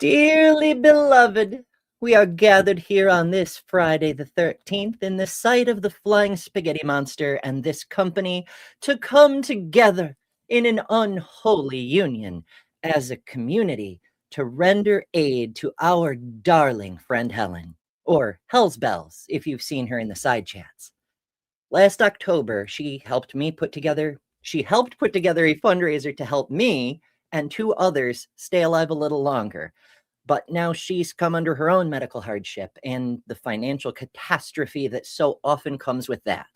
Dearly beloved, we are gathered here on this Friday the 13th in the sight of the flying spaghetti monster and this company to come together in an unholy union as a community to render aid to our darling friend Helen, or Hell's Bells if you've seen her in the side chats. Last October, she helped put together a fundraiser to help me and two others stay alive a little longer. But now she's come under her own medical hardship and the financial catastrophe that so often comes with that.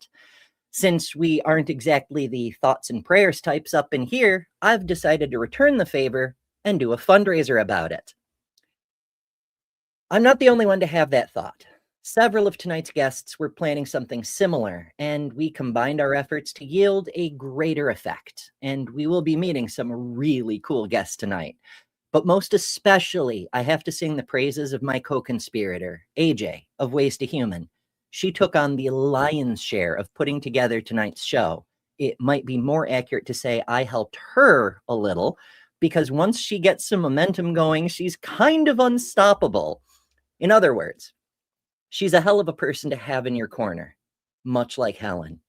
Since we aren't exactly the thoughts and prayers types up in here, I've decided to return the favor and do a fundraiser about it. I'm not the only one to have that thought. Several of tonight's guests were planning something similar, and we combined our efforts to yield a greater effect. And we will be meeting some really cool guests tonight. But most especially, I have to sing the praises of my co-conspirator, AJ, of Ways to Human. She took on the lion's share of putting together tonight's show. It might be more accurate to say I helped her a little, because once she gets some momentum going, she's kind of unstoppable. In other words, she's a hell of a person to have in your corner, much like Helen.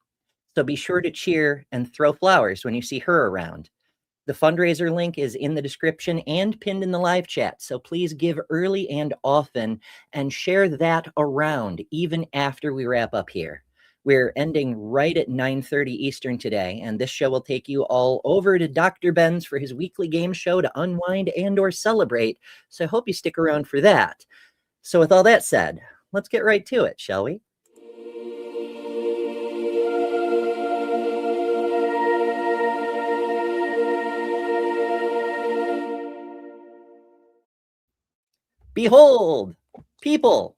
So be sure to cheer and throw flowers when you see her around. The fundraiser link is in the description and pinned in the live chat, so please give early and often and share that around even after we wrap up here. We're ending right at 9:30 Eastern today, and this show will take you all over to Dr. Ben's for his weekly game show to unwind and or celebrate, so I hope you stick around for that. So with all that said, let's get right to it, shall we? Behold, people.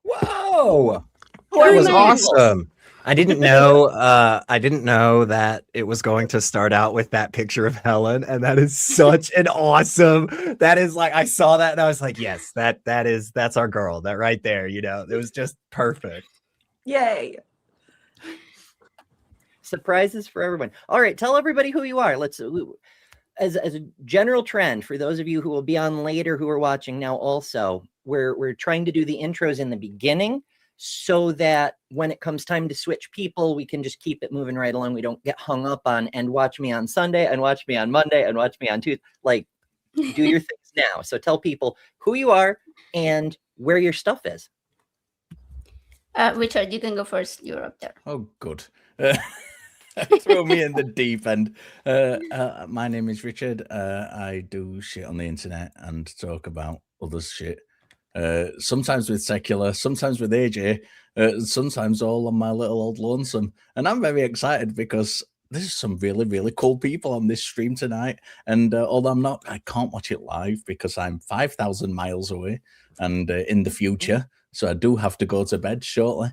Whoa, that was awesome. I didn't know that it was going to start out with that picture of Helen, and that is such an awesome. That is like, I saw that and I was like, yes, that's our girl. That right there, it was just perfect. Yay. Surprises for everyone. All right, tell everybody who you are. Let's as a general trend, for those of you who will be on later who are watching now also, we're trying to do the intros in the beginning so that when it comes time to switch people, we can just keep it moving right along. We don't get hung up on and watch me on Sunday and watch me on Monday and watch me on Tuesday. Like, do your things now. So tell people who you are and where your stuff is. Richard, you can go first. You're up there. Oh, good. Throw me in the deep end. My name is Richard. I do shit on the internet and talk about others' shit. Sometimes with secular, sometimes with AJ, sometimes all on my little old lonesome. And I'm very excited because there's some really, really cool people on this stream tonight. And although I can't watch it live because I'm 5,000 miles away and in the future. So I do have to go to bed shortly.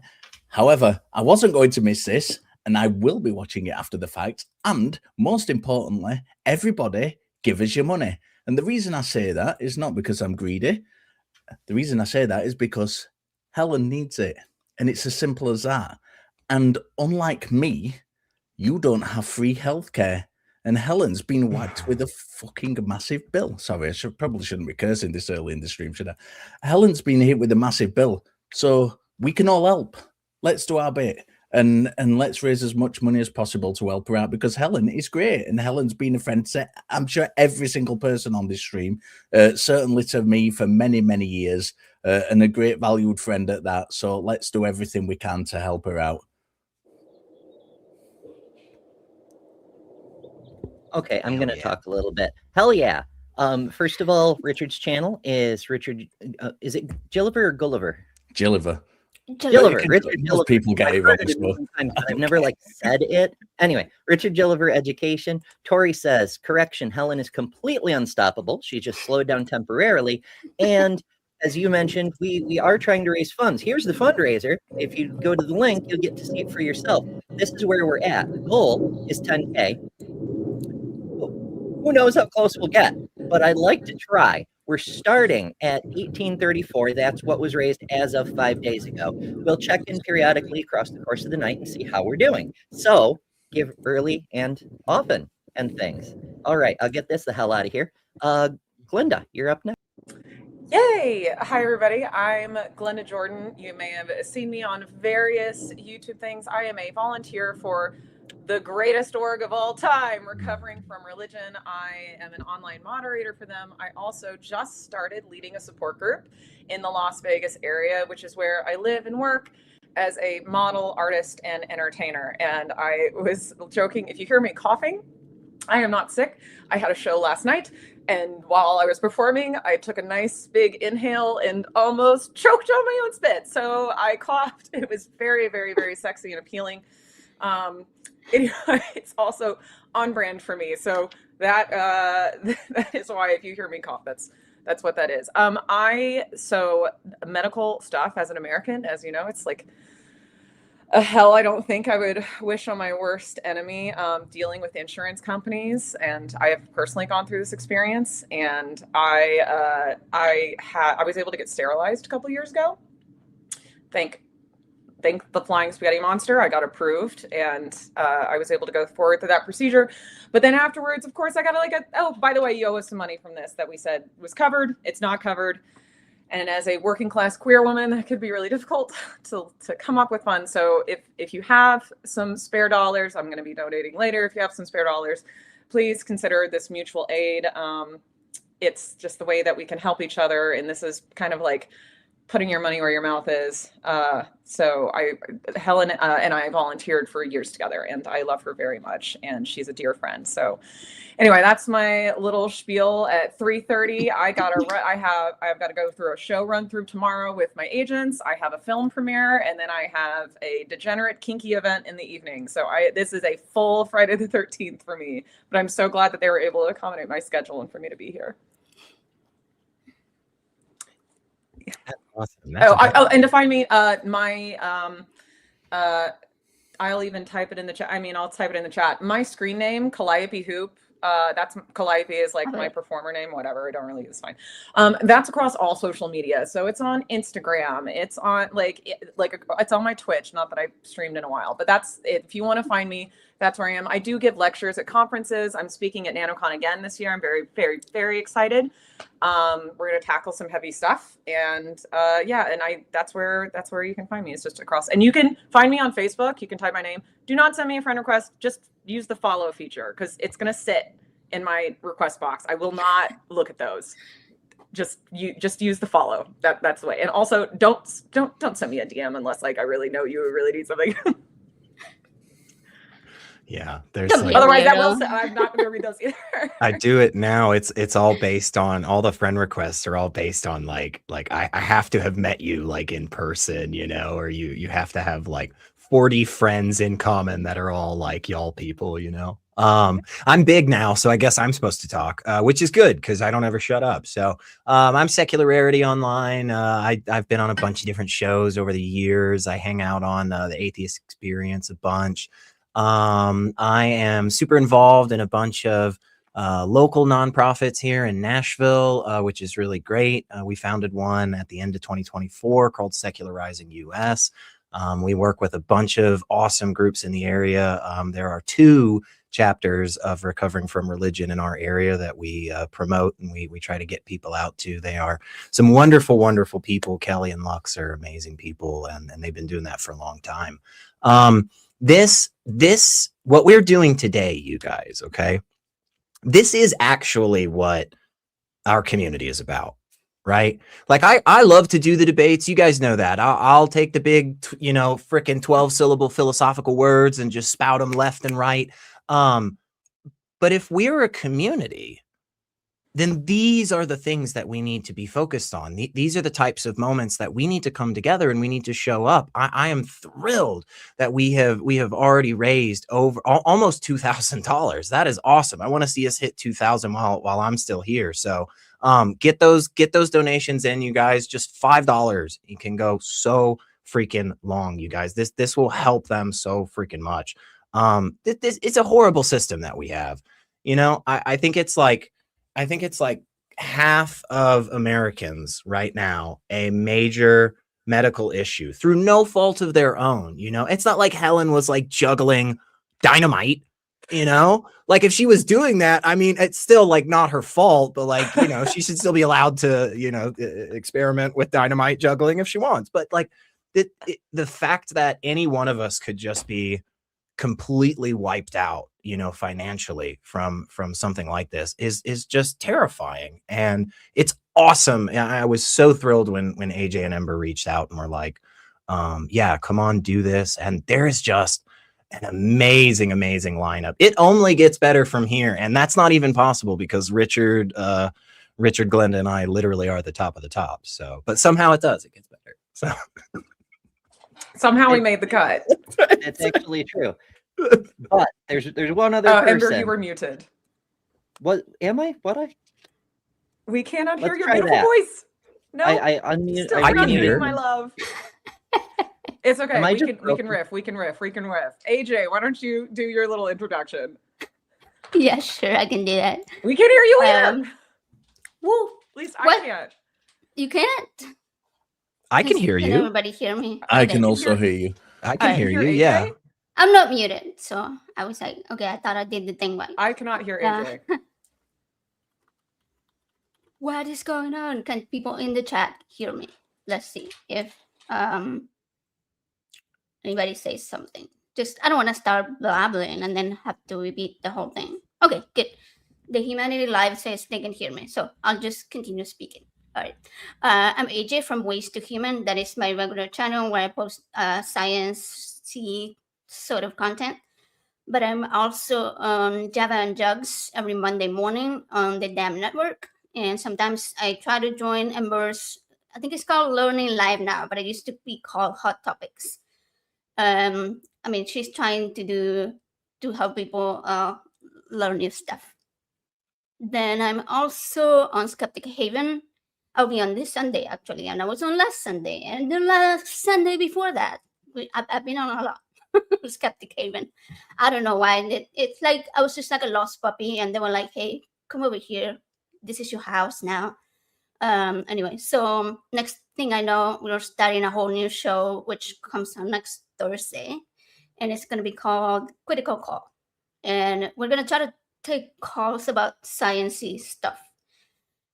However, I wasn't going to miss this. And I will be watching it after the fact. And most importantly, everybody give us your money. And the reason I say that is not because I'm greedy. The reason I say that is because Helen needs it. And it's as simple as that. And unlike me, you don't have free healthcare. And Helen's been whacked with a fucking massive bill. Sorry, probably shouldn't be cursing this early in the stream, should I? Helen's been hit with a massive bill. So we can all help. Let's do our bit. And let's raise as much money as possible to help her out, because Helen is great. And Helen's been a friend to, I'm sure, every single person on this stream, certainly to me for many, many years, and a great valued friend at that. So let's do everything we can to help her out. Okay, I'm going to talk a little bit. Hell yeah. First of all, Richard's channel is Richard, is it Gilliver or Gulliver? Gilliver. Gilliver. Richard Gilliver. People get it wrong. I've never said it. Anyway, Richard Gilliver Education. Tori says, correction, Helen is completely unstoppable. She just slowed down temporarily. And as you mentioned, we are trying to raise funds. Here's the fundraiser. If you go to the link, you'll get to see it for yourself. This is where we're at. The goal is 10K. Who knows how close we'll get, but I'd like to try. We're starting at 1834. That's what was raised as of 5 days ago. We'll check in periodically across the course of the night and see how we're doing. So give early and often and things. All right, I'll get this the hell out of here. Glenda, you're up next. Yay! Hi, everybody. I'm Glenda Jordan. You may have seen me on various YouTube things. I am a volunteer for the greatest org of all time, Recovering from Religion. I am an online moderator for them. I also just started leading a support group in the Las Vegas area, which is where I live and work as a model, artist, and entertainer. And I was joking, if you hear me coughing, I am not sick. I had a show last night, and while I was performing, I took a nice big inhale and almost choked on my own spit. So I coughed. It was very, very, very sexy and appealing. Anyway, it's also on brand for me. So that that is why if you hear me cough, that's what that is. So medical stuff as an American, as you know, it's like a hell I don't think I would wish on my worst enemy, dealing with insurance companies. And I have personally gone through this experience, and I was able to get sterilized a couple years ago. Thank the flying spaghetti monster, I got approved, and I was able to go forward through that procedure. But then afterwards, of course, I got oh, by the way, you owe us some money from this that we said was covered. It's not covered. And as a working class queer woman, that could be really difficult to come up with funds. So if you have some spare dollars, I'm going to be donating later. If you have some spare dollars, please consider this mutual aid. It's just the way that we can help each other. And this is kind of like putting your money where your mouth is. So Helen and I volunteered for years together, and I love her very much, and she's a dear friend. So anyway, that's my little spiel. At 3:30, I've got to go through a show run through tomorrow with my agents. I have a film premiere, and then I have a degenerate kinky event in the evening. So this is a full Friday the 13th for me, but I'm so glad that they were able to accommodate my schedule and for me to be here. That's awesome. And to find me, I'll even type it in the chat. I'll type it in the chat. My screen name, Calliope Hoop. That's Calliope is like my performer name, whatever. I don't really, it's fine. That's across all social media. So it's on Instagram. It's on it's on my Twitch. Not that I've streamed in a while, but that's it. If you want to find me, that's where I am. I do give lectures at conferences. I'm speaking at NanoCon again this year. I'm very, very, very excited. We're going to tackle some heavy stuff, and that's where you can find me. It's just across, and you can find me on Facebook. You can type my name. Do not send me a friend request. Just use the follow feature, because it's going to sit in my request box. I will not look at those. Just use the follow. That's the way. And also don't send me a DM unless I really know you really need something. Yeah, there's otherwise I'm not going to read those either. I do it now. It's all based on, all the friend requests are all based on I have to have met you in person, or you have to have 40 friends in common that are all y'all people, I'm big now, so I guess I'm supposed to talk, which is good because I don't ever shut up. So I'm Secular Rarity online. I've been on a bunch of different shows over the years. I hang out on the Atheist Experience a bunch. I am super involved in a bunch of local nonprofits here in Nashville, which is really great. We founded one at the end of 2024 called Secularizing US. We work with a bunch of awesome groups in the area. There are 2 chapters of Recovering from Religion in our area that we promote, and we try to get people out to. They are some wonderful, wonderful people. Kelly and Lux are amazing people, and they've been doing that for a long time. This what we're doing today, you guys, okay? This is actually what our community is about, right? I love to do the debates. You guys know that. I'll take the big, freaking 12-syllable philosophical words and just spout them left and right. But if we're a community, then these are the things that we need to be focused on. These are the types of moments that we need to come together and we need to show up. I am thrilled that we have already raised over almost $2,000. That is awesome. I want to see us hit 2,000 while I'm still here. So get those donations in, you guys. Just $5. You can go so freaking long, you guys. This will help them so freaking much. It's a horrible system that we have. I think it's half of Americans right now, a major medical issue through no fault of their own. It's not like Helen was juggling dynamite. You know, like if she was doing that, I mean, it's still like not her fault, but like, you know, she should still be allowed to, you know, experiment with dynamite juggling if she wants. But like the fact that any one of us could just be completely wiped out, you know, financially from something like this is just terrifying. And it's awesome. And I was so thrilled when AJ and Ember reached out and were like, yeah, come on, do this. And there's just an amazing lineup. It only gets better from here, and that's not even possible because Richard, Glenda, and I literally are the top of the top. So, but somehow it does. It gets better. So Somehow we made the cut. It's actually true. But there's one other person. Ember, you were muted. What am I? We cannot hear Let's your try beautiful that. voice. No, I unmute. still I not can hear. muted, my love. It's okay. Am I We just can riff. We can riff. AJ, why don't you do your little introduction? Yeah, sure, I can do that. We can hear you here. Woo! At least what? I can't. You can't? I can hear Can you. everybody hear me? I Okay. can also hear you. I can Alright. hear Hear you. AJ? Yeah. I'm not muted, so I was like, okay, I thought I did the thing right. I cannot hear Yeah. AJ. What is going on? Can people in the chat hear me? Let's see if anybody says something. Just I don't want to start blabbering and then have to repeat the whole thing. Okay, good. The Humanity Live says they can hear me, so I'll just continue speaking. All right. I'm AJ from Ways to Human. That is my regular channel where I post science-y sort of content. But I'm also on Java and Jugs every Monday morning on the DAM network. And sometimes I try to join Ember's, I think it's called Learning Live now, but it used to be called Hot Topics. I mean, she's trying to help people learn new stuff. Then I'm also on Skeptic Haven. I'll be on this Sunday, actually, and I was on last Sunday, and the last Sunday before that. I've been on a lot. Skeptic Haven. I don't know why. It's like I was just like a lost puppy, and they were like, "Hey, come over here. This is your house now." Anyway, so next thing I know, we're starting a whole new show, which comes on next Thursday, and it's going to be called Critical Call, and we're going to try to take calls about sciencey stuff.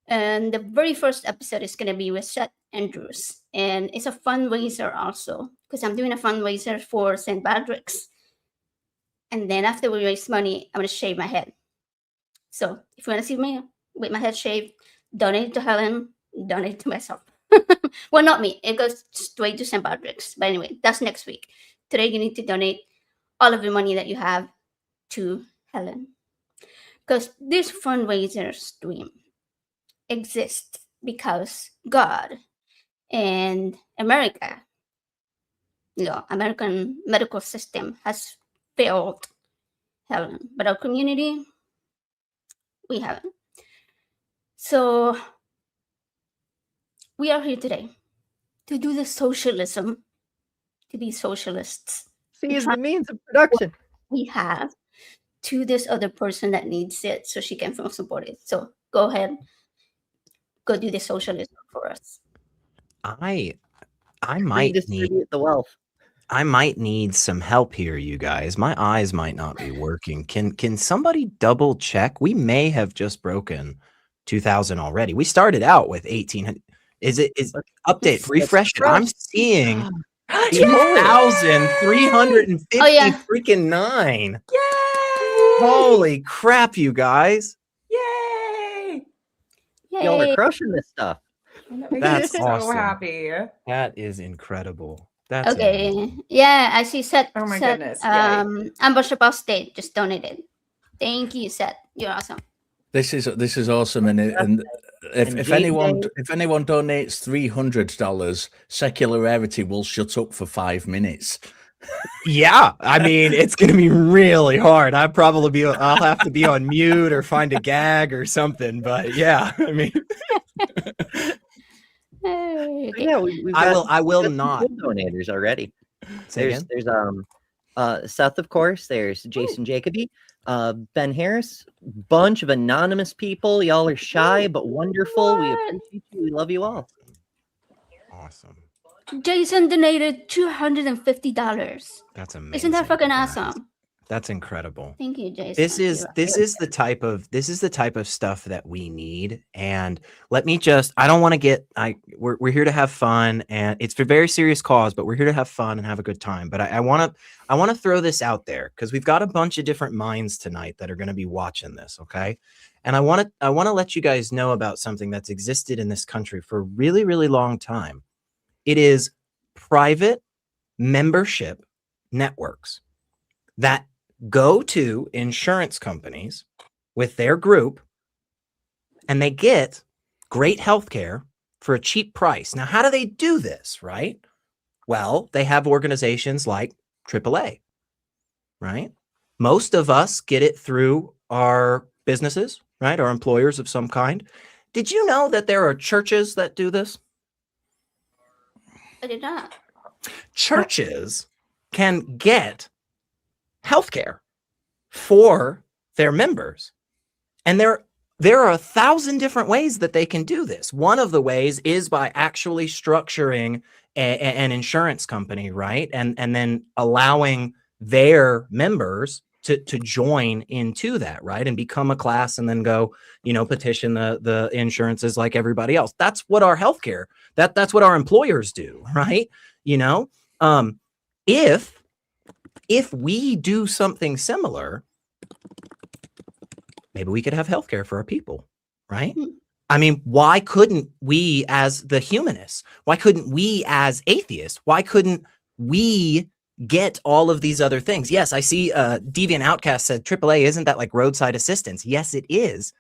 And the very first episode is going to be with Seth Andrews, and it's a fundraiser also because I'm doing a fundraiser for St. Patrick's. And then after we raise money, I'm going to shave my head. So if you want to see me with my head shaved, donate to Helen, donate to myself. Well, not me. It goes straight to St. Patrick's. But anyway, that's next week. Today, you need to donate all of the money that you have to Helen. Because this fundraiser stream exists because God and America, American medical system has failed Helen. But our community, we haven't. So we are here today to do the socialism, to be socialists. See, is the means of production. We have to this other person that needs it so she can feel supported. So go ahead, go do the socialism for us. I might need Redistribute the wealth. I might need some help here, you guys. My eyes might not be working. Can somebody double check? We may have just broken 2,000 already. We started out with 1,800. Is update refresh? I'm seeing 2,350 freaking 9. Yay! Holy crap, you guys! Yay! Y'all are crushing this stuff. That makes That's me so awesome. happy. That is incredible. That's Okay. amazing. Yeah, I see Seth. Oh my Seth, goodness, yay. Ambush Apostate just donated. Thank you, Seth. You're awesome. This is awesome, and if anyone donates $300, secular Rarity will shut up for 5 minutes. Yeah, I mean it's gonna be really hard. I'll have to be on mute or find a gag or something. But yeah, I mean, Okay. Yeah, we've I got some not. good donators already. Say There's again? Seth, of course. There's Jason Jacoby, Ben Harris, bunch of anonymous people. Y'all are shy but wonderful. We appreciate you. We love you all. Awesome. Jason donated $250. That's amazing. Isn't that fucking guys. awesome? That's incredible. Thank you, Jason. This is the type of stuff that we need. And let me just, I don't want to get, we're here to have fun, and it's for a very serious cause, but we're here to have fun and have a good time. But I want to throw this out there because we've got a bunch of different minds tonight that are going to be watching this. Okay. And I want to let you guys know about something that's existed in this country for a really, really long time. It is private membership networks that go to insurance companies with their group, and they get great healthcare for a cheap price. Now, how do they do this, right? Well, they have organizations like AAA, right? Most of us get it through our businesses, right? Our employers of some kind. Did you know that there are churches that do this? I did not. Churches can get healthcare for their members. And there are 1,000 different ways that they can do this. One of the ways is by actually structuring an insurance company, right? And then allowing their members to join into that, right? And become a class and then go, petition the insurances like everybody else. That's what our healthcare, that's what our employers do, right? If we do something similar, maybe we could have healthcare for our people, right? I mean, why couldn't we as the humanists? Why couldn't we as atheists? Why couldn't we get all of these other things? Yes, I see Deviant Outcast said AAA, isn't that like roadside assistance? Yes, it is.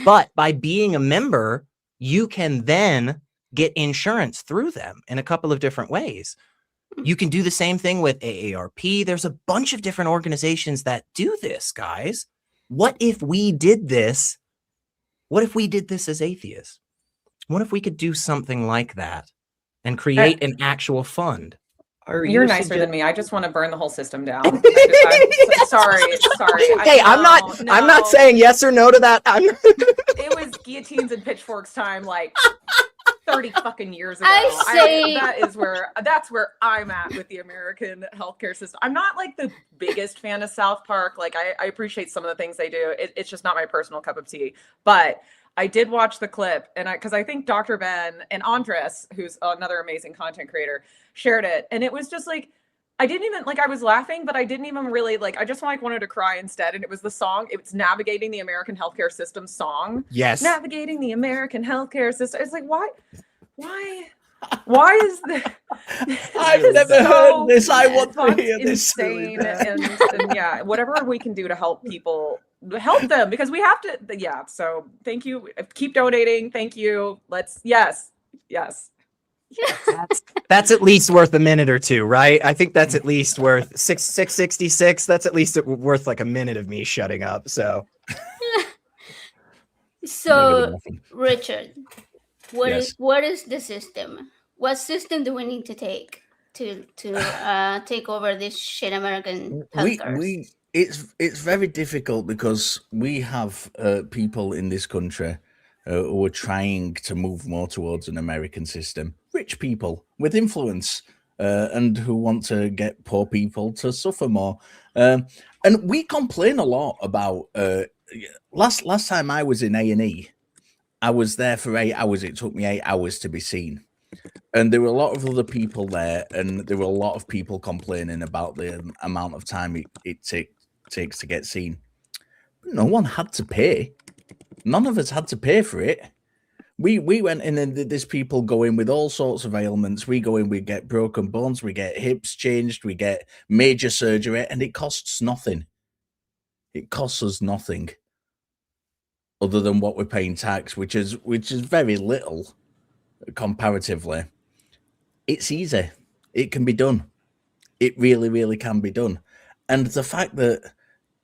But by being a member, you can then get insurance through them in a couple of different ways. You can do the same thing with AARP. There's a bunch of different organizations that do this, guys. What if we did this? What if we did this as atheists? What if we could do something like that and create an actual fund? You're nicer than me. I just want to burn the whole system down. Sorry. Hey, I'm not saying yes or no to that. It was guillotines and pitchforks time, like 30 fucking years ago. That's where I'm at with the American healthcare system. I'm not like the biggest fan of South Park. Like I appreciate some of the things they do. It's just not my personal cup of tea. But I did watch the clip, and because I think Dr. Ben and Andres, who's another amazing content creator, shared it, and it was just like, I didn't even I was laughing, but I didn't even really I just wanted to cry instead. And it was the song. It's Navigating the American Healthcare System song. Yes. Navigating the American Healthcare System. It's like, why is this? I've never heard this. I want to hear this. Insane. And yeah, whatever we can do to help people, help them, because we have to. Yeah. So thank you. Keep donating. Thank you. Yes. That's at least worth a minute or two, right? I think that's at least worth 666. That's at least worth like a minute of me shutting up. So Richard, what is the system? What system do we need to take to take over this shit American healthcare? It's very difficult because we have people in this country who are trying to move more towards an American system. Rich people with influence and who want to get poor people to suffer more. And we complain a lot about last time I was in A&E, I was there for 8 hours. It took me 8 hours to be seen. And there were a lot of other people there, and there were a lot of people complaining about the amount of time it takes to get seen. No one had to pay. None of us had to pay for it. We went in and there's people go in with all sorts of ailments. We go in, we get broken bones, we get hips changed, we get major surgery, and it costs nothing. It costs us nothing other than what we're paying tax, which is very little comparatively. It's easy. It can be done. It really, really can be done. And the fact that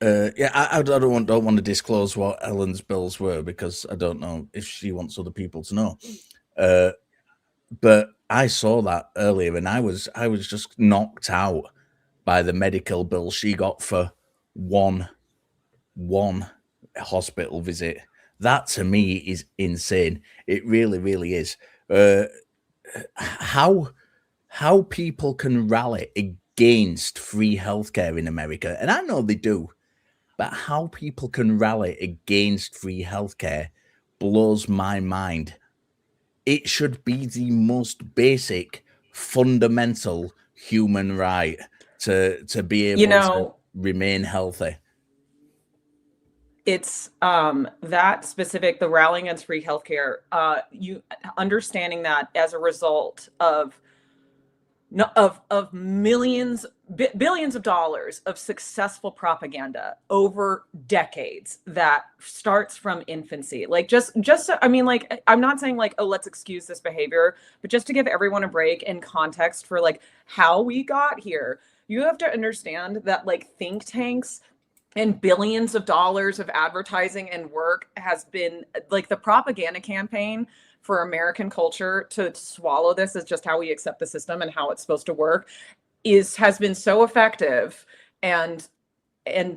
I don't want to disclose what Helen's bills were because I don't know if she wants other people to know. But I saw that earlier, and I was just knocked out by the medical bill she got for one hospital visit. That to me is insane. It really, really is. How people can rally against free healthcare in America, and I know they do, but how people can rally against free healthcare blows my mind. It should be the most basic, fundamental human right to be able to remain healthy. It's that specific, the rallying against free healthcare, you understanding that as a result of billions of dollars of successful propaganda over decades that starts from infancy. Like just I mean, like, I'm not saying like, oh, let's excuse this behavior, but just to give everyone a break and context for like how we got here. You have to understand that like think tanks and billions of dollars of advertising and work has been like the propaganda campaign for American culture to swallow this as just how we accept the system and how it's supposed to work has been so effective and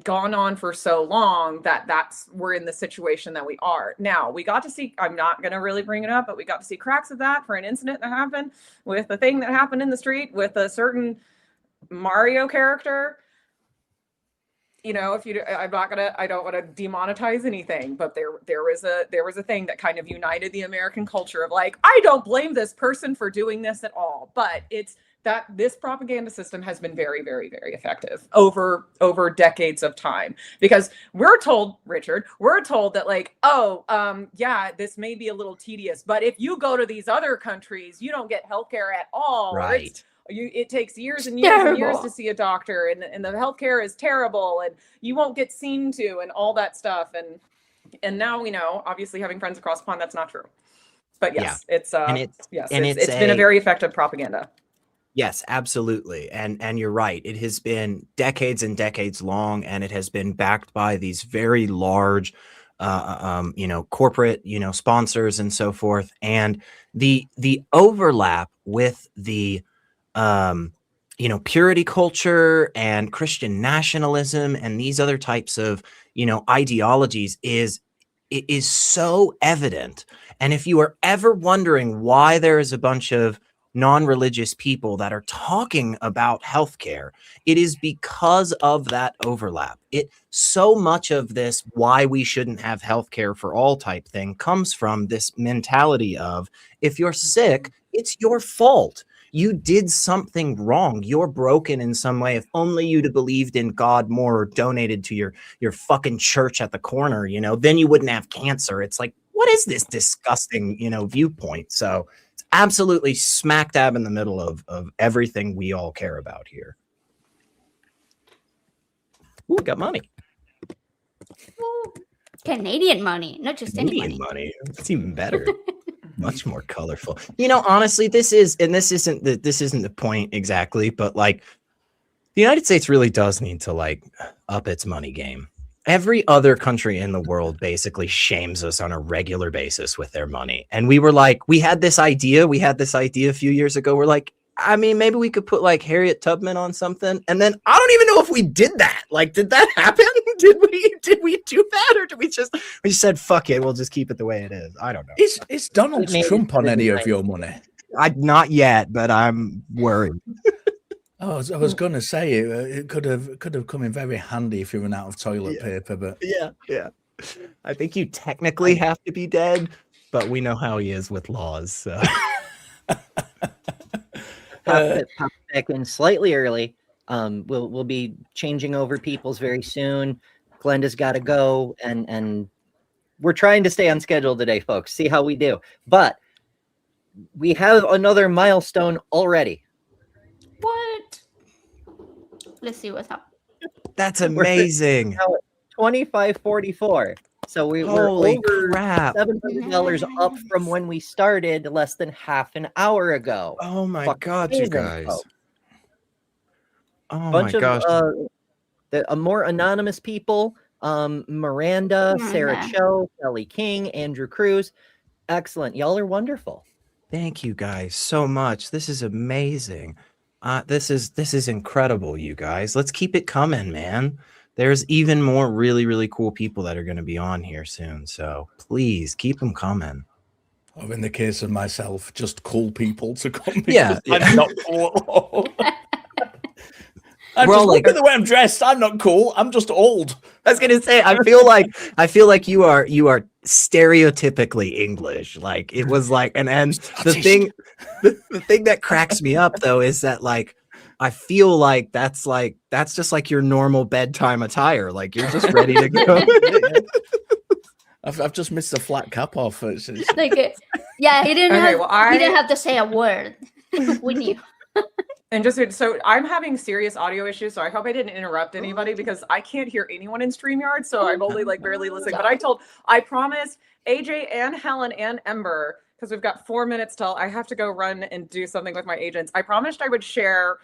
gone on for so long that we're in the situation that we are. Now, we got to see, I'm not going to really bring it up, but we got to see cracks of that for an incident that happened with a thing that happened in the street with a certain Mario character. You know, I don't want to demonetize anything, but there was a thing that kind of united the American culture of like, I don't blame this person for doing this at all, but it's that this propaganda system has been very, very, very effective over decades of time, because we're told that like, yeah, this may be a little tedious, but if you go to these other countries, you don't get healthcare at all. Right. It takes years and years and years to see a doctor, and the healthcare is terrible, and you won't get seen to, and all that stuff. And now we know, obviously, having friends across the pond, that's not true. But yes, it's been a very effective propaganda. Yes, absolutely. And you're right. It has been decades and decades long, and it has been backed by these very large corporate, sponsors and so forth. And the overlap with the purity culture and Christian nationalism and these other types of, ideologies is so evident. And if you are ever wondering why there is a bunch of non-religious people that are talking about healthcare, it is because of that overlap. So much of this why we shouldn't have healthcare for all type thing comes from this mentality of, if you're sick, it's your fault. You did something wrong. You're broken in some way. If only you'd have believed in God more or donated to your fucking church at the corner, then you wouldn't have cancer. It's like, what is this disgusting, viewpoint? So it's absolutely smack dab in the middle of everything we all care about here. Ooh, got money. Canadian money, not just Canadian any money. It's even better. Much more colorful. Honestly, this isn't the point exactly, but like the United States really does need to like up its money game. Every other country in the world basically shames us on a regular basis with their money. And we were like, we had this idea a few years ago. We're like, I mean, maybe we could put like Harriet Tubman on something. And then I don't even know if we did that. Like, did that happen? Did we do that? Or did we just said, fuck it, we'll just keep it the way it is? I don't know. Is Donald Trump on any of your money? Not yet, but I'm worried. I was going to say it could have come in very handy if you run out of toilet paper, but yeah. I think you technically have to be dead, but we know how he is with laws. So. Pop back in slightly early. We'll be changing over people's very soon. Glenda's got to go, and we're trying to stay on schedule today, folks. See how we do. But we have another milestone already. What? Let's see what's up. That's amazing. Now at 2544. So we're Holy over crap. $700 up from when we started less than half an hour ago. Oh my Fucking God, you guys. folks. Oh Bunch my gosh. of more anonymous people. Miranda, Sarah Cho, Kelly King, Andrew Cruz. Excellent. Y'all are wonderful. Thank you guys so much. This is amazing. This is incredible, you guys. Let's keep it coming, man. There's even more really, really cool people that are going to be on here soon. So please keep them coming. Or in the case of myself, just cool people to come. Yeah. I'm not cool at all. I'm We're just all like, look at the way I'm dressed. I'm not cool. I'm just old. I was gonna say, I feel like you are stereotypically English. Like it was like, and the thing that cracks me up though is that like I feel like that's just like your normal bedtime attire. Like you're just ready to go. I've just missed the flat cap off. It's Like, yeah, he didn't Okay, have. well, He didn't have to say a word. We knew. And just so I'm having serious audio issues, so I hope I didn't interrupt anybody because I can't hear anyone in StreamYard, so I'm only like barely listening. But I promised AJ and Helen and Ember, because we've got 4 minutes till I have to go run and do something with my agents. I promised I would share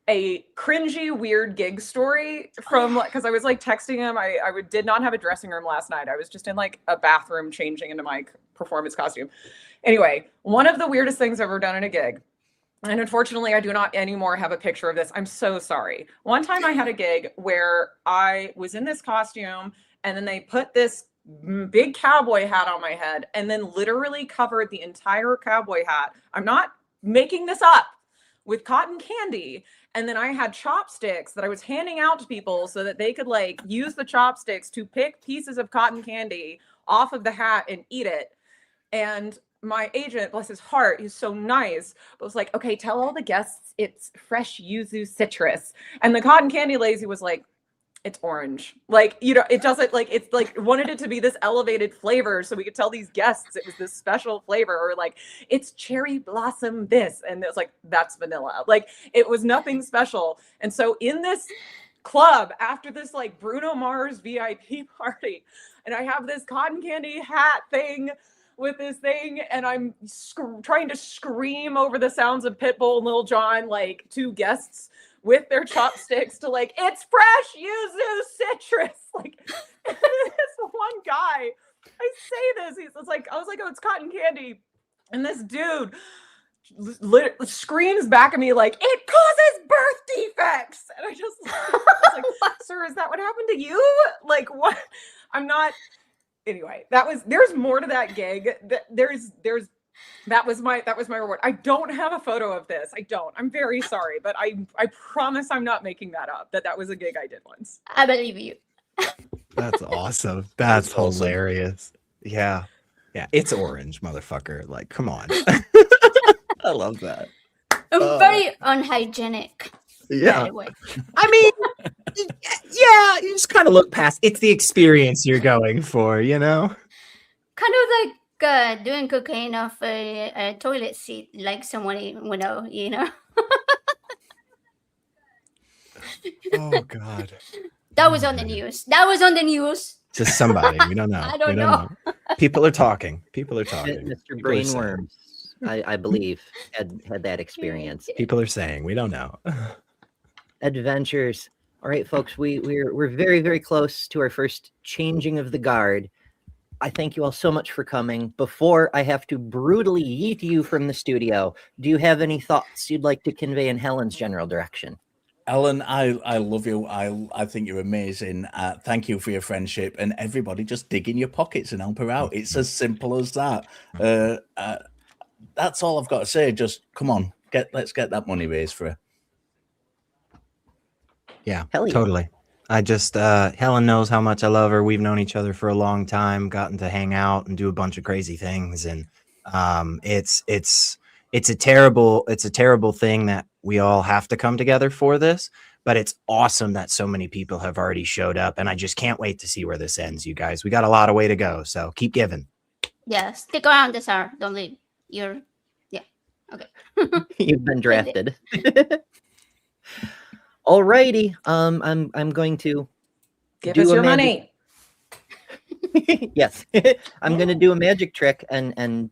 a cringy, weird gig story from, because I was like texting him. I did not have a dressing room last night. I was just in like a bathroom changing into my performance costume. Anyway, one of the weirdest things I've ever done in a gig. And unfortunately, I do not anymore have a picture of this. I'm so sorry. One time I had a gig where I was in this costume and then they put this big cowboy hat on my head and then literally covered the entire cowboy hat. I'm not making this up, with cotton candy. And then I had chopsticks that I was handing out to people so that they could like use the chopsticks to pick pieces of cotton candy off of the hat and eat it. And my agent, bless his heart, he's so nice, but was like, okay, tell all the guests it's fresh yuzu citrus. And the cotton candy lazy was like, it's orange. Like, you know, it doesn't like, it's like wanted it to be this elevated flavor so we could tell these guests it was this special flavor, or like it's cherry blossom this. And it was like, that's vanilla. Like it was nothing special. And so in this club after this like Bruno Mars VIP party, and I have this cotton candy hat thing with this thing, and I'm trying to scream over the sounds of Pitbull and Lil Jon, like two guests with their chopsticks to like, it's fresh yuzu citrus. Like this one guy, I say this, he's like, I was like, oh, it's cotton candy. And this dude screams back at me like, it causes birth defects. And I was like, sir, is that what happened to you? Like what? I'm not. Anyway, there's more to that gig. That was my reward. I don't have a photo of this. I don't. I'm very sorry, but I promise I'm not making that up. That was a gig I did once. I believe you. That's awesome. That's hilarious. Yeah. Yeah. It's orange, motherfucker. Like, come on. I love that. Very unhygienic. Yeah. I mean, yeah, you just kind of look past. It's the experience you're going for, you know? Kind of like doing cocaine off a toilet seat, like someone would know, you know? Oh, God. That was on the news. That was on the news. Just somebody. We don't know. I don't know. People are talking. People are talking. Mr. Brainworms, I believe, had that experience. People are saying, we don't know. Adventures. All right, folks, we're very, very close to our first changing of the guard. I thank you all so much for coming. Before I have to brutally yeet you from the studio, do you have any thoughts you'd like to convey in Helen's general direction? Helen, I love you. I think you're amazing. Thank you for your friendship, and everybody just dig in your pockets and help her out. It's as simple as that. That's all I've got to say. Just come on, let's get that money raised for her. Yeah, Hell yeah. Totally. I just Helen knows how much I love her. We've known each other for a long time, gotten to hang out and do a bunch of crazy things, and it's a terrible thing that we all have to come together for this, but it's awesome that so many people have already showed up, and I just can't wait to see where this ends, you guys. We got a lot of way to go, so keep giving. Yeah, stick around this hour. Don't leave. Okay. You've been drafted. Alrighty. I'm going to give us your money. Yes. I'm going to do a magic trick and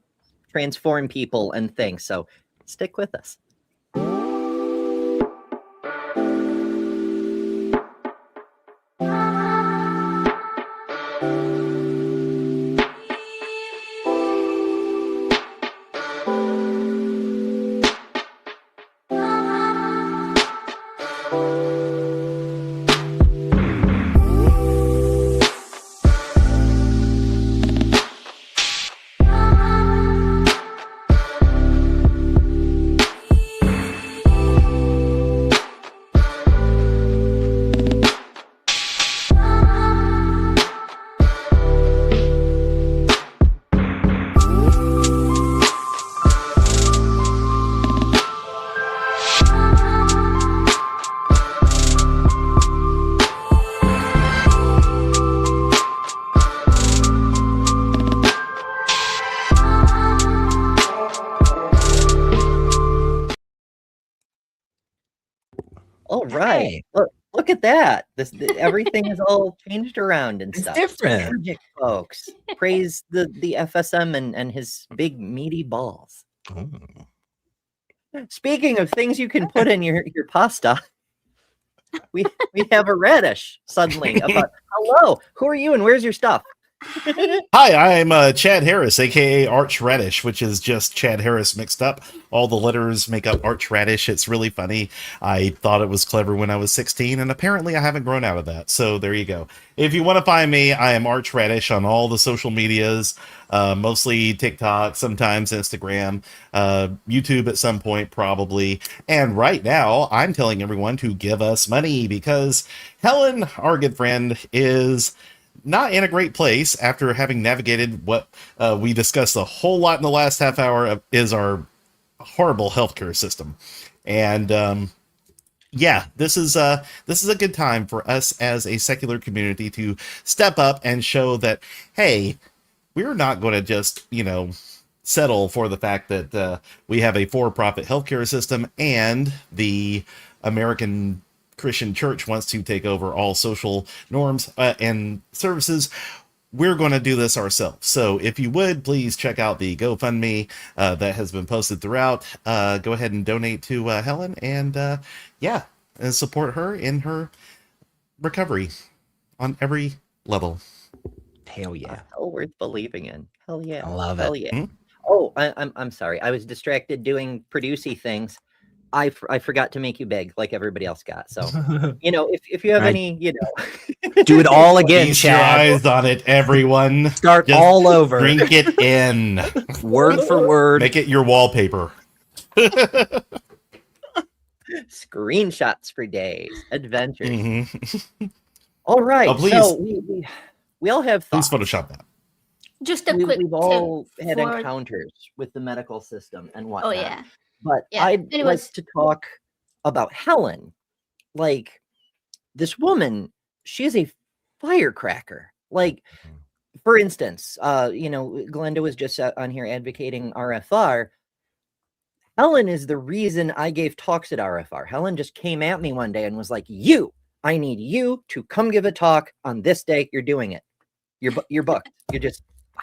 transform people and things. So stick with us. All right. Hey. Look at that. Everything is all changed around and It's stuff. different. Magic, folks. Praise the FSM and his big meaty balls. Oh. Speaking of things you can put in your pasta, we have a radish suddenly. Hello, who are you and where's your stuff? Hi, I'm Chad Harris, aka Arch Radish, which is just Chad Harris mixed up. All the letters make up Arch Radish. It's really funny. I thought it was clever when I was 16, and apparently I haven't grown out of that. So there you go. If you want to find me, I am Arch Radish on all the social medias, mostly TikTok, sometimes Instagram, YouTube at some point probably. And right now, I'm telling everyone to give us money because Helen, our good friend, is not in a great place after having navigated what we discussed a whole lot in the last half hour is our horrible healthcare system. And yeah, this is a good time for us as a secular community to step up and show that, hey, we're not going to just, settle for the fact that we have a for-profit healthcare system and the American Christian church wants to take over all social norms and services. We're going to do this ourselves. So if you would, please check out the GoFundMe that has been posted throughout. Go ahead and donate to Helen and and support her in her recovery on every level. Hell yeah. Hell worth believing in. Hell yeah. I love Hell it. yeah. Mm-hmm. Oh, I'm sorry. I was distracted doing producey things. I forgot to make you beg like everybody else got. So, if you have Right. any, Do it all again, Feast your Chad. eyes on it, everyone. Start Just all over. Drink it in. Word for word. Make it your wallpaper. screenshots for days, adventures. Mhm. All right. Oh, please. So we all have Please thoughts. Photoshop that. Just a quick We've all tip had for- encounters with the medical system and Oh whatnot. yeah. But Yeah, I'd it like was- to talk about Helen. Like, this woman, she is a firecracker. Like, for instance, Glenda was just on here advocating RFR. Helen is the reason I gave talks at RFR. Helen just came at me one day and was like, I need you to come give a talk on this day. You're doing it. You're booked. You're just,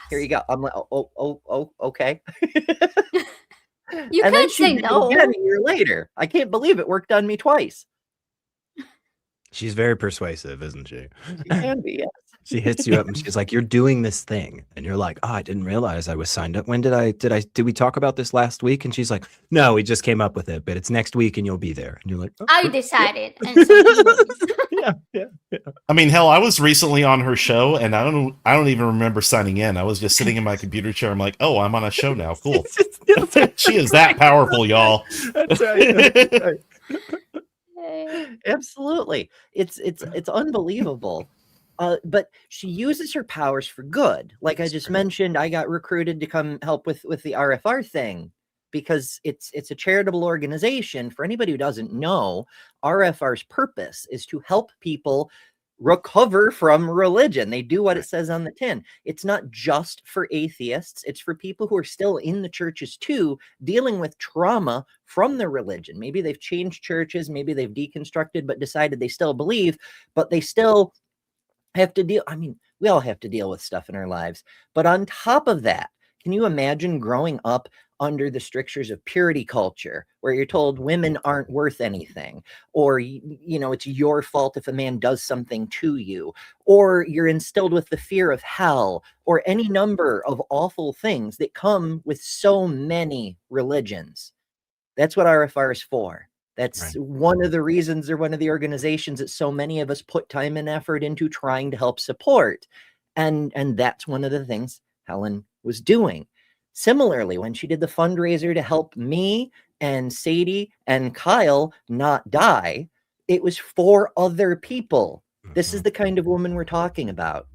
here you go. I'm like, oh, okay. You And then can't she say did it no. again a year later. I can't believe it worked on me twice. She's very persuasive, isn't she? She can be, yes. She hits you up and she's like, "You're doing this thing," and you're like, "Oh, I didn't realize I was signed up. When did we talk about this last week?" And she's like, "No, we just came up with it, but it's next week and you'll be there." And you're like, "Oh, I cool." decided. And so you win. yeah. I mean, hell, I was recently on her show, and I don't even remember signing in. I was just sitting in my computer chair. I'm like, oh, I'm on a show now. Cool. She is that powerful, y'all. That's right. Absolutely. It's unbelievable. But she uses her powers for good. Like I just mentioned, I got recruited to come help with the RFR thing because it's a charitable organization. For anybody who doesn't know, RFR's purpose is to help people recover from religion. They do what it says on the tin. It's not just for atheists. It's for people who are still in the churches too, dealing with trauma from their religion. Maybe they've changed churches, maybe they've deconstructed, but decided they still believe, but they still have to deal. I mean, we all have to deal with stuff in our lives. But on top of that, can you imagine growing up under the strictures of purity culture where you're told women aren't worth anything, or, it's your fault if a man does something to you, or you're instilled with the fear of hell, or any number of awful things that come with so many religions? That's what RFR is for. That's Right. one of the reasons, or one of the organizations that so many of us put time and effort into trying to help support. And that's one of the things Helen was doing. Similarly, when she did the fundraiser to help me and Sadie and Kyle not die, it was for other people. This is the kind of woman we're talking about.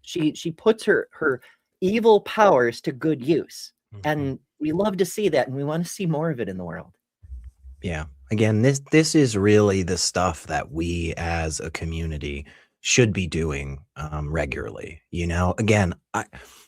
She puts her evil powers to good use. And we love to see that, and we want to see more of it in the world. Yeah. Again, this is really the stuff that we as a community should be doing regularly. Again,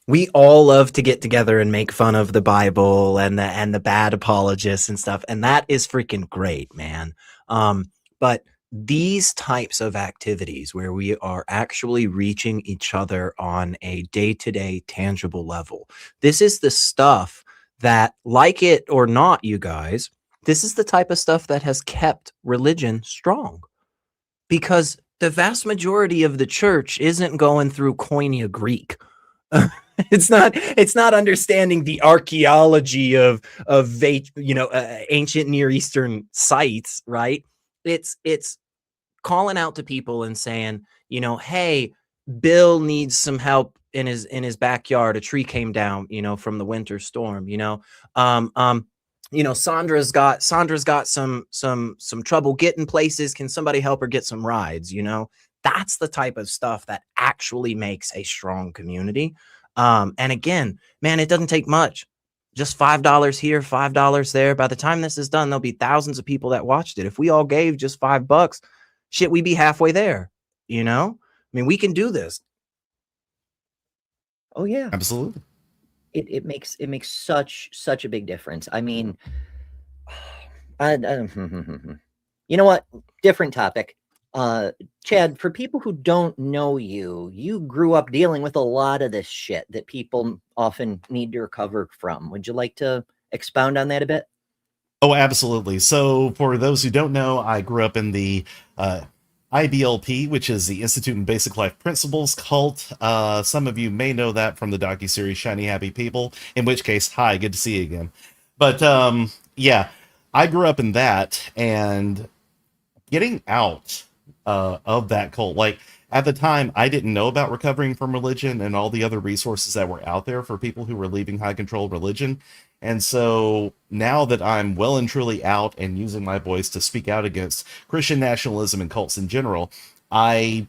we all love to get together and make fun of the Bible and the bad apologists and stuff, and that is freaking great, man. But these types of activities where we are actually reaching each other on a day-to-day tangible level, this is the stuff that, like it or not, you guys, this is the type of stuff that has kept religion strong, because the vast majority of the church isn't going through Koinonia Greek. It's not understanding the archaeology of ancient Near Eastern sites, right? It's calling out to people and saying, hey, Bill needs some help in his backyard. A tree came down, from the winter storm. Sandra's got some trouble getting places. Can somebody help her get some rides? That's the type of stuff that actually makes a strong community. And again, man, it doesn't take much. Just $5 here, $5 there. By the time this is done, there'll be thousands of people that watched it. If we all gave just $5, shit, we'd be halfway there. I mean, we can do this. Oh yeah, Absolutely. it makes such a big difference. I mean, you know what? Different topic. Chad, for people who don't know you, you grew up dealing with a lot of this shit that people often need to recover from. Would you like to expound on that a bit? Oh, absolutely. So for those who don't know, I grew up in the IBLP, which is the Institute in Basic Life Principles cult. Some of you may know that from the docuseries Shiny Happy People, in which case, hi, good to see you again. But yeah, I grew up in that, and getting out of that cult, like at the time, I didn't know about recovering from religion and all the other resources that were out there for people who were leaving high control religion. And so now that I'm well and truly out and using my voice to speak out against Christian nationalism and cults in general, I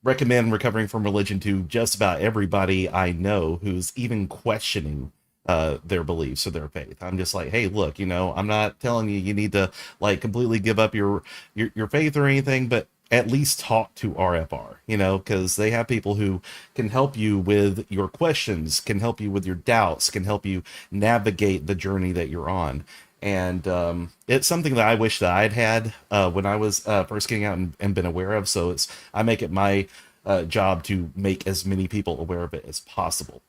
recommend recovering from religion to just about everybody I know who's even questioning their beliefs or their faith. I'm just like, hey, look, I'm not telling you need to like completely give up your faith or anything, but at least talk to RFR, because they have people who can help you with your questions, can help you with your doubts, can help you navigate the journey that you're on. And it's something that I wish that I'd had when I was first getting out and been aware of. So I make it my job to make as many people aware of it as possible.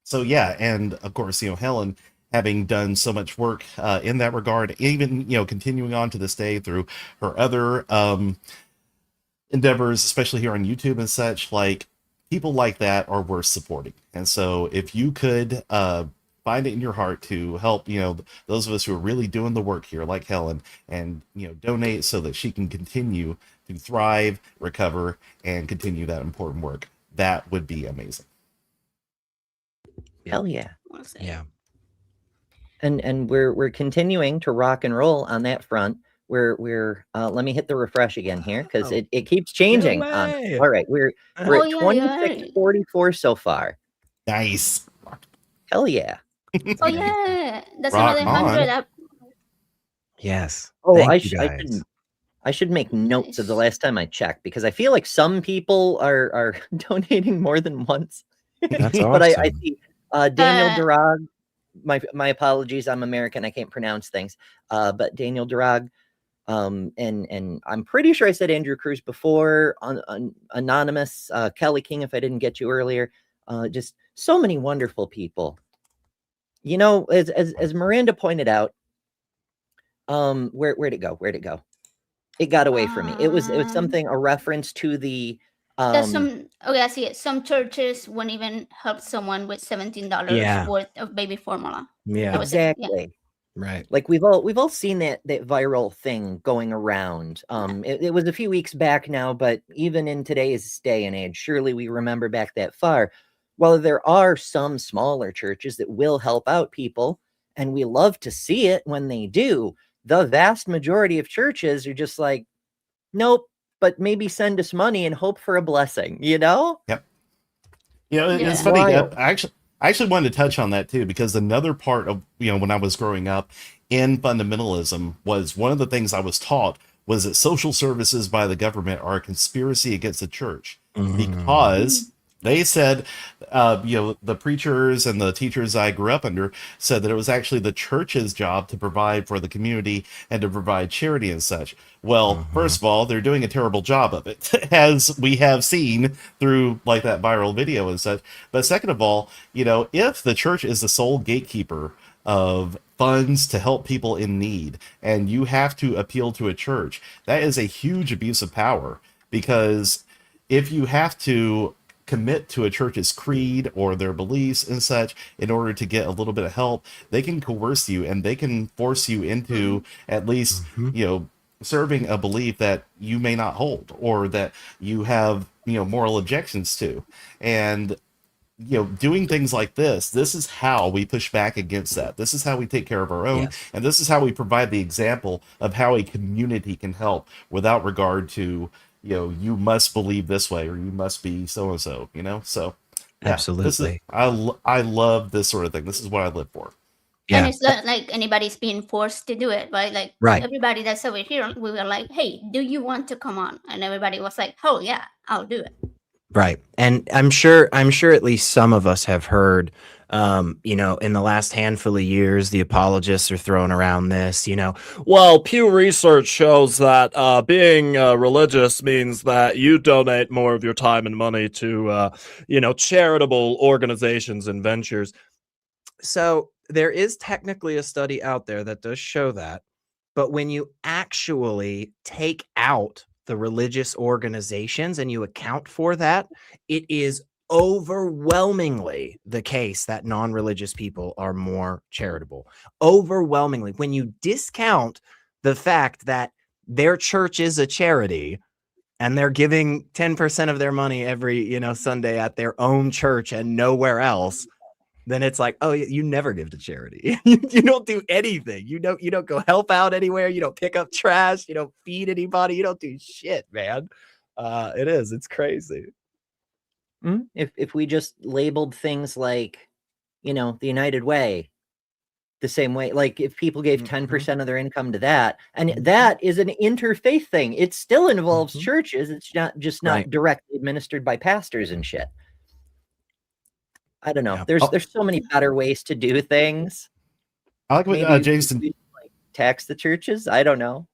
So yeah, and of course, Helen, having done so much work in that regard, even continuing on to this day through her other endeavors, especially here on YouTube and such, like people like that are worth supporting. And so if you could find it in your heart to help, those of us who are really doing the work here, like Helen, and donate so that she can continue to thrive, recover, and continue that important work, that would be amazing. Hell yeah. Yeah. And we're continuing to rock and roll on that front. We're let me hit the refresh again here, because it keeps changing. All right, we're at 2644 so far. Nice. Hell yeah. Oh yeah, that's Rock another 100 on. up. Yes. Oh, Thank you guys. I should make notes of the last time I checked, because I feel like some people are donating more than once. That's But I awesome. see Daniel Durag. My apologies, I'm American, I can't pronounce things. But Daniel Durag, and I'm pretty sure I said Andrew Cruz before, on Anonymous, Kelly King, if I didn't get you earlier. Just so many wonderful people. As Miranda pointed out, where'd it go? It got away from me. It was something, a reference to the There's I see it. Some churches won't even help someone with $17 worth of baby formula. Yeah, exactly. Right. Like we've all seen that viral thing going around. It was a few weeks back now, but even in today's day and age, surely we remember back that far. While there are some smaller churches that will help out people, and we love to see it when they do, the vast majority of churches are just like, nope, but maybe send us money and hope for a blessing, Yep. It's funny. I actually wanted to touch on that too, because another part of, when I was growing up in fundamentalism, was one of the things I was taught was that social services by the government are a conspiracy against the church, because They said, the preachers and the teachers I grew up under said that it was actually the church's job to provide for the community and to provide charity and such. Well, first of all, they're doing a terrible job of it, as we have seen through like that viral video and such. But second of all, if the church is the sole gatekeeper of funds to help people in need, and you have to appeal to a church, that is a huge abuse of power, because if you have to commit to a church's creed or their beliefs and such in order to get a little bit of help, they can coerce you and they can force you into at least, serving a belief that you may not hold or that you have, moral objections to. And, doing things like this is how we push back against that. This is how we take care of our own. Yes. And this is how we provide the example of how a community can help without regard to, you must believe this way or you must be so and so, so yeah, Absolutely. I love this sort of thing. This is what I live for. And Yeah. it's not like anybody's being forced to do it, right? Like Right. everybody that's over here, we were like, hey, do you want to come on? And everybody was like, oh yeah, I'll do it. Right. And I'm sure at least some of us have heard, in the last handful of years, the apologists are throwing around this, well, Pew Research shows that being religious means that you donate more of your time and money to, charitable organizations and ventures. So there is technically a study out there that does show that. But when you actually take out the religious organizations and you account for that, it is overwhelmingly the case that non-religious people are more charitable. Overwhelmingly. When you discount the fact that their church is a charity and they're giving 10% of their money every, Sunday at their own church and nowhere else, then it's like, oh, you never give to charity. You don't do anything. You don't go help out anywhere. You don't pick up trash. You don't feed anybody. You don't do shit, man. It's crazy. If we just labeled things like, the United Way the same way, like if people gave 10% of their income to that, and that is an interfaith thing. It still involves churches. It's not directly administered by pastors and shit. I don't know. Yeah. There's so many better ways to do things. I like what Jason tax the churches. I don't know.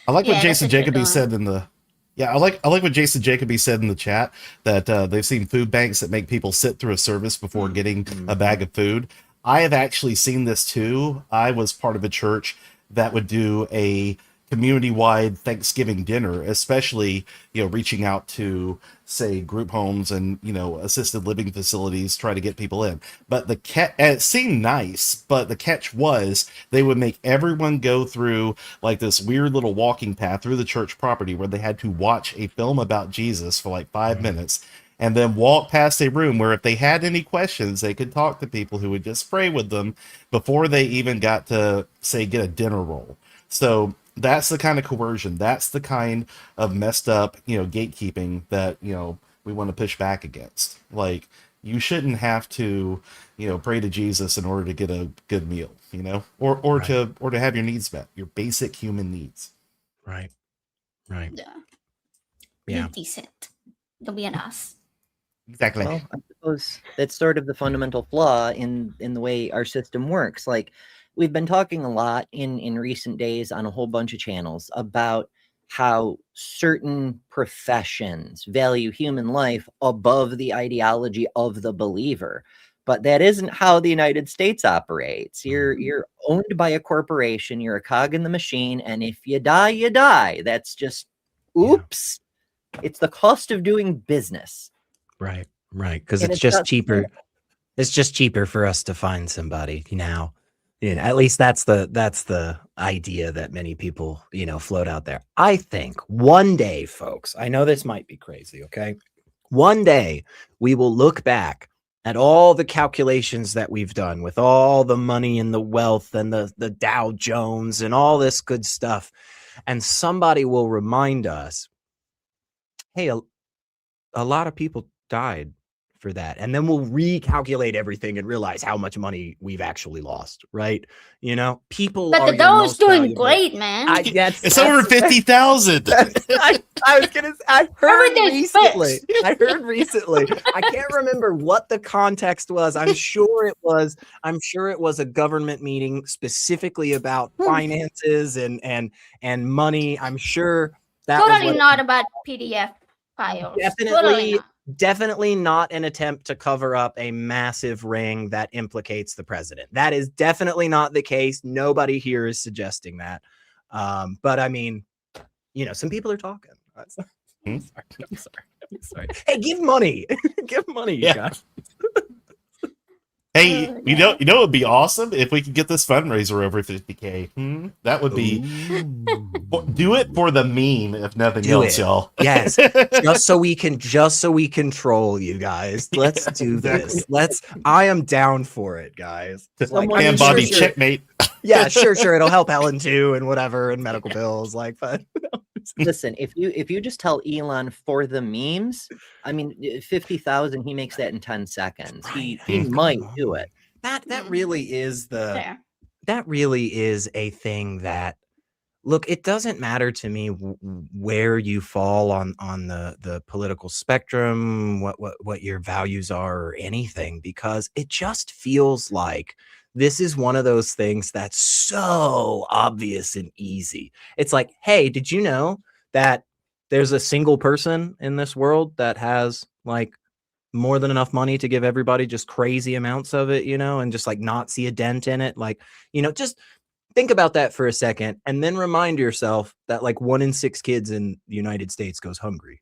I like what Jason Jacoby said in the. Yeah, I like what Jason Jacoby said in the chat, that they've seen food banks that make people sit through a service before getting a bag of food. I have actually seen this too. I was part of a church that would do a community-wide Thanksgiving dinner, especially, reaching out to, say, group homes and, assisted living facilities, try to get people in. But it seemed nice, but the catch was they would make everyone go through like this weird little walking path through the church property where they had to watch a film about Jesus for like 5 minutes and then walk past a room where if they had any questions, they could talk to people who would just pray with them before they even got to, say, get a dinner roll. So that's the kind of coercion. That's the kind of messed up, gatekeeping that, we want to push back against. Like, you shouldn't have to, pray to Jesus in order to get a good meal, or right. to have your needs met, your basic human needs. Right. Yeah. Be decent. Don't be an ass. Exactly. Well, I suppose that's sort of the fundamental flaw in the way our system works. Like, we've been talking a lot in recent days on a whole bunch of channels about how certain professions value human life above the ideology of the believer. But that isn't how the United States operates. You're owned by a corporation, you're a cog in the machine, and if you die, you die. That's just oops. Yeah. It's the cost of doing business. Right. Because it's just cheaper. It's just cheaper for us to find somebody, at least that's the idea that many people, float out there. I think one day, folks, I know this might be crazy, okay? One day we will look back at all the calculations that we've done with all the money and the wealth and the Dow Jones and all this good stuff. And somebody will remind us, hey, a lot of people died for that. And then we'll recalculate everything and realize how much money we've actually lost, right? You know, people But are the your doug's most doing valuable- great, man. It's over 50,000. I heard Everything's recently. fixed. I heard recently. I can't remember what the context was. I'm sure it was a government meeting specifically about finances and money. I'm sure that was Totally not about PDF files. Totally definitely not an attempt to cover up a massive ring that implicates the president. That is definitely not the case. Nobody here is suggesting that. But I mean, you know, some people are talking. I'm sorry. Hey, give money. Give money, you guys. Hey, you know it would be awesome if we could get this fundraiser over 50K. That would be do it for the meme, if nothing else, y'all. Yes, just so we can troll you guys. Let's do this. I am down for it, guys. And Bobby, checkmate. Yeah, sure. It'll help Helen too, and whatever, and medical bills. Like, but listen, if you just tell Elon for the memes, I mean, 50,000, he makes that in 10 seconds. He might do it. That really is Fair. that really is a thing that, look, it doesn't matter to me where you fall on the political spectrum, what your values are or anything, because it just feels like this is one of those things that's so obvious and easy. It's like, hey, did you know that there's a single person in this world that has like more than enough money to give everybody just crazy amounts of it, you know, and just like not see a dent in it? Like, you know, just think about that for a second and then remind yourself that like 1 in 6 kids in the United States goes hungry.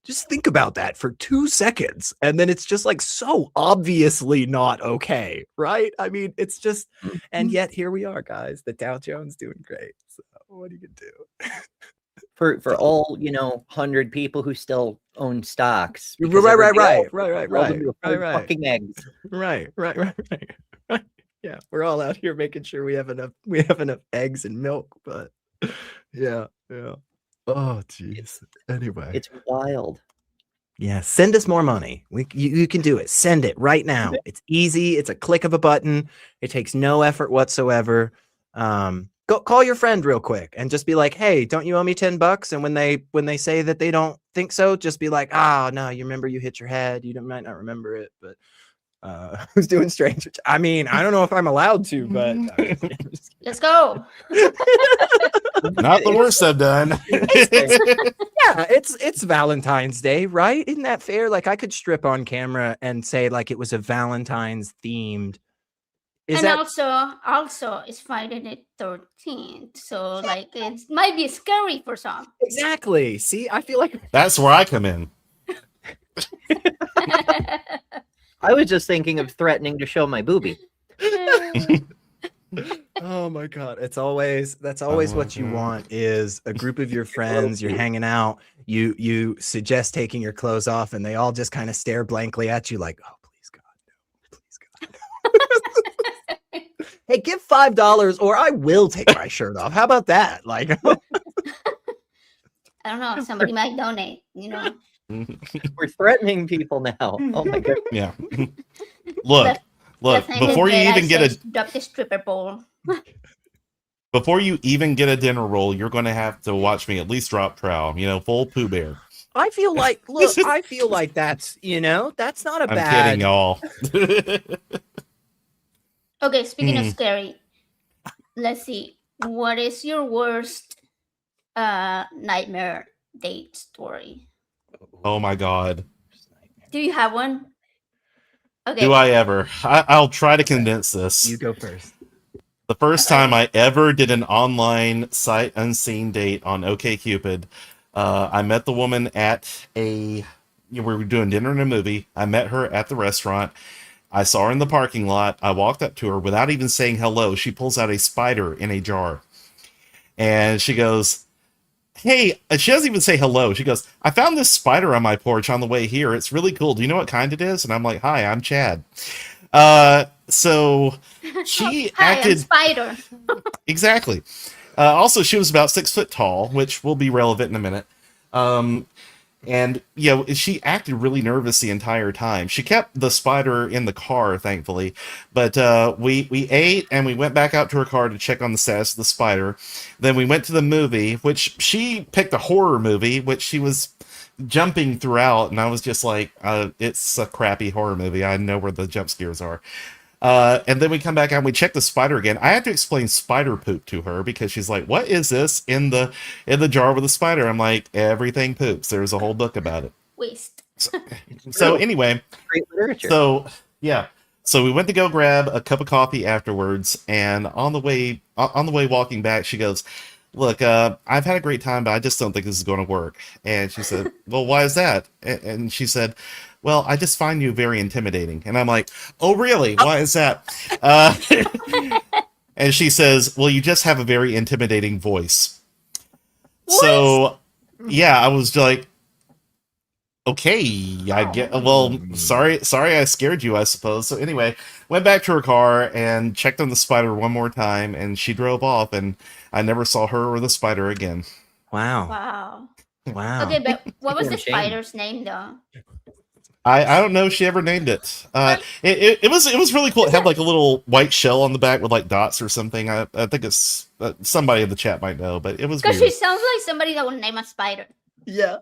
Just think about that for 2 seconds. And then it's just like so obviously not okay, right? I mean, it's just, and yet here we are, guys. The Dow Jones doing great. So what are you gonna do? For all, 100 people who still own stocks. Right. Fucking eggs. Right. Yeah, we're all out here making sure we have enough eggs and milk, but yeah. Oh, jeez. Anyway, It's wild. yeah, send us more money. You can do it. Send it right now. It's easy. It's a click of a button. It takes no effort whatsoever. Go call your friend real quick and just be like, "Hey, don't you owe me $10?" And when they say that they don't think so, just be like, "Oh no, you remember you hit your head. You might not remember it, but who's doing stranger?" I mean, I don't know if I'm allowed to, but Let's go. Not the worst I've done. yeah, it's Valentine's Day, right? Isn't that fair? Like, I could strip on camera and say like it was a Valentine's themed. Also, it's Friday the 13th, so like it might be scary for some. Exactly. See, I feel like That's where I come in. I was just thinking of threatening to show my boobie. oh my god, that's always what you want is a group of your friends, you're hanging out, you suggest taking your clothes off, and they all just kind of stare blankly at you like, oh please god, no. Hey, give $5 or I will take my shirt off. How about that? Like, I don't know. Somebody might donate. We're threatening people now. Oh my god. Yeah. Look, before you even get drop the stripper pole. Before you even get a dinner roll, you're going to have to watch me at least drop trowel. Full Pooh Bear. I feel like, look, that's, that's not a I'm bad. kidding, y'all. Okay, speaking of scary, let's see. What is your worst nightmare date story? Oh my god. Do you have one? Okay. Do I ever? I'll try to condense this. You go first. The first time I ever did an online sight unseen date on OkCupid, I met the woman at we were doing dinner and a movie. I met her at the restaurant. I saw her in the parking lot. I walked up to her without even saying hello. She pulls out a spider in a jar. And she goes, hey, she doesn't even say hello. She goes, I found this spider on my porch on the way here. It's really cool. Do you know what kind it is? And I'm like, hi, I'm Chad. So she acted... I'm Spider. Exactly. Also, she was about 6 foot tall, which will be relevant in a minute. And she acted really nervous the entire time. She kept the spider in the car, thankfully, but we ate and we went back out to her car to check on the status of the spider. Then we went to the movie, which she picked a horror movie, which she was jumping throughout, and I was just like, it's a crappy horror movie. I know where the jump scares are. And then we come back out and we check the spider again. I had to explain spider poop to her because she's like, what is this in the jar with the spider? I'm like, everything poops. There's a whole book about it. Waste. So anyway, Great literature. so yeah. So we went to go grab a cup of coffee afterwards, and on the way walking back, she goes, look, I've had a great time, but I just don't think this is going to work. And she said, well, why is that? And she said, well, I just find you very intimidating. And I'm like, oh, really? Why is that? And she says, well, you just have a very intimidating voice. What? So, yeah, I was like, okay, I get, well, sorry I scared you, I suppose. So anyway, went back to her car and checked on the spider one more time, and she drove off, and I never saw her or the spider again. Wow. Okay, but what was the Shame. spider's name though? I don't know if she ever named it. It was really cool. It had like a little white shell on the back with like dots or something. I think it's somebody in the chat might know, but it was Because weird. she sounds like somebody that would name a spider. Yeah.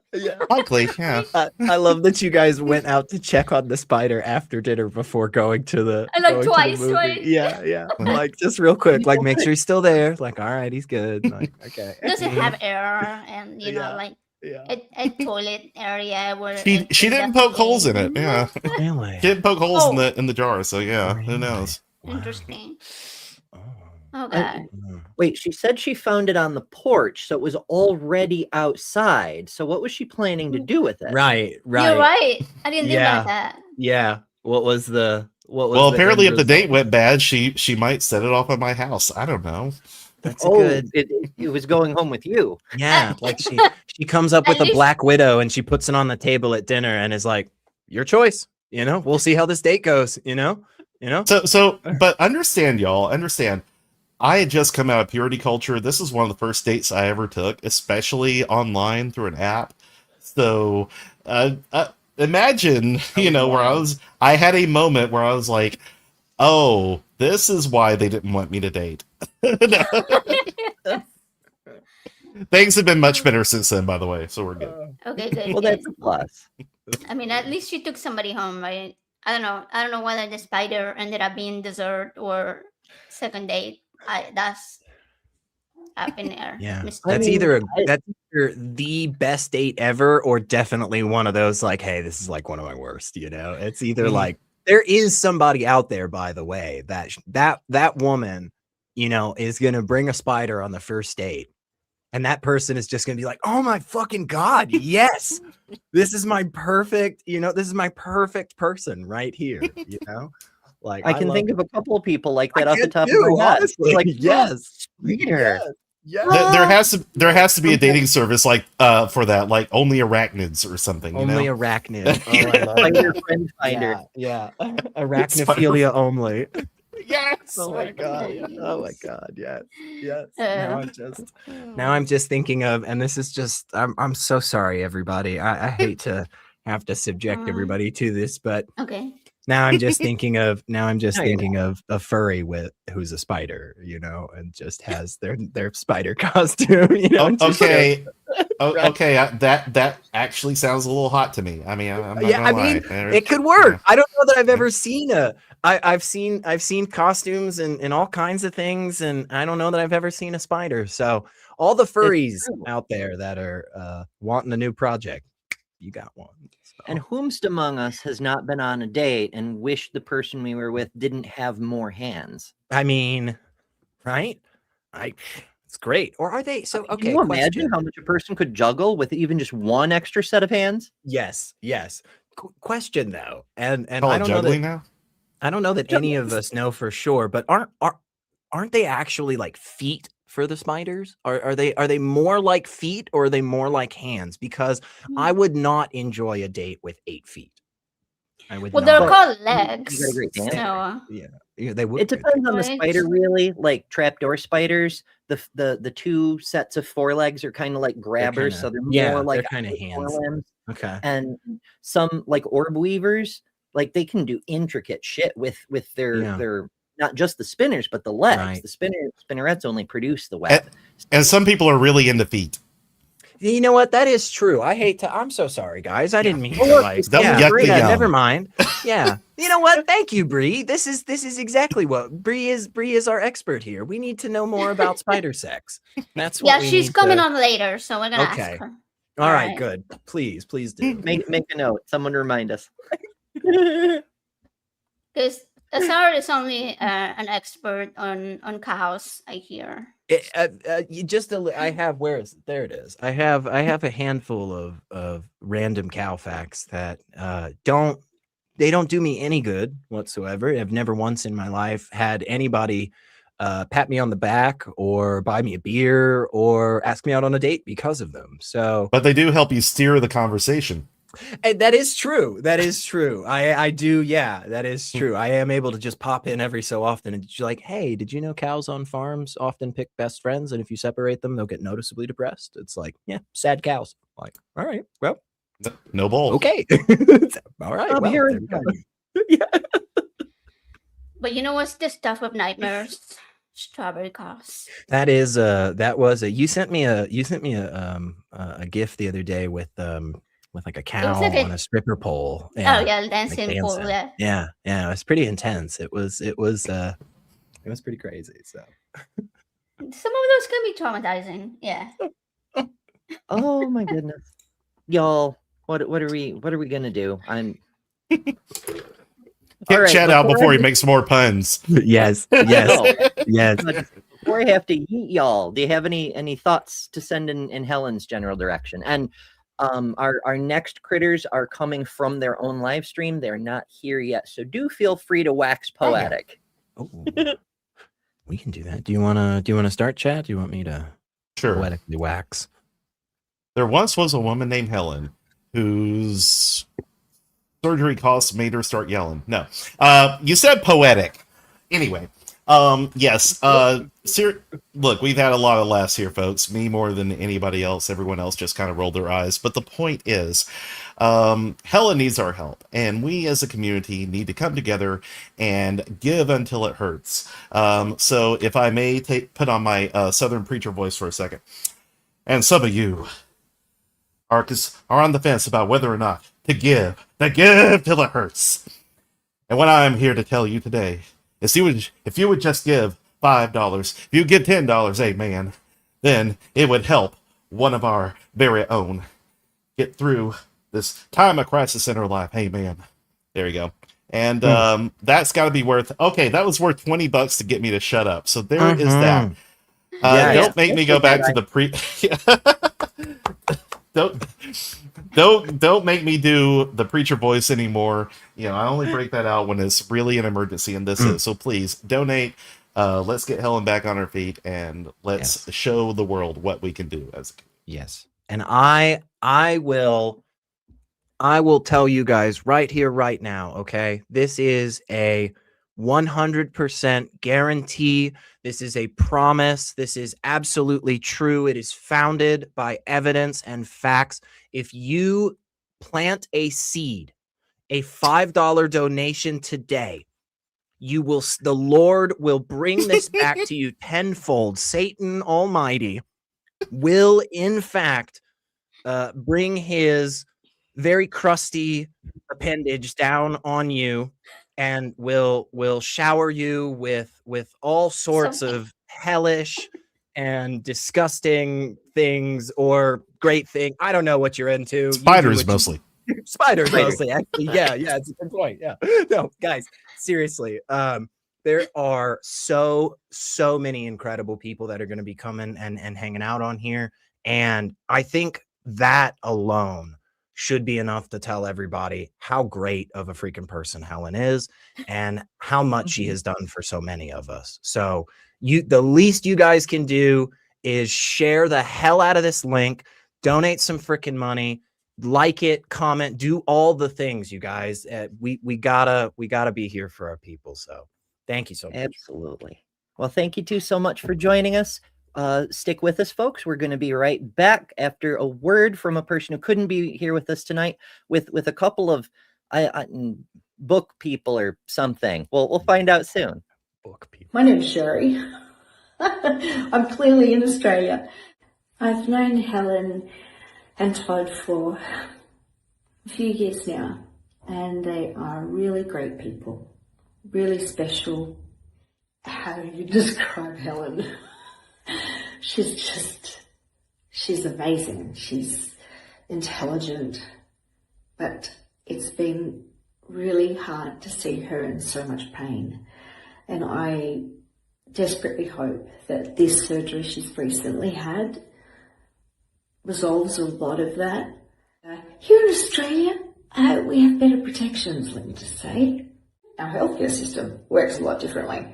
Likely, yeah. I love that you guys went out to check on the spider after dinner before going to the. And, like, going to the twice, movie. right? Yeah. Like just real quick, like make sure he's still there. Like, all right, he's good. Like, okay. Does it have air and Yeah. like Yeah. a toilet area where She didn't poke holes in it. Yeah, Really? she didn't poke holes in the jar. So yeah, who knows? Interesting. Oh. Okay. Wait, she said she found it on the porch, so it was already outside. So what was she planning to do with it? Right. You're right. I didn't think Yeah. about that. Yeah. What was the? Well, the apparently, end if the date result? went bad, she might set it off at my house. I don't know. That's Oh, good. it was going home with you. Yeah, like she comes up At with a least- black widow and she puts it on the table at dinner and is like, your choice. We'll see how this date goes. So, but understand, y'all. Understand. I had just come out of purity culture. This is one of the first dates I ever took, especially online through an app. So, imagine, where I had a moment where I was like, oh, this is why they didn't want me to date. Things have been much better since then, by the way, so we're good. Okay, good. Well, good. that's a plus. I mean, at least she took somebody home, right? I don't know whether the spider ended up being dessert or second date. That's up in there. Yeah, Mystery. that's mean, that's either the best date ever or definitely one of those like, hey, this is like one of my worst. It's either like there is somebody out there, by the way, that woman, is gonna bring a spider on the first date. And that person is just going to be like, oh my fucking God, yes, this is my perfect, this is my perfect person right here, Like I can think of a couple of people like that I off the can top too, of my head. honestly. Like, Yes. Peter. Yes. There has to be a dating service like for that, like only arachnids or something. Only you know? arachnid. Oh, I love Find that. your friend finder. Yeah. Arachnophilia only. Yes. Oh my God. Oh my God. Yes. Uh, Now I'm just thinking of, and this is just, I'm so sorry, everybody. I hate to have to subject everybody to this, but Okay. now I'm just thinking of thinking you're of a furry who's a spider, and just has their spider costume, and just Okay. Okay. That actually sounds a little hot to me. I mean, I'm not Yeah, gonna I mean, lie. it could work. I don't know that I've ever seen I've seen costumes and all kinds of things, and I don't know that I've ever seen a spider. So all the furries true. out there that are wanting a new project, you got one. So. And whomst among us has not been on a date and wished the person we were with didn't have more hands? I mean, right? It's great. Or are they? So okay. Can you imagine question. how much a person could juggle with even just one extra set of hands? Yes. Question though, and Call I it don't know that. juggling now. I don't know that any of us know for sure, but aren't they actually like feet for the spiders? Are they more like feet or are they more like hands? Because I would not enjoy a date with 8 feet. I would Well, not. they're called You got a legs. great So, answer. Yeah. They would. It depends on the Right. spider, really. Like trapdoor spiders, the two sets of forelegs are kind of like grabbers, so they're more like they're kind of hands. forelimbs. Okay. And some like orb weavers, like they can do intricate shit with their not just the spinners but the legs. Right. The spinnerets only produce the web. And some people are really into feet. You know what? That is true. I'm so sorry, guys. I didn't mean to like. Don't Yeah, yuck Bre, the yum. never mind. Yeah. You know what? Thank you, Bre. This is exactly what Bre is our expert here. We need to know more about spider sex. That's what. Yeah, we she's need coming to... on later, so we're gonna Okay. ask her. All right, Alright. good. Please do. Make a note. Someone remind us. Because Azar is only an expert on cows, I hear. I have there it is. I have a handful of random cow facts that don't do me any good whatsoever. I've never once in my life had anybody pat me on the back or buy me a beer or ask me out on a date because of them. So, But they do help you steer the conversation. and that is true. That is true. I do. Yeah, that is true. I am able to just pop in every so often and just like, hey, did you know cows on farms often pick best friends? And if you separate them, they'll get noticeably depressed. It's like, yeah, sad cows. Like, all right, well, No bull. okay. All right. I'm Well, here there in we go. But you know what's the stuff of nightmares? Strawberry cows. That was you sent me a gift the other day with like a cow like on a stripper pole. Oh yeah, like dancing pool. dancing. Yeah. Yeah, it was pretty intense. It was pretty crazy. So Some of those can be traumatizing. Yeah. Oh my goodness, y'all! What are we gonna do? I'm. Get All right, Chad out before he I- makes more puns. yes, No, yes. before I have to eat y'all, do you have any thoughts to send in Helen's general direction? And our next critters are coming from their own live stream. They're not here yet, so do feel free to wax poetic. Oh, we can do that. Do you wanna start, Chad? Do you want me to Sure. poetically wax? There once was a woman named Helen whose surgery costs made her start yelling. No. You said poetic. Anyway. Yes. Look, we've had a lot of laughs here, folks. Me more than anybody else. Everyone else just kind of rolled their eyes. But the point is, Helen needs our help. And we as a community need to come together and give until it hurts. So if I may put on my Southern preacher voice for a second. And some of you are on the fence about whether or not to give till it hurts. And what I'm here to tell you today is if you would just give $5, if you give $10, amen, then it would help one of our very own get through this time of crisis in her life. Amen. There you go. And that's got to be worth, okay, that was worth $20 to get me to shut up. So there is that. Don't make me go back to the don't make me do the preacher voice anymore. You know, I only break that out when it's really an emergency, and this is. So please donate. Let's get Helen back on her feet, and let's show the world what we can do as a community. Yes. And I will tell you guys right here, right now, okay? This is a 100% guarantee. This is a promise. This is absolutely true. It is founded by evidence and facts. If you plant a seed, a $5 donation today, the Lord will bring this back to you tenfold. Satan Almighty will, in fact, bring his very crusty appendage down on you and will shower you with all sorts of hellish and disgusting things or great thing. I don't know what you're into. Spiders mostly. Spiders mostly, actually. Yeah, it's a good point. Yeah. No, guys, seriously. There are so many incredible people that are going to be coming and hanging out on here. And I think that alone should be enough to tell everybody how great of a freaking person Helen is and how much she has done for so many of us. So the least you guys can do is share the hell out of this link, donate some freaking money, like it, comment, do all the things, you guys. We gotta be here for our people. So Thank you so much. Absolutely. Well, thank you two so much for joining us. Stick with us, folks. We're going to be right back after a word from a person who couldn't be here with us tonight with a couple of book people or something. We'll find out soon. Book people. My name's Sherry. I'm clearly in Australia. I've known Helen and Todd for a few years now, and they are really great people, really special. How do you describe Helen? She's amazing. She's intelligent, but it's been really hard to see her in so much pain. And I desperately hope that this surgery she's recently had resolves a lot of that. Here in Australia, we have better protections, let me just say. Our healthcare system works a lot differently.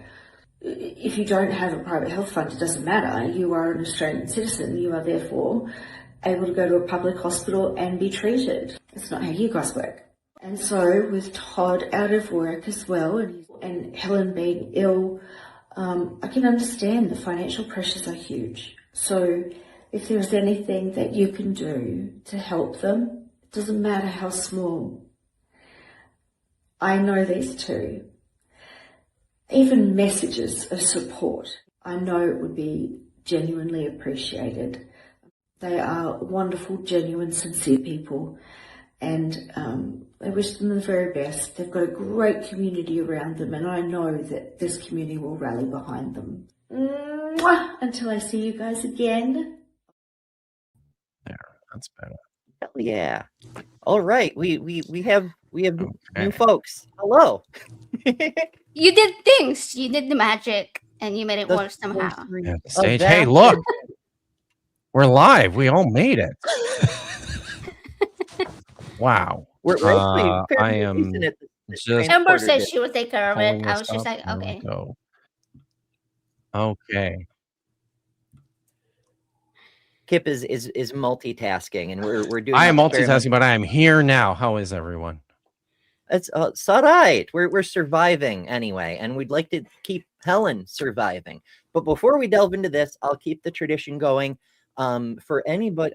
If you don't have a private health fund, it doesn't matter. You are an Australian citizen. You are therefore able to go to a public hospital and be treated. That's not how you guys work. And so with Todd out of work as well and Helen being ill, I can understand the financial pressures are huge. So if there's anything that you can do to help them, it doesn't matter how small. I know these two. Even messages of support, I know it would be genuinely appreciated. They are wonderful, genuine, sincere people, and I wish them the very best. They've got a great community around them, and I know that this community will rally behind them. Mwah! Until I see you guys again. There, that's better. Hell yeah. All right. We have new folks. Hello. You did things. You did the magic, and you made it work somehow. At the stage. Hey, look. We're live. We all made it. Wow. We're actually I am recent at just Ember said she would take care of it. pulling I this was just up. like, There we okay. go. Okay. Kipp is multitasking, and we're doing. I am very much- multitasking, but I am here now. How is everyone? It's all right. We're surviving anyway, and we'd like to keep Helen surviving. But before we delve into this, I'll keep the tradition going. For anybody,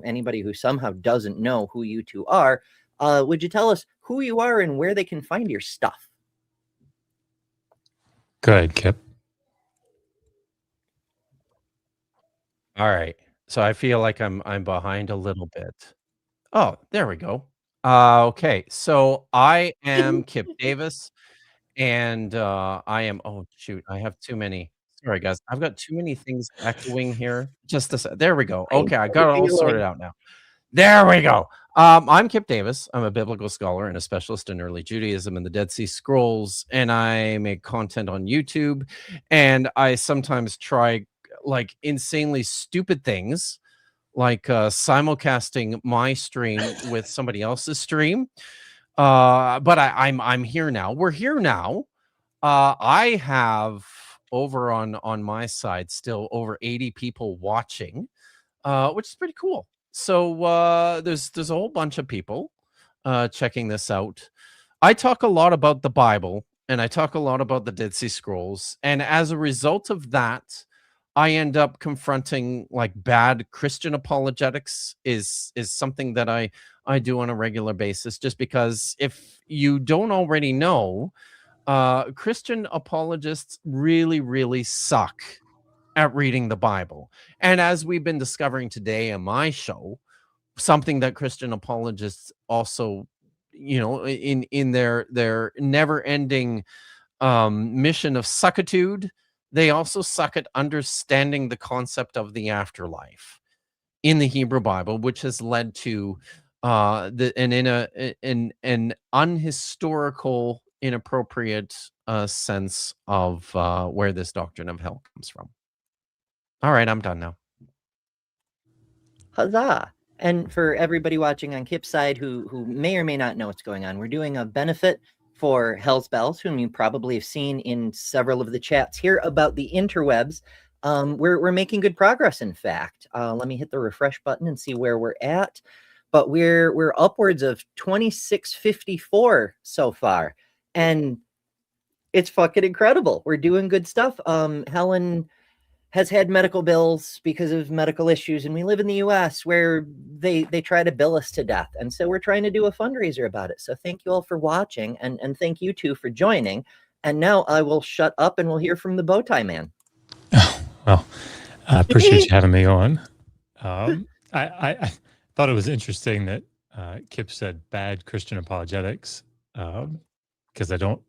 anybody who somehow doesn't know who you two are, would you tell us who you are and where they can find your stuff? Go ahead, Kipp. All right. So I feel like I'm behind a little bit. Oh, there we go. Okay. So I am Kipp Davis, and I am. Oh shoot, I have too many. Sorry, guys. I've got too many things echoing here. Just there we go. Okay, I got it all sorted out now. There we go. I'm Kipp Davis. I'm a biblical scholar and a specialist in early Judaism and the Dead Sea Scrolls, and I make content on YouTube. And I sometimes try like insanely stupid things, like simulcasting my stream with somebody else's stream. But I'm here now. We're here now. I have over on my side still over 80 people watching, which is pretty cool. So there's a whole bunch of people checking this out. I talk a lot about the Bible, and I talk a lot about the Dead Sea Scrolls, and as a result of that, I end up confronting like bad Christian apologetics is something that I do on a regular basis, just because if you don't already know, Christian apologists really, really suck at reading the Bible. And as we've been discovering today on my show, something that Christian apologists also, in their never-ending mission of suckitude, they also suck at understanding the concept of the afterlife in the Hebrew Bible, which has led to an unhistorical, inappropriate sense of where this doctrine of hell comes from. All right, I'm done now. Huzzah! And for everybody watching on Kipp's side who may or may not know what's going on, we're doing a benefit for Hell's Bells, whom you probably have seen in several of the chats here about the interwebs. We're making good progress, in fact. Let me hit the refresh button and see where we're at. But we're upwards of 2654 so far. And It's fucking incredible. We're doing good stuff. Helen has had medical bills because of medical issues, and we live in the US where they try to bill us to death. And so we're trying to do a fundraiser about it. So thank you all for watching, and thank you two for joining. And now I will shut up and we'll hear from the Bowtie Man. Well, I appreciate you having me on. I thought it was interesting that Kipp said bad Christian apologetics, because I don't.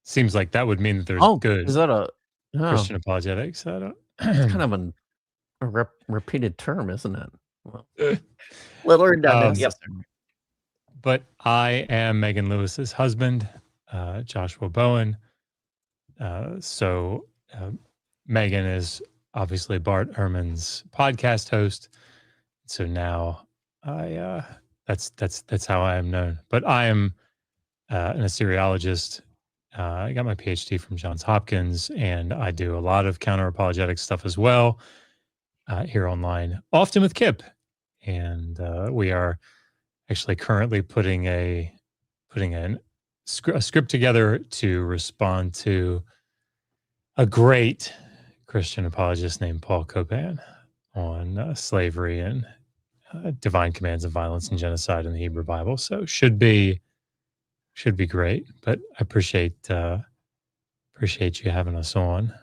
Seems like that would mean that there's good Is that a Christian apologetics. I don't. It's kind of a repeated term, isn't it? Well, Little redundant. Yep. But I am Megan Lewis's husband, Joshua Bowen. So Megan is obviously Bart Ehrman's podcast host. So now that's how I am known. But I am an Assyriologist. I got my PhD from Johns Hopkins, and I do a lot of counter-apologetic stuff as well here online, often with Kipp. And we are actually currently putting a script together to respond to a great Christian apologist named Paul Copan on slavery and divine commands of violence and genocide in the Hebrew Bible. So should be great, but I appreciate you having us on.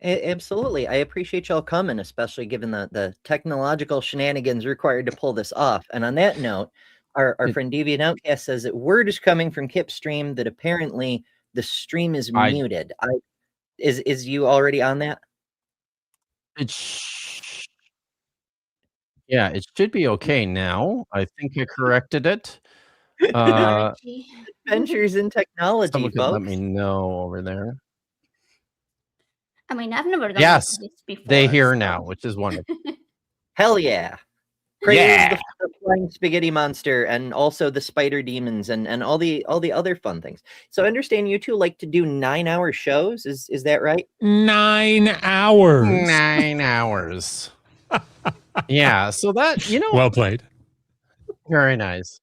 Absolutely. I appreciate y'all coming, especially given the technological shenanigans required to pull this off. And on that note, our friend Deviant Outcast says that word is coming from Kipp's stream that apparently the stream is muted. Is you already on that? Yeah, it should be okay now. I think I corrected it. Adventures in technology, Someone could folks. let me know over there. I mean, I've never done Yes, this before. they hear now, which is wonderful. Hell yeah. Praise Yeah. the flying spaghetti monster and also the spider demons and all the other fun things. So I understand you two like to do 9-hour shows. Is that right? 9 hours. 9 hours. Yeah, so that, Well played. Very nice.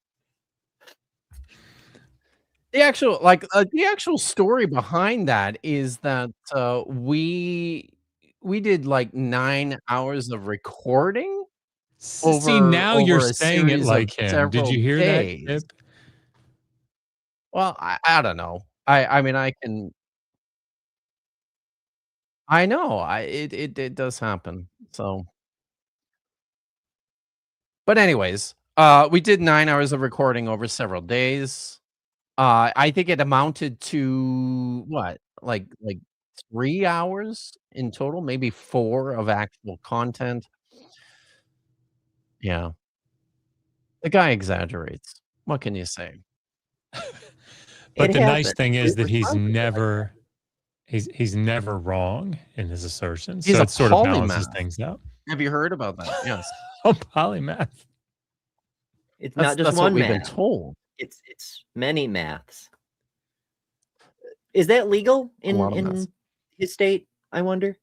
The actual story behind that is that we did like 9 hours of recording. See, now you're over a saying it series like of him. Did several you hear days. that, Kipp? Well, I don't know. I mean, I can. I know. It does happen. So, but anyways, we did 9 hours of recording over several days. I think it amounted to what, like 3 hours in total, maybe 4 of actual content. Yeah. The guy exaggerates. What can you say? But It the nice happens. thing is We're that he's responsible. never wrong in his assertions. He's So a it sort of balances polymath. things out. Have you heard about that? Yes. Oh, polymath. It's not just That's one what we've math. been told. It's many maths. Is that legal A lot of in maths. his state? I wonder.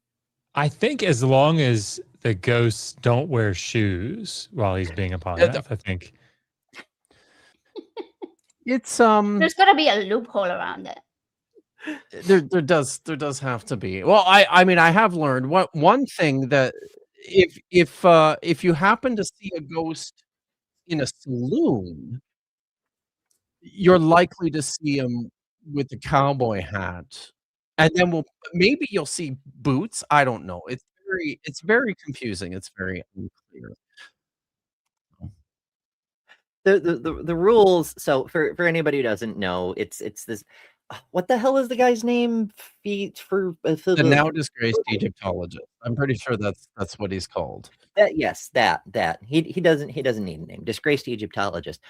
I think as long as the ghosts don't wear shoes while he's being a polymath, I think. It's There's got to be a loophole around it. there does have to be. Well, I mean, I have learned one thing that if you happen to see a ghost in a saloon, you're likely to see him with the cowboy hat, and then maybe you'll see boots. I don't know. It's very confusing. It's very unclear. The rules. So for anybody who doesn't know, it's this. What the hell is the guy's name? The now disgraced Egyptologist. I'm pretty sure that's what he's called. Yes, that he doesn't need a name. Disgraced Egyptologist.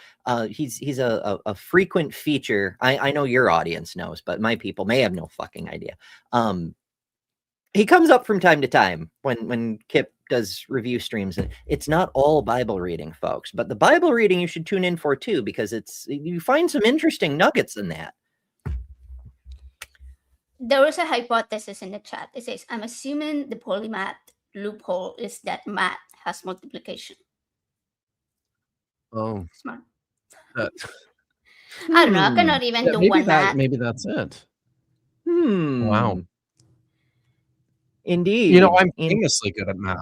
He's a frequent feature. I know your audience knows, but my people may have no fucking idea. He comes up from time to time when Kipp does review streams, and it's not all Bible reading, folks, but the Bible reading you should tune in for too, because you find some interesting nuggets in that. There was a hypothesis in the chat. It says, I'm assuming the polymath loophole is that math has multiplication. Oh, Smart. I don't know. I cannot even do one math. Maybe that's it. Wow. Indeed. You know, I'm famously good at math.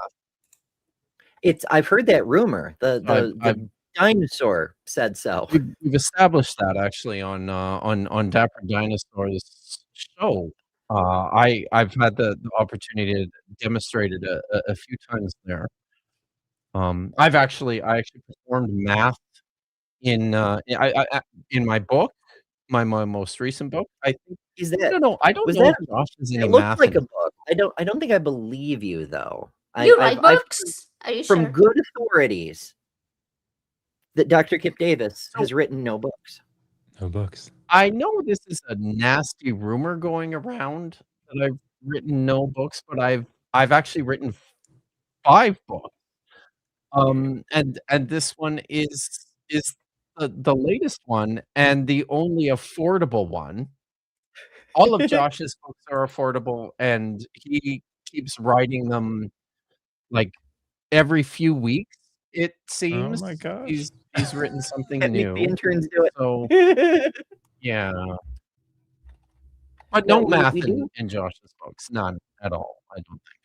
I've heard that rumor. The dinosaur said so. We've established that actually on Dapper Dinosaur's show. I've had the opportunity to demonstrate it a few times there. I actually performed math in my book, my most recent book. I think I don't know if Josh is any it looked math like in a book. I don't think I believe you though. You write books? Are you from sure? good authorities that Dr. Kipp Davis has written no books. No books. I know this is a nasty rumor going around that I've written no books, but I've actually written 5 books. And this one is the latest one and the only affordable one. All of Josh's books are affordable, and he keeps writing them like every few weeks. It seems. Oh my gosh. He's written something Can't make new. the interns do it. So yeah. But no math in Josh's books. None at all, I don't think.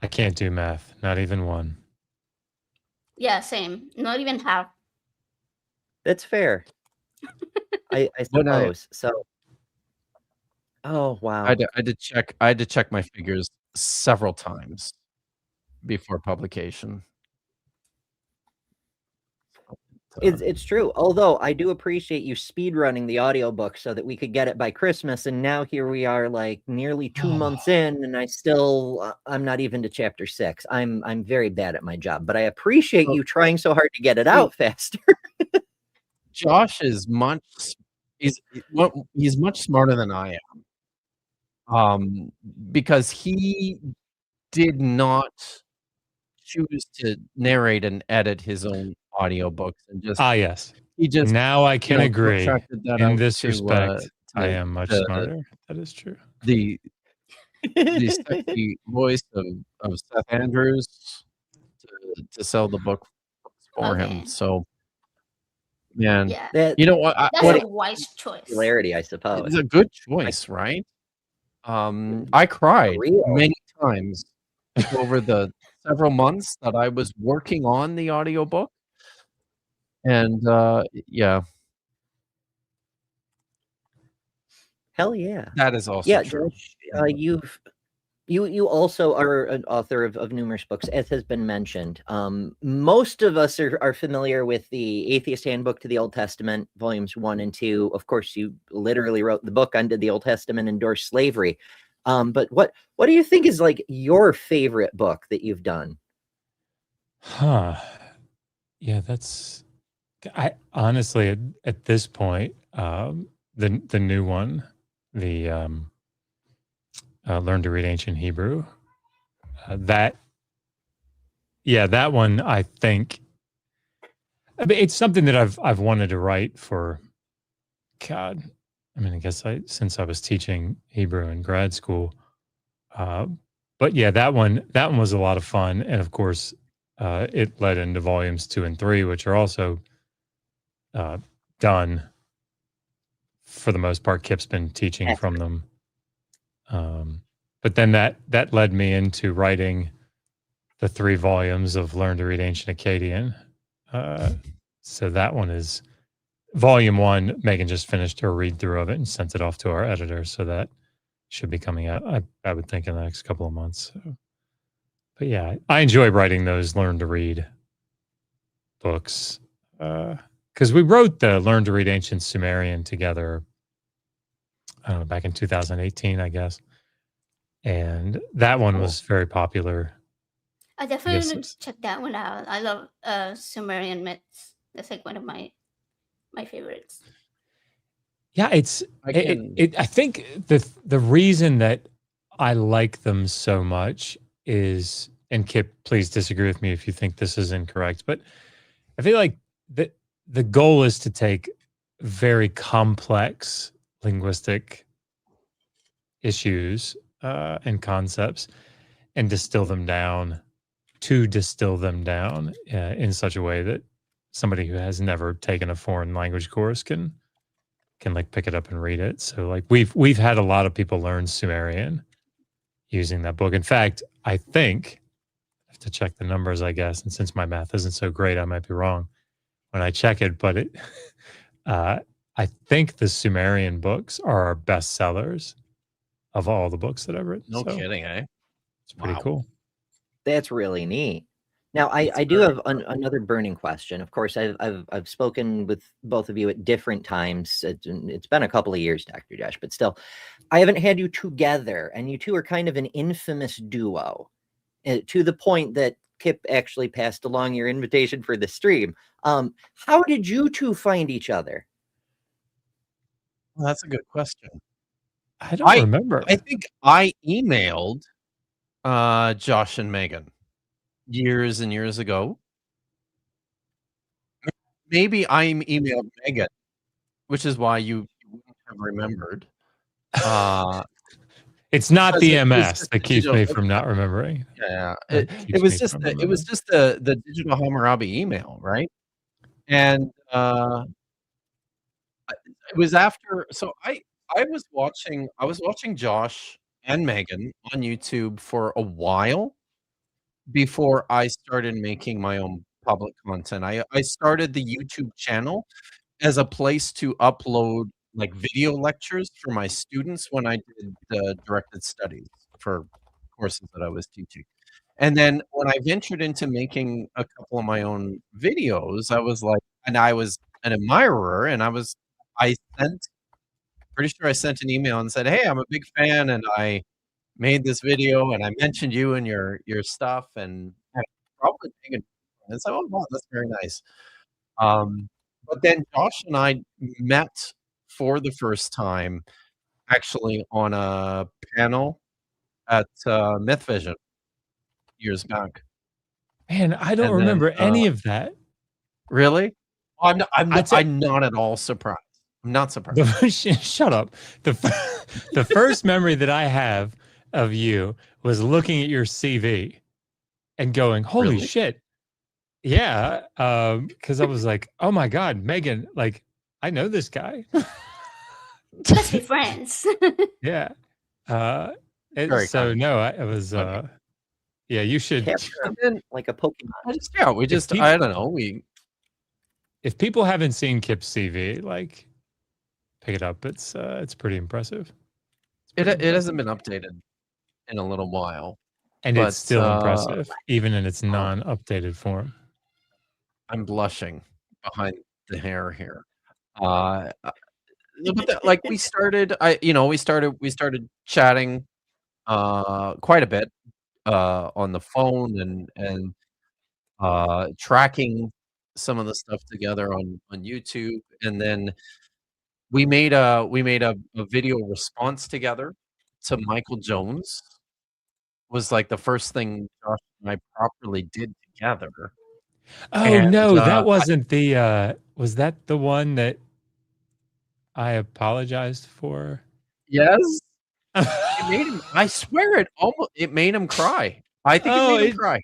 I can't do math, not even one. Yeah, same. Not even half. That's fair. I suppose. So oh wow. I had to check my figures several times before publication. It's true. Although I do appreciate you speed running the audiobook so that we could get it by Christmas, and now here we are like nearly 2 months in, and I'm not even to chapter 6. I'm very bad at my job, but I appreciate you trying so hard to get it out faster. Josh is he's much smarter than I am. Because he did not choose to narrate and edit his own audiobooks and just yes. He just now I can agree. In this to, respect, I am much smarter. That is true. The sexy voice of Seth Andrews to sell the book for him. So, man, you know what? That's a wise choice. Popularity, I suppose. It's a good choice, right? I cried many times over the several months that I was working on the audiobook. And yeah. Hell yeah. That is also true. Josh, you also are an author of numerous books, as has been mentioned. Most of us are familiar with the Atheist Handbook to the Old Testament, volumes 1 and 2. Of course, you literally wrote the book under the Old Testament, endorsed slavery. But what do you think is like your favorite book that you've done? Yeah, I honestly at this point, the new one, the Learn to Read Ancient Hebrew, that one, I think, I mean, it's something that I've wanted to write for, God, I mean, I guess since I was teaching Hebrew in grad school. But yeah, that one was a lot of fun, and of course, it led into volumes 2 and 3, which are also done for the most part. Kipp's been teaching from them. But then that led me into writing the 3 volumes of Learn to Read Ancient Akkadian. So that one is volume 1. Megan just finished her read through of it and sent it off to our editor. So that should be coming out, I would think, in the next couple of months. So. But yeah, I enjoy writing those Learn to Read books. Because we wrote the Learn to Read Ancient Sumerian together, I don't know, back in 2018, I guess. And that one was very popular. I definitely need to check that one out. I love Sumerian myths. That's like one of my favorites. Yeah, I think the reason that I like them so much is, and Kipp, please disagree with me if you think this is incorrect, but I feel like the goal is to take very complex linguistic issues and concepts and distill them down in such a way that somebody who has never taken a foreign language course can like pick it up and read it. So like we've had a lot of people learn Sumerian using that book. In fact, I think I have to check the numbers, I guess, and since my math isn't so great, I might be wrong when I check it, but it I think the Sumerian books are our best sellers of all the books that I've written. No So kidding, eh? it's pretty Wow. cool. That's really neat. Now, I do have another burning question. Of course, I've spoken with both of you at different times. It's been a couple of years, Dr. Josh, but still, I haven't had you together, and you two are kind of an infamous duo, to the point that Kipp actually passed along your invitation for the stream. How did you two find each other? Well, that's a good question. I don't remember. I think I emailed Josh and Megan years and years ago. Maybe I emailed Megan, which is why you wouldn't have remembered. It's not because the it was MS just that the keeps me digital- from not remembering. Yeah, That it keeps was me just from the, it remembering. was just the digital Hammurabi email, right? And it was after. So I was watching Josh and Megan on YouTube for a while before I started making my own public content. I started the YouTube channel as a place to upload like video lectures for my students when I did the directed studies for courses that I was teaching. And then when I ventured into making a couple of my own videos, I was like, and I was an admirer, and I pretty sure I sent an email and said, "Hey, I'm a big fan, and I made this video, and I mentioned you and your stuff, and I probably taken." And so, oh wow, that's very nice. But then Josh and I met for the first time, actually on a panel at Myth Vision years back. Man, I don't And then, remember any of that. Really? I'm I'd say- not at all surprised. I'm not surprised. Shut up. The first memory that I have of you was looking at your CV and going, "Holy Really? shit!" Yeah, because I was like, "Oh my god, Megan! Like, I know this guy." Let's be friends. Yeah. Very So kind. no, I was. Okay. Yeah, you should. Capture And then like a Pokemon. we just people- I don't know. If people haven't seen Kipp's CV, like, pick it up. It's pretty impressive. It hasn't been updated in a little while. And But, it's still impressive, even in its non-updated form. I'm blushing behind the hair here. But like we started chatting quite a bit on the phone and tracking some of the stuff together on YouTube, and then we made a video response together to Michael Jones. Was like the first thing Josh and I properly did together. Oh And, no, that wasn't the. Was that the one that I apologized for? Yes. It made him. I swear it made him cry. I think it made him cry.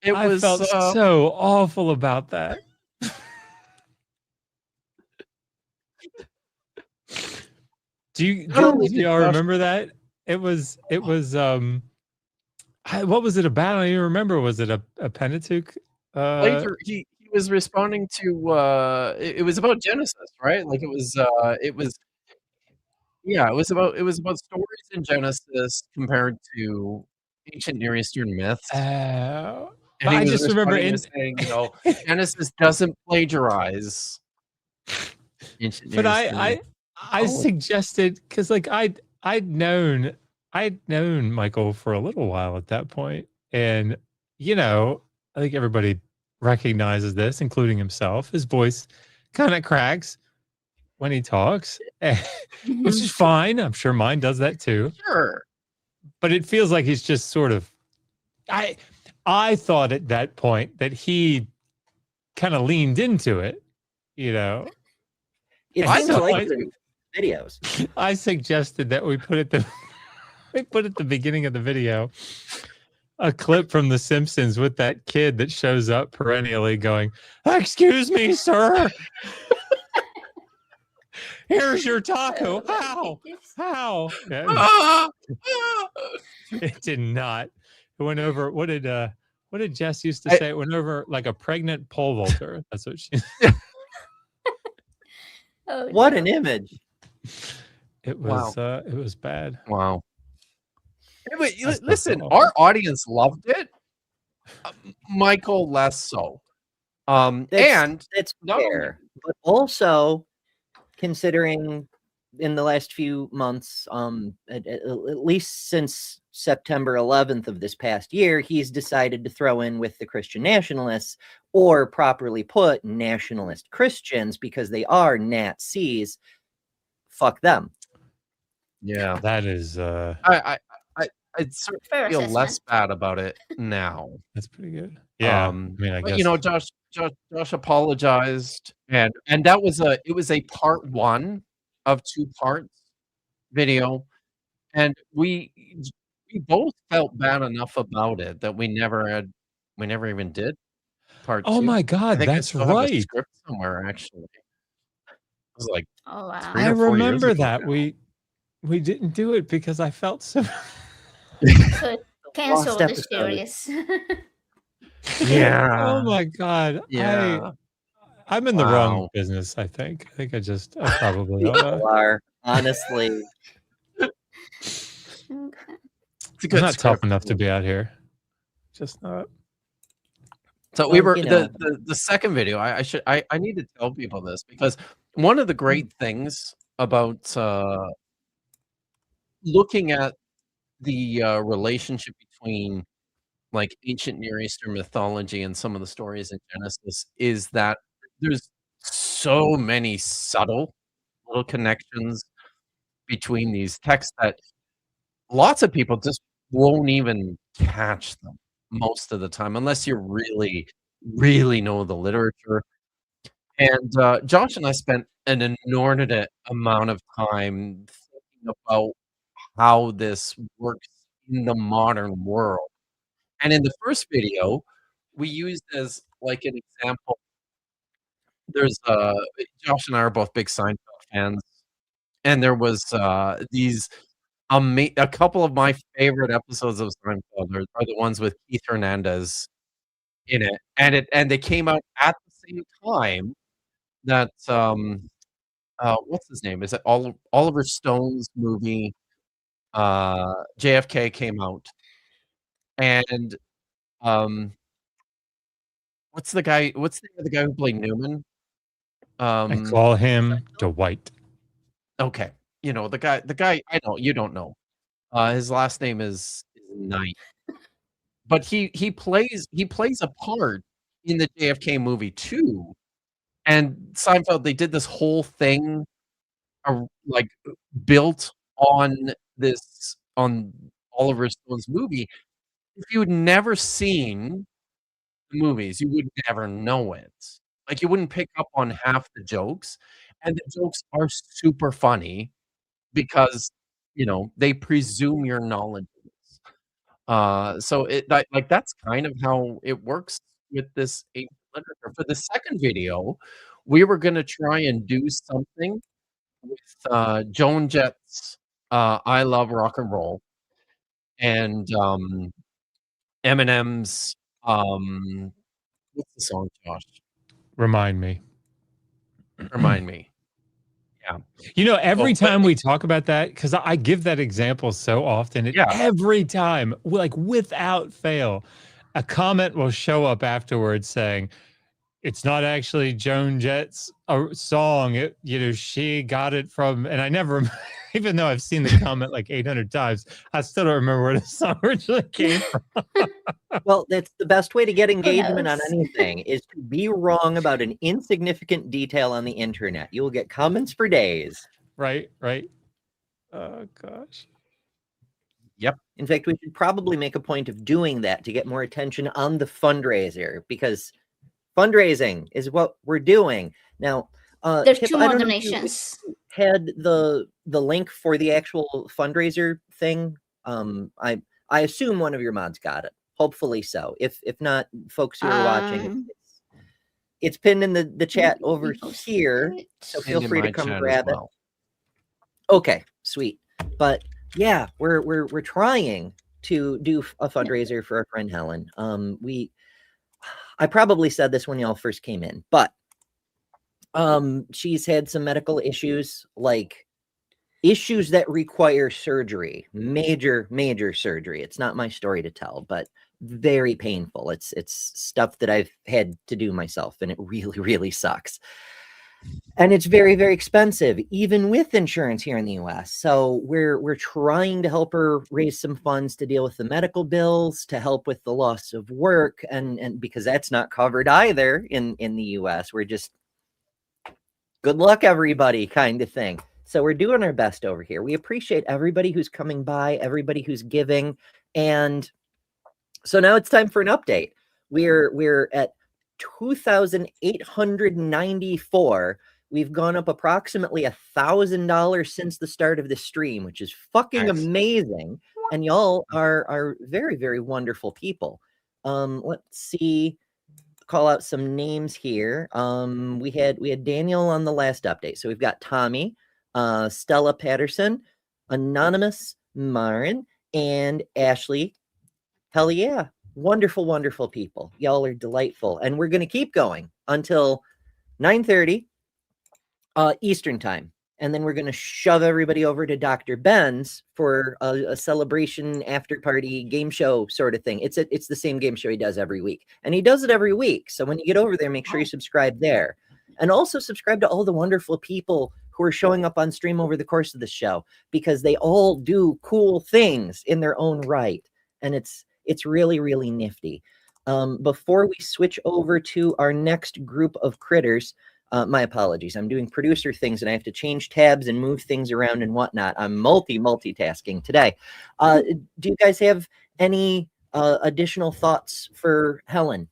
I felt so awful about that. Do y'all remember that? It was what was it about? I don't even remember. Was it a Pentateuch? Later, he was responding to it was about Genesis, right? Like it was stories in Genesis compared to ancient Near Eastern myths. And he I was just remember responding and saying, Genesis doesn't plagiarize ancient Near But Eastern I suggested, because like I'd known Michael for a little while at that point, and I think everybody recognizes this, including himself. His voice kind of cracks when he talks, which is fine. I'm sure mine does that too. Sure. But it feels like he's just sort of. I thought at that point that he kind of leaned into it, It I seems know, like the videos. I suggested that we put at the beginning of the video. a clip from The Simpsons with that kid that shows up perennially going, "Excuse me, sir. Here's your taco. How? How?" Yeah, it did not. It went over. What did Jess used to say? It went over like a pregnant pole vaulter. That's what she. Oh, What no. an image! It was bad. Wow. Anyway, That's listen, awful. our audience loved it. Michael less so. And It's not only- fair, but also considering in the last few months, at least since September 11th of this past year, he's decided to throw in with the Christian nationalists, or properly put, nationalist Christians, because they are Nazis. Fuck them. yeah, That is I'd sort of Fair feel less assessment. bad about it now. that's pretty good. Yeah. I mean, I But guess you know, Josh apologized, and that was it was a part 1 of 2 parts video, and we both felt bad enough about it that we never even did part 2. Oh my I God, think I that's still have a right. script somewhere, actually. It was like Oh, wow. 3 I or 4 years remember ago that. now. We didn't do it because I felt so. So cancel Lost the episode. series. Yeah. Oh my God. Yeah. I'm in the wrong Wow. business, I think. I probably You ought to. are, honestly. Okay. It's a I'm good not tough script. enough to be out here. Just not. So we Well, were you know. the second video. I need to tell people this, because one of the great things about looking at the relationship between like ancient Near Eastern mythology and some of the stories in Genesis is that there's so many subtle little connections between these texts that lots of people just won't even catch them most of the time unless you really, really know the literature. And Josh and I spent an inordinate amount of time thinking about how this works in the modern world. And in the first video, we used as like an example. There's Josh and I are both big Seinfeld fans, and there was these a couple of my favorite episodes of Seinfeld are the ones with Keith Hernandez in it, and they came out at the same time that what's his name? Is it Oliver Stone's movie JFK came out, and what's the guy? What's the name of the guy who played Newman? I call him Dwight. Okay, you know the guy. I know you don't know. His last name is Knight, but he plays a part in the JFK movie too. And Seinfeld, they did this whole thing, like built on Oliver Stone's movie. If you had never seen the movies, you would never know it. Like you wouldn't pick up on half the jokes, and the jokes are super funny because you know they presume your knowledge. So like that's kind of how it works with this ancient literature. For the second video, we were going to try and do something with Joan Jett's "I Love Rock and Roll" and Eminem's what's the song, Josh? Remind me. Remind me. Yeah. You know, every Well, time we talk about that, because I give that example so often, Yeah. every time, like without fail, a comment will show up afterwards saying, it's not actually Joan Jett's song. She got it from, and I never, even though I've seen the comment like 800 times, I still don't remember where the song originally came from. Well, that's the best way to get engagement on knows? anything is to be wrong about an insignificant detail on the internet. You will get comments for days. Right. Oh, gosh. Yep. In fact, we should probably make a point of doing that to get more attention on the fundraiser, because fundraising is what we're doing. Now, There's Kipp, 2 I more don't know if you donations. had the link for the actual fundraiser thing. I assume one of your mods got it. Hopefully so. If not, folks who are watching, Um, it's pinned in the chat let over me post here, it. so feel And in free to my come chat as grab it. well. Okay, sweet. But yeah, we're trying to do a fundraiser for our friend Helen. I probably said this when y'all first came in, but she's had some medical issues, like issues that require surgery, major surgery. It's not my story to tell, but very painful. It's stuff that I've had to do myself, and it really sucks. And it's very expensive, even with insurance here in the US. So we're trying to help her raise some funds to deal with the medical bills, to help with the loss of work, and because that's not covered either in the US. We're just good luck, everybody, kind of thing. So we're doing our best over here. We appreciate everybody who's coming by, everybody who's giving. And so now it's time for an update. We're at 2,894. We've gone up approximately $1,000 since the start of the stream, which is fucking amazing. And y'all are very wonderful people. Let's see. Call out some names here. We had Daniel on the last update. So we've got Tommy, Stella Patterson, Anonymous Marin, and Ashley. Hell yeah. Wonderful people. Y'all are delightful. And we're going to keep going until 9:30 Eastern time. And then we're going to shove everybody over to Dr. Ben's for a celebration after party game show sort of thing. It's the same game show he does every week. And he does it every week. So when you get over there, make sure you subscribe there. And also subscribe to all the wonderful people who are showing up on stream over the course of the show, because they all do cool things in their own right. And it's really nifty. Before we switch over to our next group of critters, my apologies. I'm doing producer things and I have to change tabs and move things around and whatnot. I'm multitasking today. Do you guys have any additional thoughts for Helen?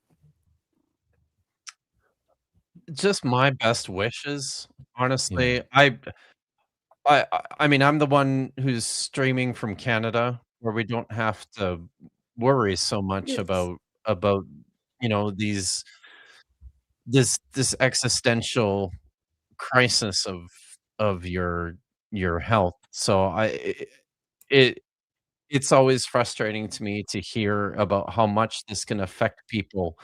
Just my best wishes, honestly. I mean, I'm the one who's streaming from Canada, where we don't have to worry so much about this existential crisis of your health. So it's always frustrating to me to hear about how much this can affect people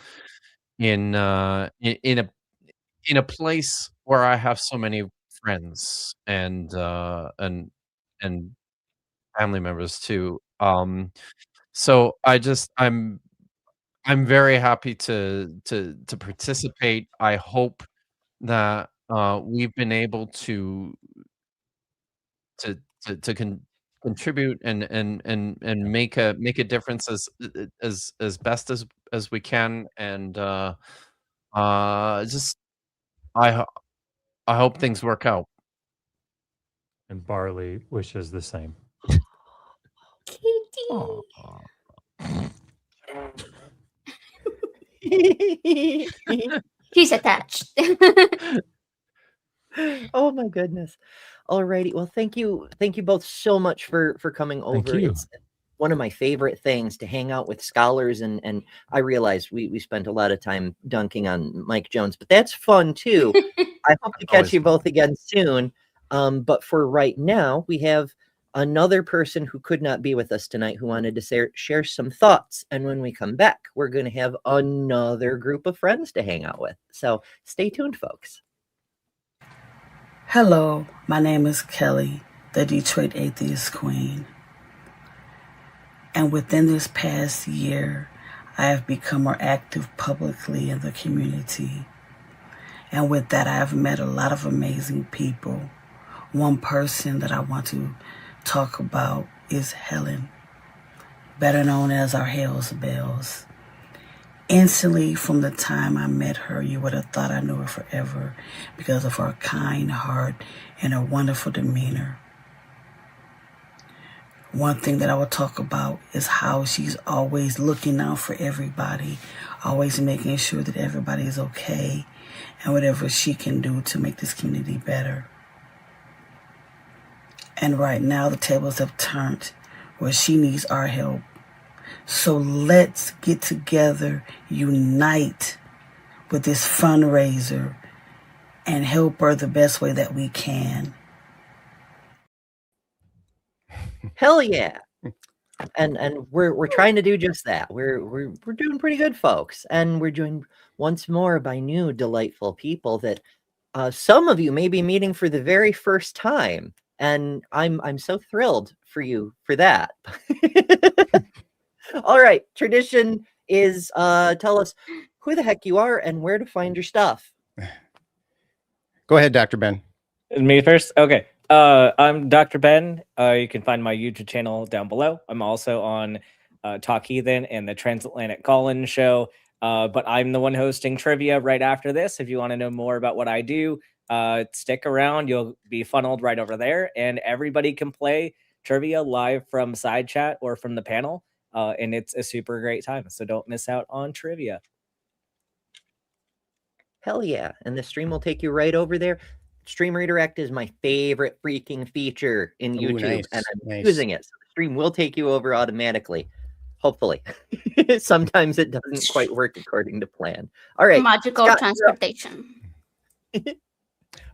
in a place where I have so many friends and family members too. So I'm very happy to participate. I hope that we've been able to contribute and make a difference as best as we can. And just I hope things work out. And Barley wishes the same. He's attached. Oh my goodness. Alrighty. Well, thank you both so much for coming over. you. It's one of my favorite things to hang out with scholars, and I realize we spent a lot of time dunking on Mike Jones, but that's fun too. I hope to catch you both again soon. But for right now, we have another person who could not be with us tonight who wanted to share some thoughts. And when we come back, we're going to have another group of friends to hang out with. So stay tuned, folks. Hello, my name is Kelly, the Detroit Atheist Queen. And within this past year, I have become more active publicly in the community. And with that, I have met a lot of amazing people. One person that I want to talk about is Helen, better known as our Hells Bells. Instantly, from the time I met her, you would have thought I knew her forever because of her kind heart and her wonderful demeanor. One thing that I will talk about is how she's always looking out for everybody, always making sure that everybody is okay, and whatever she can do to make this community better. And right now, the tables have turned where she needs our help. So let's get together, unite with this fundraiser, and help her the best way that we can. Hell yeah. And we're trying to do just that. We're doing pretty good, folks. And we're joined once more by new delightful people that some of you may be meeting for the very first time. And I'm so thrilled for you for that. All right. Tradition is tell us who the heck you are and where to find your stuff. Go ahead, Dr. Ben. Me first? Okay. I'm Dr. Ben. You can find my YouTube channel down below. I'm also on Talk Heathen and the Transatlantic Call-In show. But I'm the one hosting trivia right after this. If you want to know more about what I do, stick around. You'll be funneled right over there. And everybody can play trivia live from side chat or from the panel. And it's a super great time. So don't miss out on trivia. Hell yeah. And the stream will take you right over there. Stream Redirect is my favorite freaking feature in YouTube, nice, and I'm nice. using it. So the stream will take you over automatically. Hopefully. Sometimes it doesn't quite work according to plan. All right. Magical Scott, transportation.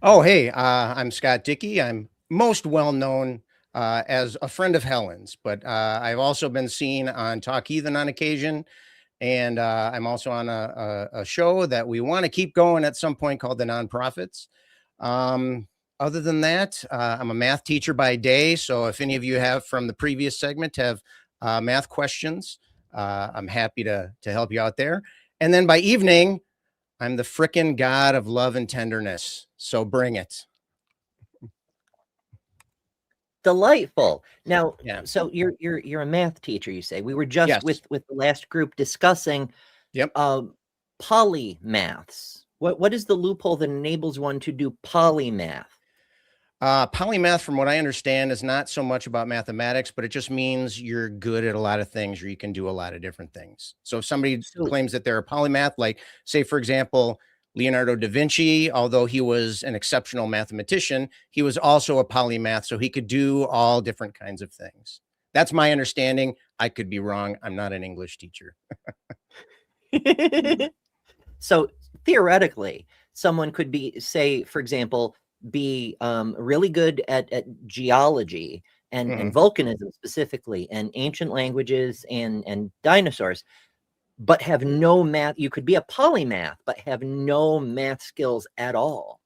Oh, hey, I'm Scott Dickey. I'm most well known as a friend of Helen's, but I've also been seen on Talk Heathen on occasion. And I'm also on a show that we want to keep going at some point called The Nonprofits. Other than that, I'm a math teacher by day. So if any of you have from the previous segment have math questions, I'm happy to help you out there. And then by evening, I'm the frickin' god of love and tenderness. So bring it. Delightful. Now, Yeah. so you're a math teacher, you say. We were just Yes. with the last group discussing polymaths. What is the loophole that enables one to do polymath? Polymath, from what I understand, is not so much about mathematics, but it just means you're good at a lot of things or you can do a lot of different things. So if somebody claims that they're a polymath, like say, for example, Leonardo da Vinci, although he was an exceptional mathematician, he was also a polymath, so he could do all different kinds of things. That's my understanding. I could be wrong. I'm not an English teacher. So theoretically, someone could be, say, for example, be really good at geology and volcanism specifically, and ancient languages and dinosaurs, but have no math. You could be a polymath, but have no math skills at all.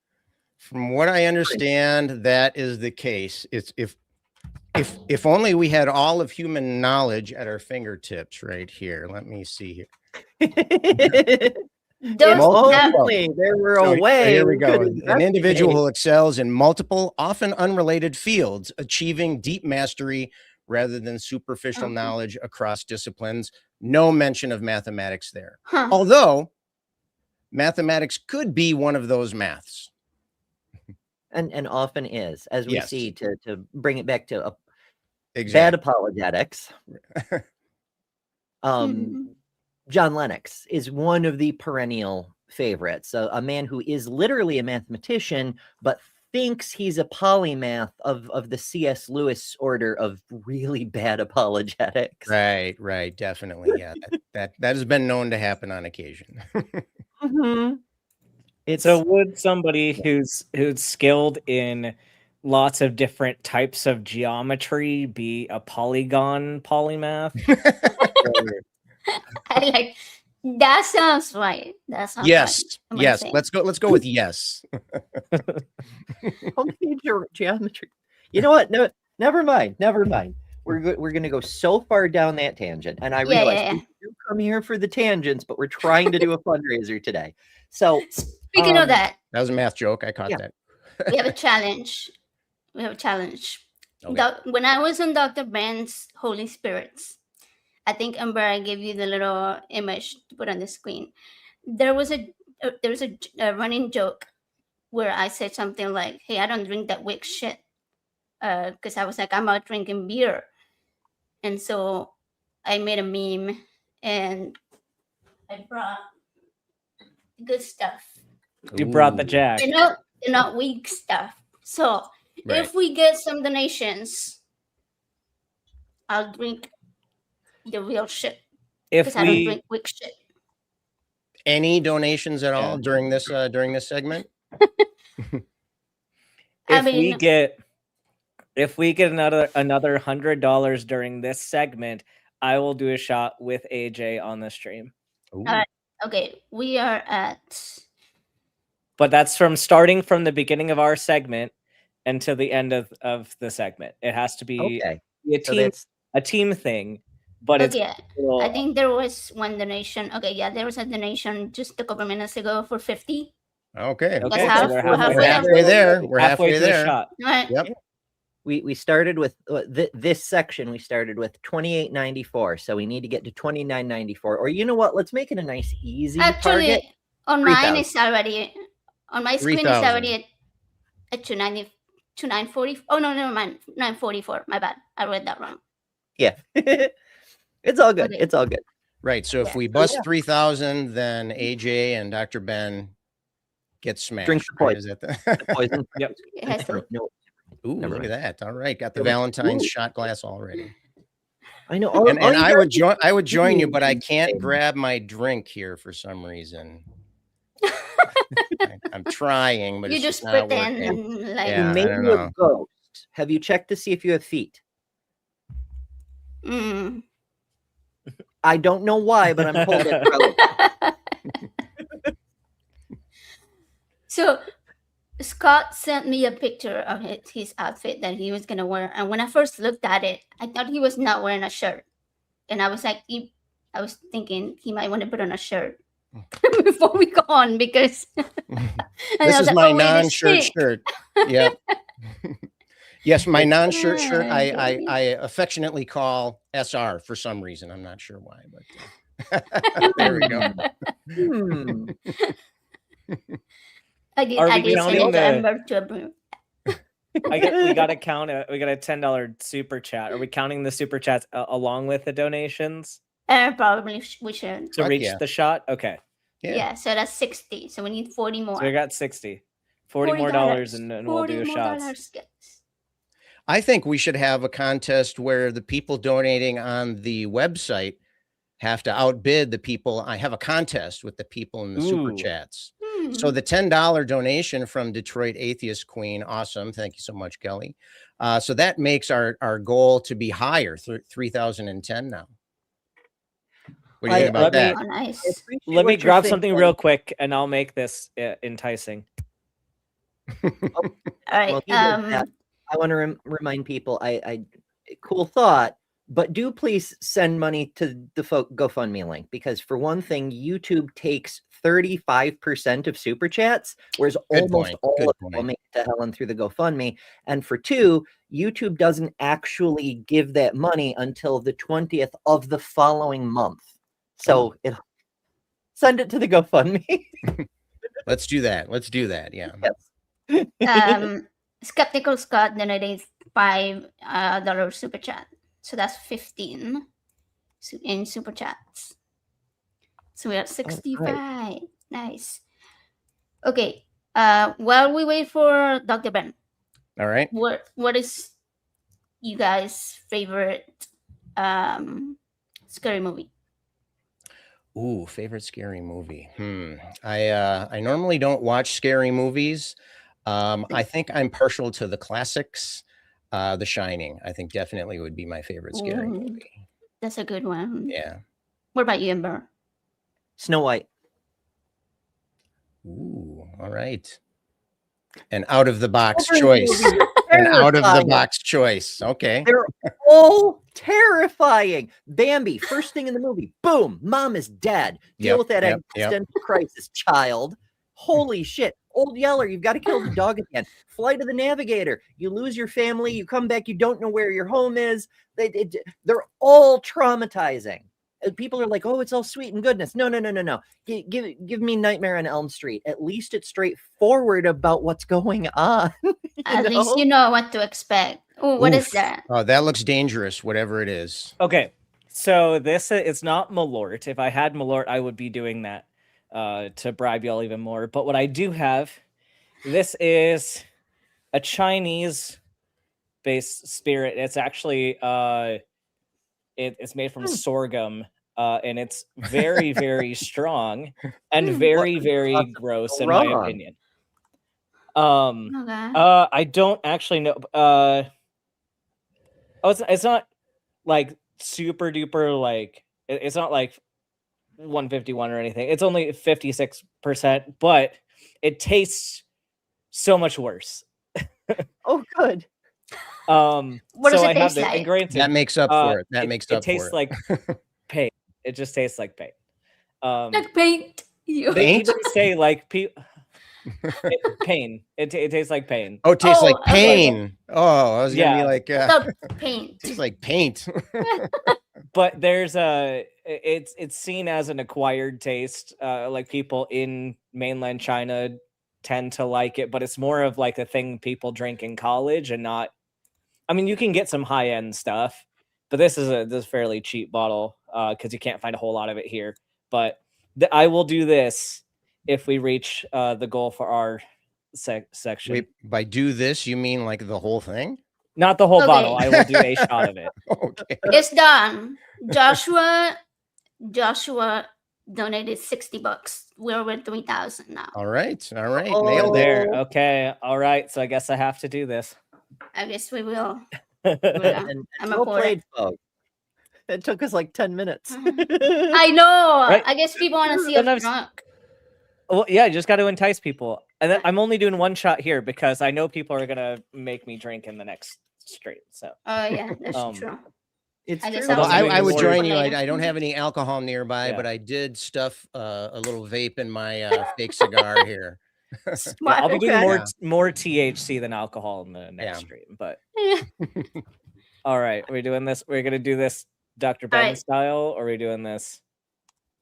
From what I understand, that is the case. It's if only we had all of human knowledge at our fingertips right here. Let me see here. Only there were a way. Here we go. An individual who excels in multiple, often unrelated fields, achieving deep mastery rather than superficial knowledge across disciplines. No mention of mathematics there. Although mathematics could be one of those maths. And often is, as we see, to bring it back to exactly. Bad apologetics. John Lennox is one of the perennial favorites, a man who is literally a mathematician, but thinks he's a polymath of the C.S. Lewis order of really bad apologetics. Right, definitely. Yeah, that has been known to happen on occasion. So would somebody who's skilled in lots of different types of geometry be a polygon polymath? I like that. Sounds right. That sounds yes. right. Yes. Let's go with yes. Geometry. You know what? No, never mind. We're gonna go so far down that tangent, and I realize we do come here for the tangents, but we're trying to do a fundraiser today. So speaking of that was a math joke. I caught that. We have a challenge. Okay. When I was on Dr. Ben's Holy Spirits, I think Ember, I gave you the little image to put on the screen. There was a running joke where I said something like, "Hey, I don't drink that weak shit," because I was like, I'm out drinking beer, and so I made a meme and I brought good stuff. You brought the jack. They're not weak stuff. So if we get some donations, I'll drink the real shit. If Because I don't we drink weak shit. Any donations at all during this segment? if we get another $100 during this segment, I will do a shot with AJ on the stream. All right. Okay, we are at. But that's starting from the beginning of our segment until the end of the segment. It has to be a team thing. But okay, I think there was one donation. Okay, yeah, there was a donation just a couple minutes ago for 50. Okay. That's half, we're halfway there. We're halfway to there. the shot. All right. Yep. We started with this section. We started with $28.94, so we need to get to $29.94. Or you know what? Let's make it a nice, easy Actually, target. on 3,000. mine it's already on my screen. 3,000. It's already at 940. Oh no, never mind. 944. My bad. I read that wrong. Yeah, it's all good. Okay. It's all good. Right. So if we bust 3,000, then AJ and Dr. Ben get smashed. Drink the right? poison. Is that The poison. Yep. It has to. No, Ooh, Never look mind. at that. All right. Got the Valentine's shot glass already. I know. And I would join you, but I can't grab my drink here for some reason. I'm trying, but You it's just not pretend working. like. Yeah, I Maybe don't a know. ghost. Have you checked to see if you have feet? Mm. I don't know why, but I'm told it's relevant. So Scott sent me a picture of his outfit that he was gonna wear, and when I first looked at it, I thought he was not wearing a shirt, and I was like, I was thinking he might want to put on a shirt before we go on because This is my non-shirt shirt. Yep. Yes, my non-shirt shirt. I affectionately call SR for some reason. I'm not sure why, but there we go. I did Are we send it counting to Ember to approve. we got to count it. We got a $10 super chat. Are we counting the super chats along with the donations Probably we should. to reach the shot? Okay. Yeah, so that's 60. So we need 40 more. So we got 60. $40 more dollars and we'll do shots. $40. I think we should have a contest where the people donating on the website have to outbid the people. I have a contest with the people in the super chats. So the $10 donation from Detroit Atheist Queen, awesome. Thank you so much, Kelly. So that makes our goal to be higher, 3,010 now. What do you think about that? Oh, nice. Let me grab something real quick and I'll make this enticing. All right. Well, I want to remind people, I cool thought, but do please send money to the GoFundMe link, because for one thing, YouTube takes 35% of super chats, whereas almost all of them will make it to Helen through the GoFundMe. And for two, YouTube doesn't actually give that money until the 20th of the following month. So send it to the GoFundMe. Let's do that. Let's do that. Yeah. Yes. Skeptical Scott donated $5 super chat. So that's 15 in super chats. So we're at 65. Right. Nice. Okay. While we wait for Dr. Ben. All right. What is you guys' favorite scary movie? Ooh, favorite scary movie. I normally don't watch scary movies. I think I'm partial to the classics. The Shining, I think definitely would be my favorite scary movie. That's a good one. Yeah. What about you, Ember? Snow White. Ooh, all right. An out of the box choice. An out of the box choice. Okay. They're all terrifying. Bambi, first thing in the movie, boom, mom is dead. Deal with that existential crisis, child. Holy shit. Old Yeller, you've got to kill the dog again. Flight of the Navigator, you lose your family, you come back, you don't know where your home is. They're all traumatizing. People are like, oh, it's all sweet and goodness. No. Give me Nightmare on Elm Street. At least it's straightforward about what's going on. At least you know what to expect. Oh, what is that? Oh, that looks dangerous, whatever it is. Okay, so this is not Malort. If I had Malort, I would be doing that to bribe y'all even more. But what I do have, this is a Chinese-based spirit. It's actually It's made from sorghum, and it's very, very strong and very, very gross in my opinion. Okay. I don't actually know. It's not like super duper like it's not like 151 or anything. It's only 56%, but it tastes so much worse. Oh, good. What does so it I have taste this, like? and granted, That makes up for it. That makes it up tastes for it. like pain. It just tastes like pain. Like paint. You. They Paint? even say like pain. It tastes like pain. Oh, it tastes like okay. pain. Oh, I was gonna be Yeah. like, Without paint. tastes like paint. But there's it's seen as an acquired taste. Like people in mainland China tend to like it, but it's more of like a thing people drink in college and not. I mean, you can get some high end stuff, but this is this fairly cheap bottle because you can't find a whole lot of it here. But I will do this if we reach the goal for our section. Wait, by do this, you mean like the whole thing? Not the whole Okay. bottle. I will do a shot of it. Okay. It's done. Joshua donated $60. We're with 3,000 now. All right. All right. Oh, Nailed it. There. Okay. All right. So I guess I have to do this. I guess we will. And I'm well a poet. played, folks. It took us like 10 minutes. I know. Right. I guess people want to see us Sometimes- drunk. Well, yeah, you just got to entice people. And then I'm only doing one shot here because I know people are gonna make me drink in the next stream. So Oh yeah, that's Um, true. It's I guess true. I Well, was I doing would more join you. later. I don't have any alcohol nearby, Yeah. but I did stuff a little vape in my fake cigar here. yeah, I'll be doing Okay. more THC than alcohol in the next Yeah. stream. But Yeah. all right, are we doing this? We're gonna do this Dr. Ben right. style, or are we doing this?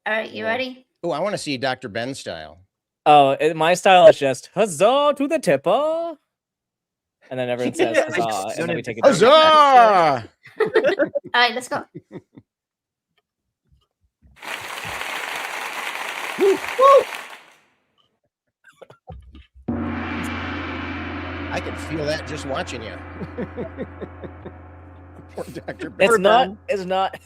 All right, you ready? Oh, I want to see Dr. Ben style. Oh, my style is just huzzah to the tipper. And then everyone says huzzah, and then we take a drink. Huzzah! All right, let's go. I can feel that just watching you. Poor Dr. Ben. It's not. It's not.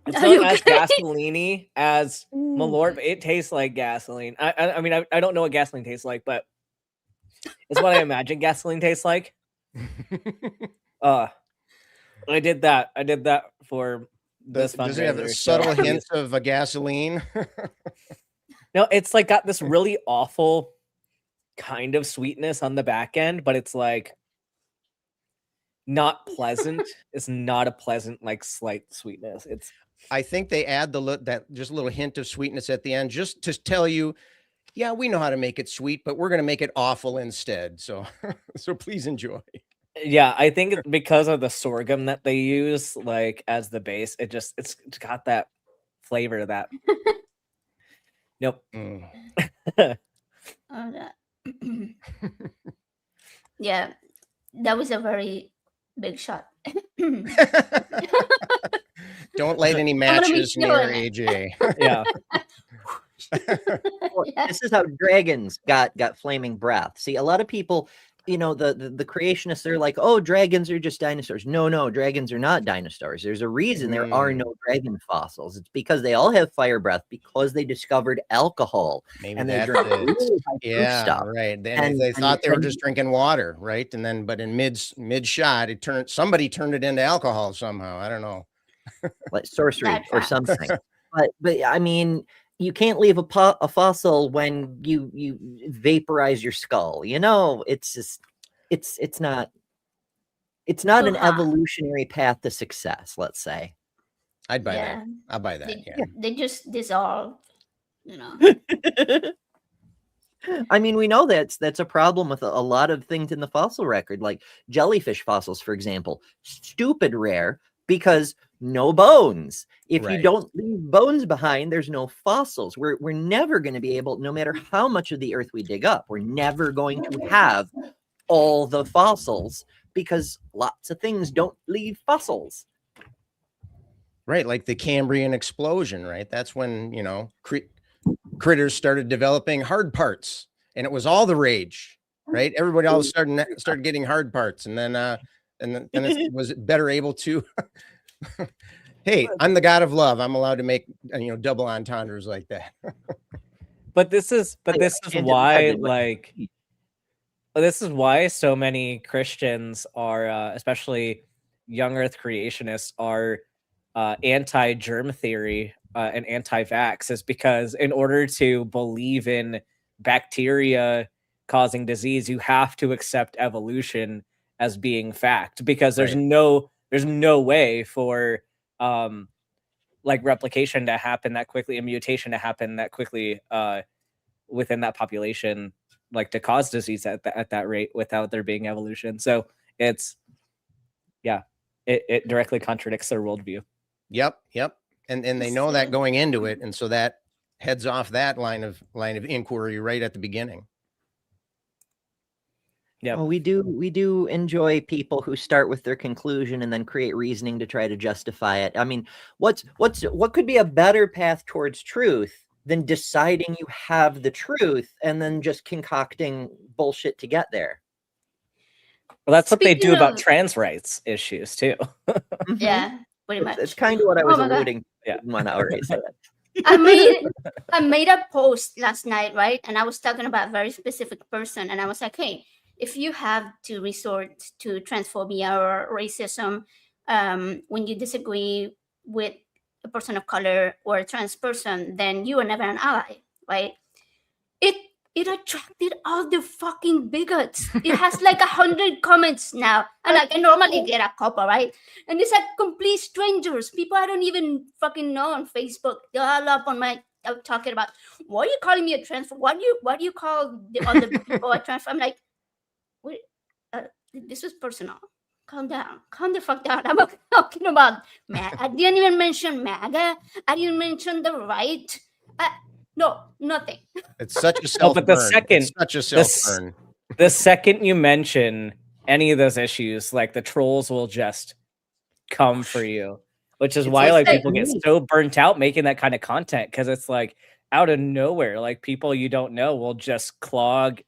It's Are you not as okay? gasoline-y as Malort, but it tastes like gasoline. I mean, I don't know what gasoline tastes like, but it's what I imagine gasoline tastes like. I did that. I did that for this Does it have fundraiser. a so- subtle hint of a gasoline? No, it's like got this really awful kind of sweetness on the back end, but it's like not pleasant. It's not a pleasant, like slight sweetness. It's I think they add that just a little hint of sweetness at the end, just to tell you, yeah, we know how to make it sweet, but we're going to make it awful instead. So, so please enjoy. yeah, I think it's because of the sorghum that they use, like as the base. It's got that flavor that. Nope. Mm. Oh, that. Yeah, that was a very big shot. Don't light any gonna be matches near feeling it. AJ. Yeah. Yeah. This is how dragons got flaming breath. See, a lot of people, you know, the creationists, they're like, oh, dragons are just dinosaurs. No, dragons are not dinosaurs. There's a reason there are no dragon fossils. It's because they all have fire breath because they discovered alcohol. Maybe And they that's drink it. really high proof Yeah, stuff. right. Then And- they and- thought they were and- just drinking water, right? And then, but in mid shot, somebody turned it into alcohol somehow. I don't know. like sorcery That's or right. something. but I mean, you can't leave a fossil when you vaporize your skull. You know, it's just it's not an Hoo-ha. evolutionary path to success. Let's say. I'd buy Yeah. that. I'll buy that. They, Yeah. they just dissolve, you know. I mean, we know that's a problem with a lot of things in the fossil record, like jellyfish fossils, for example. Stupid rare because no bones. If you Right. don't leave bones behind, there's no fossils. We're never going to be able, no matter how much of the earth we dig up, we're never going to have all the fossils because lots of things don't leave fossils. Right. Like the Cambrian explosion, right? That's when, you know, critters started developing hard parts, and it was all the rage, right? Everybody all of a sudden started getting hard parts, and then it was better able to Hey, I'm the God of love. I'm allowed to make double entendres like that. But this is why this is why so many Christians are, especially young Earth creationists, are anti-germ theory and anti-vax, is because in order to believe in bacteria causing disease, you have to accept evolution as being fact, because there's no way for like replication to happen that quickly, a mutation to happen that quickly within that population, like to cause disease at that rate without there being evolution. So it's it directly contradicts their worldview. Yep. And they know that going into it, and so that heads off that line of inquiry right at the beginning. Yeah. Well, we do enjoy people who start with their conclusion and then create reasoning to try to justify it. I mean, what could be a better path towards truth than deciding you have the truth and then just concocting bullshit to get there? Well, that's what they do about trans rights issues too. Yeah, pretty much. It's kind of what I was my God. alluding to. I didn't want to already say that. I made a post last night, right? And I was talking about a very specific person, and I was like, hey, if you have to resort to transphobia or racism when you disagree with a person of color or a trans person, then you are never an ally, right? It attracted all the fucking bigots. It has like 100 comments now. And like I normally get a couple, right? And it's like complete strangers, people I don't even fucking know on Facebook. They're all up on my talking about, why are you calling me a trans? What do you call the other people a trans? I'm like, wait, this was personal. Calm down. Calm the fuck down. I'm talking about I didn't even mention MAGA. I didn't mention the right. No, nothing. It's such a self-burn. The second you mention any of those issues, like the trolls will just come for you, which is why like people get so burnt out making that kind of content, because it's like out of nowhere, like people you don't know will just clog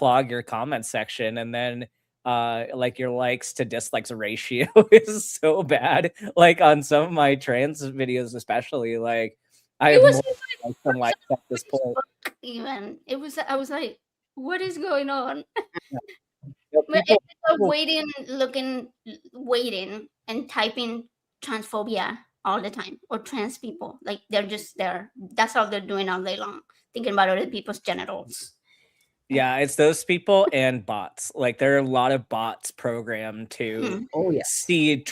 your comment section, and then like your likes to dislikes ratio is so bad. Like on some of my trans videos, especially, like I have more likes at this point. Even I was like, what is going on? People, waiting and typing transphobia all the time, or trans people, like they're just there. That's all they're doing all day long, thinking about other people's genitals. Yeah, it's those people and bots. Like there are a lot of bots programmed to see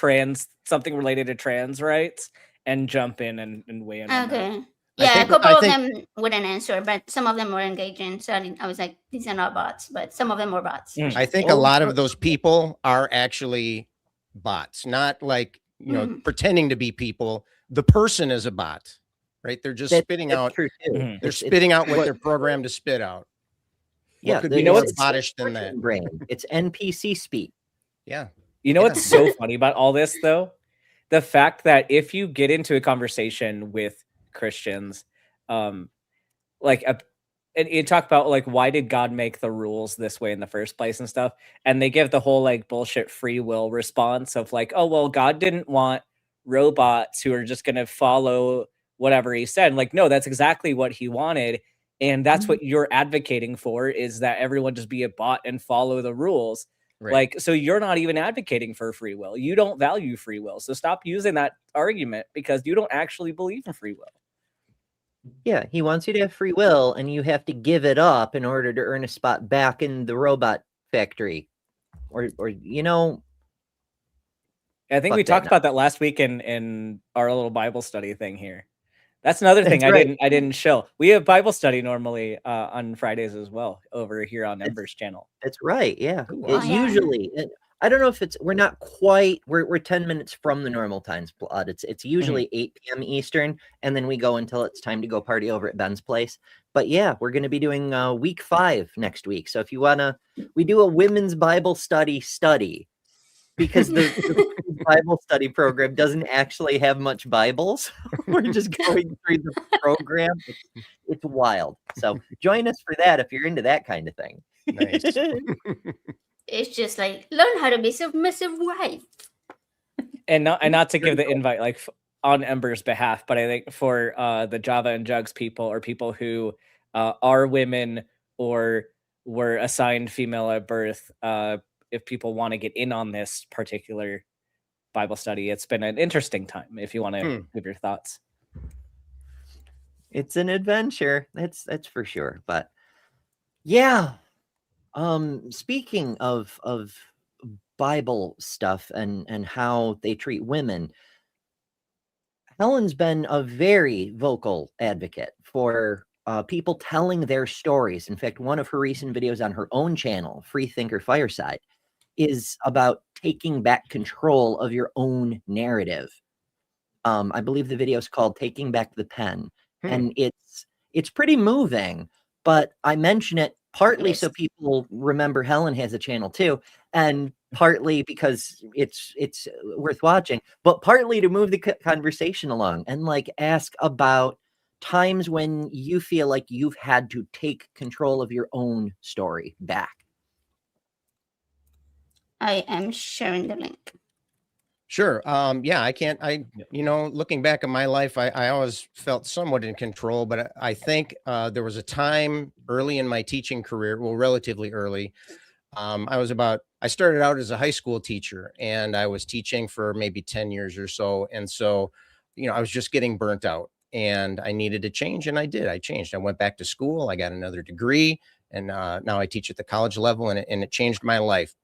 something related to trans rights and jump in and weigh in. Okay. Yeah, a couple of them wouldn't answer, but some of them were engaging. So I was like, these are not bots, but some of them were bots. I think a lot of those people are actually bots, not like, pretending to be people. The person is a bot, right? They're just spitting out. They're spitting out what they're programmed to spit out. Yeah, could be more bottish than that. Brain. It's NPC speak. Yeah. You know what's so funny about all this, though? The fact that if you get into a conversation with Christians, and you talk about like, why did God make the rules this way in the first place and stuff, and they give the whole like bullshit free will response of like, oh well, God didn't want robots who are just gonna follow whatever he said. Like, no, that's exactly what he wanted. And that's what you're advocating for, is that everyone just be a bot and follow the rules. Right. Like, so you're not even advocating for free will. You don't value free will. So stop using that argument, because you don't actually believe in free will. Yeah, he wants you to have free will, and you have to give it up in order to earn a spot back in the robot factory. Or I think we talked about that last week in our little Bible study thing here. That's another thing I didn't show. We have Bible study normally on Fridays as well over here on Ember's channel. That's right. Yeah. Usually, I don't know if we're not quite, we're 10 minutes from the normal time slot. It's usually 8 p.m. Eastern, and then we go until it's time to go party over at Ben's place. But yeah, we're going to be doing week 5 next week. So if you want to, we do a women's Bible study, because the Bible study program doesn't actually have much Bibles. We're just going through the program. It's wild. So join us for that if you're into that kind of thing. Nice. It's just like, learn how to be submissive wife. And not to give the invite like on Ember's behalf, but I think for the Java and Jugs people, or people who are women or were assigned female at birth, if people want to get in on this particular Bible study, it's been an interesting time. If you want to give your thoughts, it's an adventure. That's for sure. But yeah, speaking of Bible stuff and how they treat women, Helen's been a very vocal advocate for people telling their stories. In fact, one of her recent videos on her own channel, Freethinker Fireside, is about taking back control of your own narrative. I believe the video is called Taking Back the Pen. And it's pretty moving, but I mention it partly so people remember Helen has a channel too, and partly because it's worth watching, but partly to move the conversation along and like ask about times when you feel like you've had to take control of your own story back. I am sharing the link. Sure. Looking back at my life, I always felt somewhat in control, but I think there was a time early in my teaching career, well, relatively early. I started out as a high school teacher, and I was teaching for maybe 10 years or so. And so, I was just getting burnt out, and I needed to change, and I did. I changed. I went back to school. I got another degree, and now I teach at the college level, and it changed my life.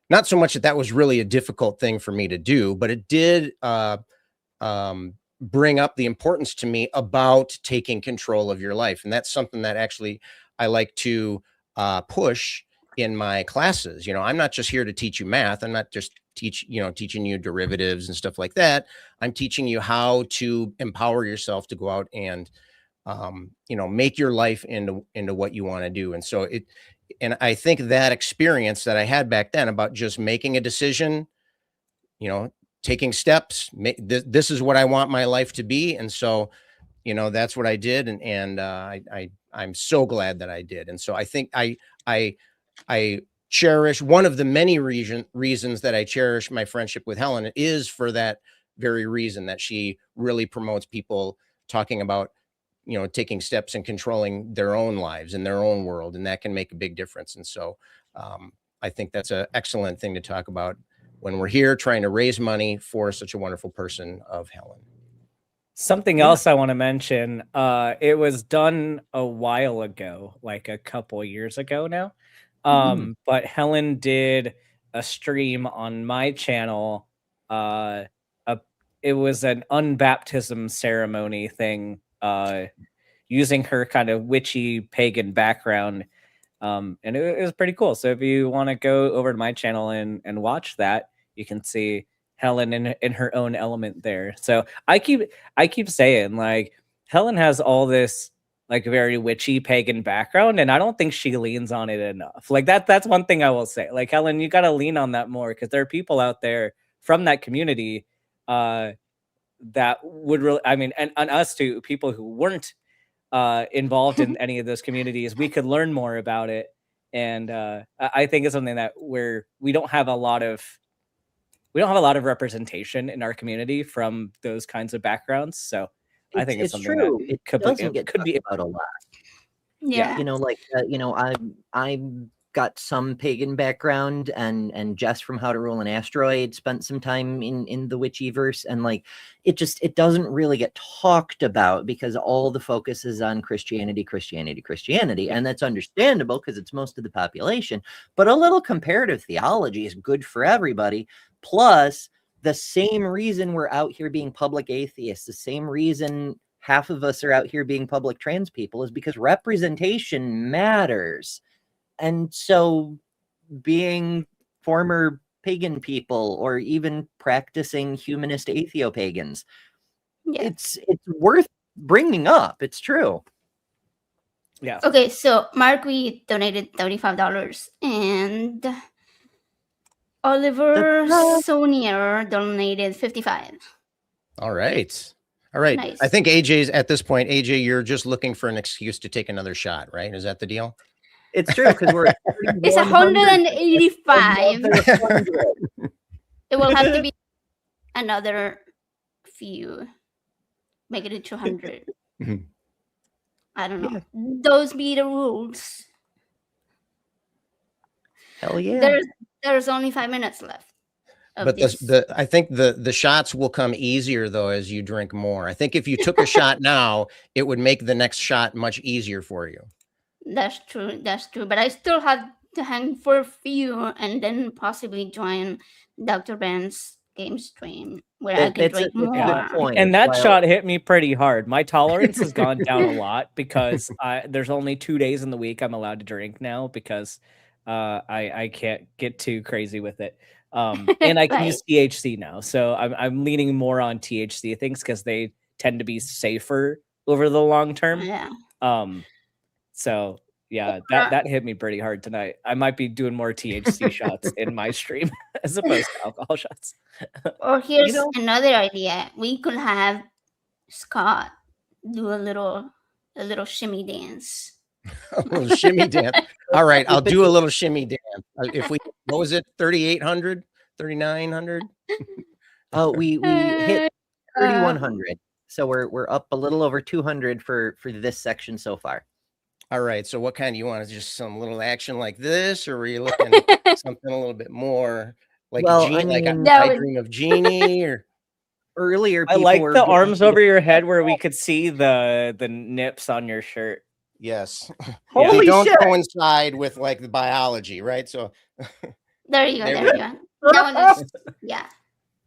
Not so much that was really a difficult thing for me to do, but it did bring up the importance to me about taking control of your life. And that's something that actually I like to push in my classes. I'm not just here to teach you math. I'm not just teaching you derivatives and stuff like that. I'm teaching you how to empower yourself to go out and, make your life into what you want to do. And so and I think that experience that I had back then about just making a decision, taking steps, this is what I want my life to be. And so, that's what I did. And I'm so glad that I did. And so I think I cherish, one of the many reasons that I cherish my friendship with Helen is for that very reason, that she really promotes people talking about, taking steps and controlling their own lives and their own world. And that can make a big difference. And so I think that's an excellent thing to talk about when we're here trying to raise money for such a wonderful person of Helen. Something else I want to mention, it was done a while ago, like a couple years ago now. But Helen did a stream on my channel. It was an unbaptism ceremony thing, using her kind of witchy pagan background. And it was pretty cool. So if you want to go over to my channel and watch that, you can see Helen in her own element there. So I keep saying, like, Helen has all this like very witchy pagan background, and I don't think she leans on it enough. Like that's one thing I will say. Like, Helen, you got to lean on that more, because there are people out there from that community that would really, and us too, people who weren't involved in any of those communities, we could learn more about it. And I think it's something that we don't have a lot of representation in our community from those kinds of backgrounds. So I think it's something true. that could be about a lot. Yeah. I've got some pagan background, and Jess from How to Rule an Asteroid spent some time in the witchyverse, and like it doesn't really get talked about because all the focus is on Christianity, and that's understandable because it's most of the population. But a little comparative theology is good for everybody. Plus, the same reason we're out here being public atheists, the same reason half of us are out here being public trans people, is because representation matters. And so being former pagan people, or even practicing humanist atheopagans, it's worth bringing up. It's true. Yeah. Okay, so Mark, we donated $35, and Oliver Sonier donated $55. All right. Nice. I think AJ's at this point. AJ, you're just looking for an excuse to take another shot, right? Is that the deal? It's true, because we're it's 185. It will have to be another few. Make it to 200. I don't know. Those be the rules. Hell yeah. There's only 5 minutes left. But I think the shots will come easier though as you drink more. I think if you took a shot now, it would make the next shot much easier for you. That's true. But I still have to hang for a few and then possibly join Dr. Ben's game stream where I can drink more. And that shot hit me pretty hard. My tolerance has gone down a lot because there's only 2 days in the week I'm allowed to drink now because I can't get too crazy with it. And I can use THC now. So I'm leaning more on THC things because they tend to be safer over the long term. Yeah. So yeah, that hit me pretty hard tonight. I might be doing more THC shots in my stream as opposed to alcohol shots. Or here's another idea. We could have Scott do a little shimmy dance. A little shimmy dance. All right, I'll do a little shimmy dance. What was it? 3,800, 3,900. Oh, we hit 3,100. So we're up a little over 200 for this section so far. All right. So what kind do you want? Just some little action like this, or were you looking at something a little bit more like I Dream of Jeannie or earlier? I like the arms over your head where we could see the nips on your shirt. Yes. Holy they don't shit. coincide with like the biology, right? So there you go. There you go. That one looks, yeah,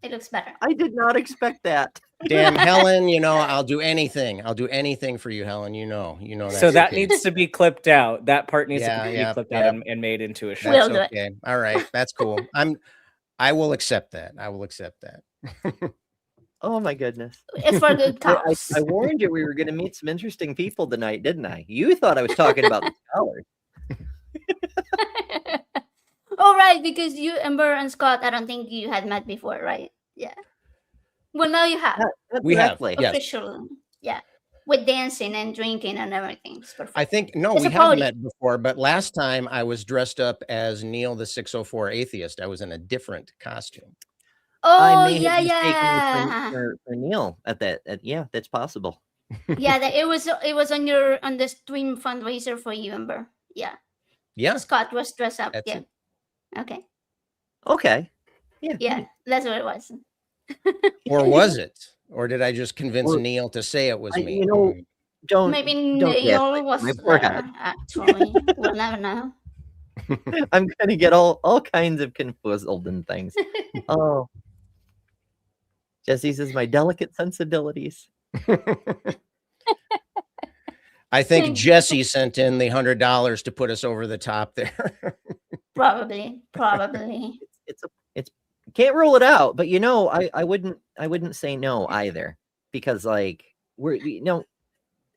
it looks better. I did not expect that. Damn, Helen, I'll do anything. I'll do anything for you, Helen. You know that. So that needs to be clipped out. That part needs to be clipped out and made into a shirt. That's okay. All right. That's cool. I will accept that. Oh my goodness. It's for good cause. I warned you we were going to meet some interesting people tonight, didn't I? You thought I was talking about the scholars. Oh, right, because you, Ember and Scott, I don't think you had met before, right? Yeah. Well, now you have. We have. Official. Yes. Yeah. With dancing and drinking and everything. It's perfect. I think, no, we haven't met before, but last time I was dressed up as Neil the 604 atheist. I was in a different costume. Oh, yeah. For Neil at that. Yeah, that's possible. Yeah, it was on the stream fundraiser for you, Ember. Yeah. Yeah. Scott was dressed up. That's it. Okay. Yeah. Yeah, that's what it was. Or was it? Or did I just convince Neil to say it was me? Maybe Neil was there, actually. We'll never know. I'm gonna get all kinds of confused and things. Oh, Jesse says my delicate sensibilities. I think Jesse sent in the $100 to put us over the top there. Probably. It's can't rule it out, but I wouldn't say no either, because like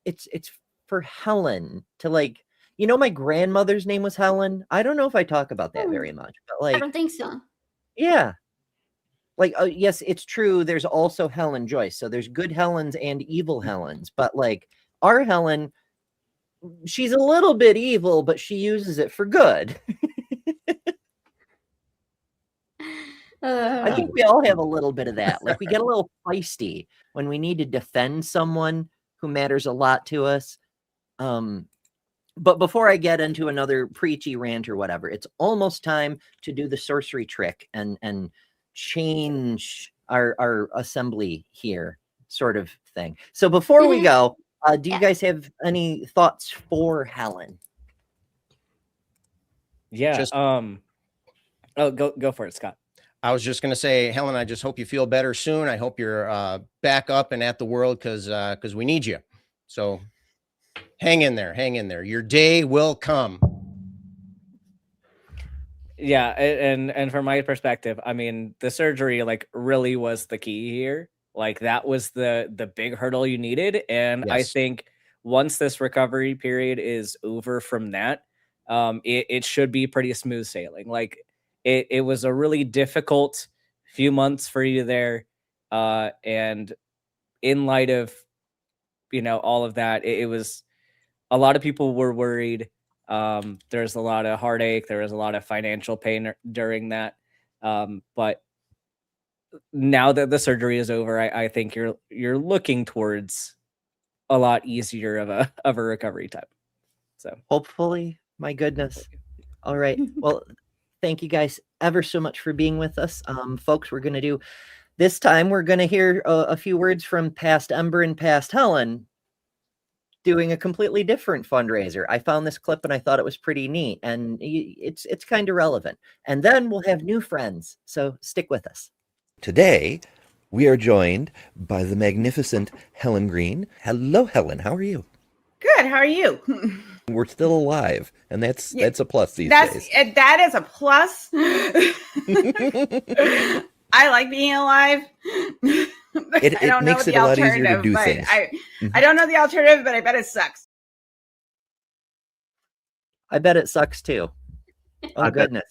it's for Helen to like. My grandmother's name was Helen. I don't know if I talk about that very much, but like, I don't think so. Yeah. Like, yes, it's true. There's also Helen Joyce. So there's good Helens and evil Helens, but like our Helen, she's a little bit evil, but she uses it for good. I think we all have a little bit of that. Like we get a little feisty when we need to defend someone who matters a lot to us. But before I get into another preachy rant or whatever, it's almost time to do the sorcery trick and change our assembly here, sort of thing. So before we go, do you guys have any thoughts for Helen? Yeah. Go for it, Scott. I was just going to say, Helen, I just hope you feel better soon. I hope you're back up and at the world because we need you. So hang in there. Your day will come. Yeah, and from my perspective, I mean, the surgery like really was the key here. Like that was the big hurdle you needed, and yes. I think once this recovery period is over from that, it should be pretty smooth sailing. Like it was a really difficult few months for you there, and in light of all of that, it was a lot of people were worried. There's a lot of heartache. There was a lot of financial pain during that. But now that the surgery is over, I think you're looking towards a lot easier of a recovery time. So hopefully, my goodness. All right. Well, thank you guys ever so much for being with us. Folks, we're going to do this time, we're going to hear a few words from past Ember and past Helen doing a completely different fundraiser. I found this clip and I thought it was pretty neat, and it's kind of relevant. And then we'll have new friends. So stick with us. Today, we are joined by the magnificent Helen Green. Hello, Helen. How are you? Good. How are you? We're still alive, and that's a plus these days. That is a plus. I like being alive. It makes it a lot easier to do things. I don't know the alternative, but I bet it sucks. I bet it sucks too. Oh, goodness.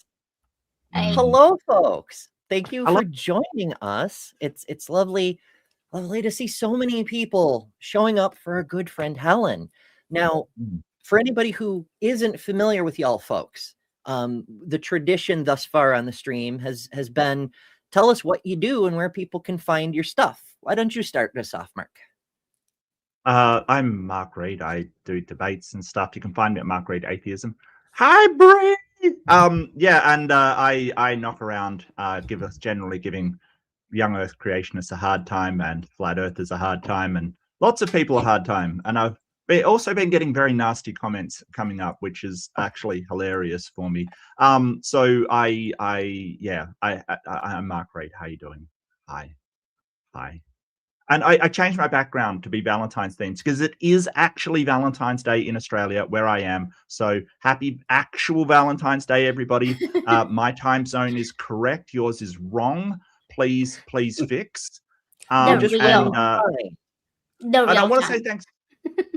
Hello, folks. Thank you for joining us. It's lovely to see so many people showing up for our good friend Helen. Now, for anybody who isn't familiar with y'all folks, the tradition thus far on the stream has been, tell us what you do and where people can find your stuff. Why don't you start this off, Mark? I'm Mark Reid. I do debates and stuff. You can find me at Mark Reid Atheism. Hi, Bre. I knock around, generally giving young Earth creationists a hard time and flat Earthers a hard time, and lots of people a hard time. And I've also been getting very nasty comments coming up, which is actually hilarious for me. I'm Mark Reid. How you doing? Hi. And I changed my background to be Valentine's themed because it is actually Valentine's Day in Australia where I am. So happy actual Valentine's Day, everybody. My time zone is correct. Yours is wrong. Please fix. I want to say thanks.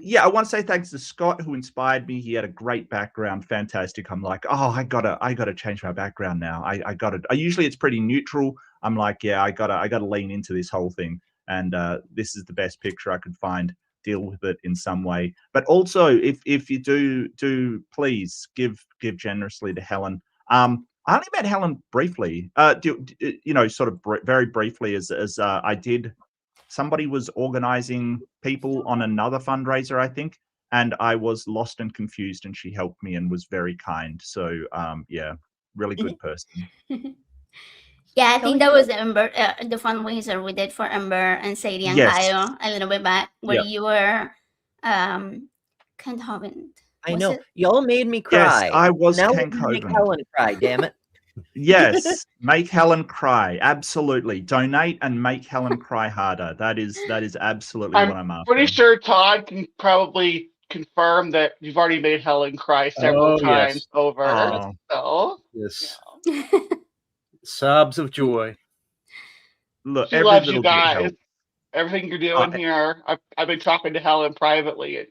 Yeah, I want to say thanks to Scott, who inspired me. He had a great background, fantastic. I'm like, oh, I gotta change my background now. I usually it's pretty neutral. I'm like, yeah, I gotta lean into this whole thing. And this is the best picture I could find. Deal with it in some way. But also, if you do please give generously to Helen. I only met Helen briefly. Very briefly, as I did. Somebody was organizing people on another fundraiser, I think, and I was lost and confused, and she helped me and was very kind. So, really good person. Yeah, I think that was Ember, the fundraiser we did for Ember and Sadie and Kyle a little bit back, where you were Kent Hovind. I know. Y'all made me cry. Yes, I was now Kent make Hovind. Helen cry, damn it. Yes, make Helen cry. Absolutely. Donate and make Helen cry harder. That is absolutely what I'm after. Pretty sure Todd can probably confirm that you've already made Helen cry several times over. Oh. So yes. Sobs of joy. Look, she loves you guys. Everything you're doing here. I've been talking to Helen privately, and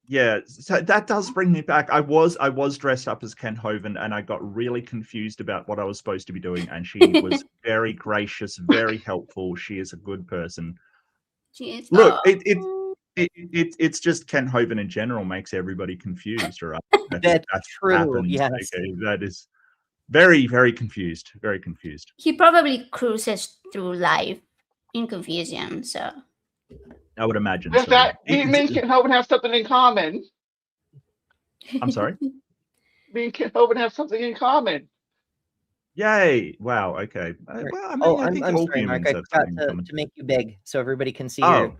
yeah, so that does bring me back. I was dressed up as Ken Hovind, and I got really confused about what I was supposed to be doing. And she was very gracious, very helpful. She is a good person. She is. Look, it's just Ken Hovind in general makes everybody confused, right? That's true. Happens. Yes, okay, that is very, very confused. Very confused. He probably cruises through life in confusion. So I would imagine. Does that me and Ken Hovind have something in common? I'm sorry. Me and Ken Hovind have something in common. Yay! Wow. Okay. Well, I think I'm all sorry, Mark. humans I have forgot something in common. to make you big so everybody can see your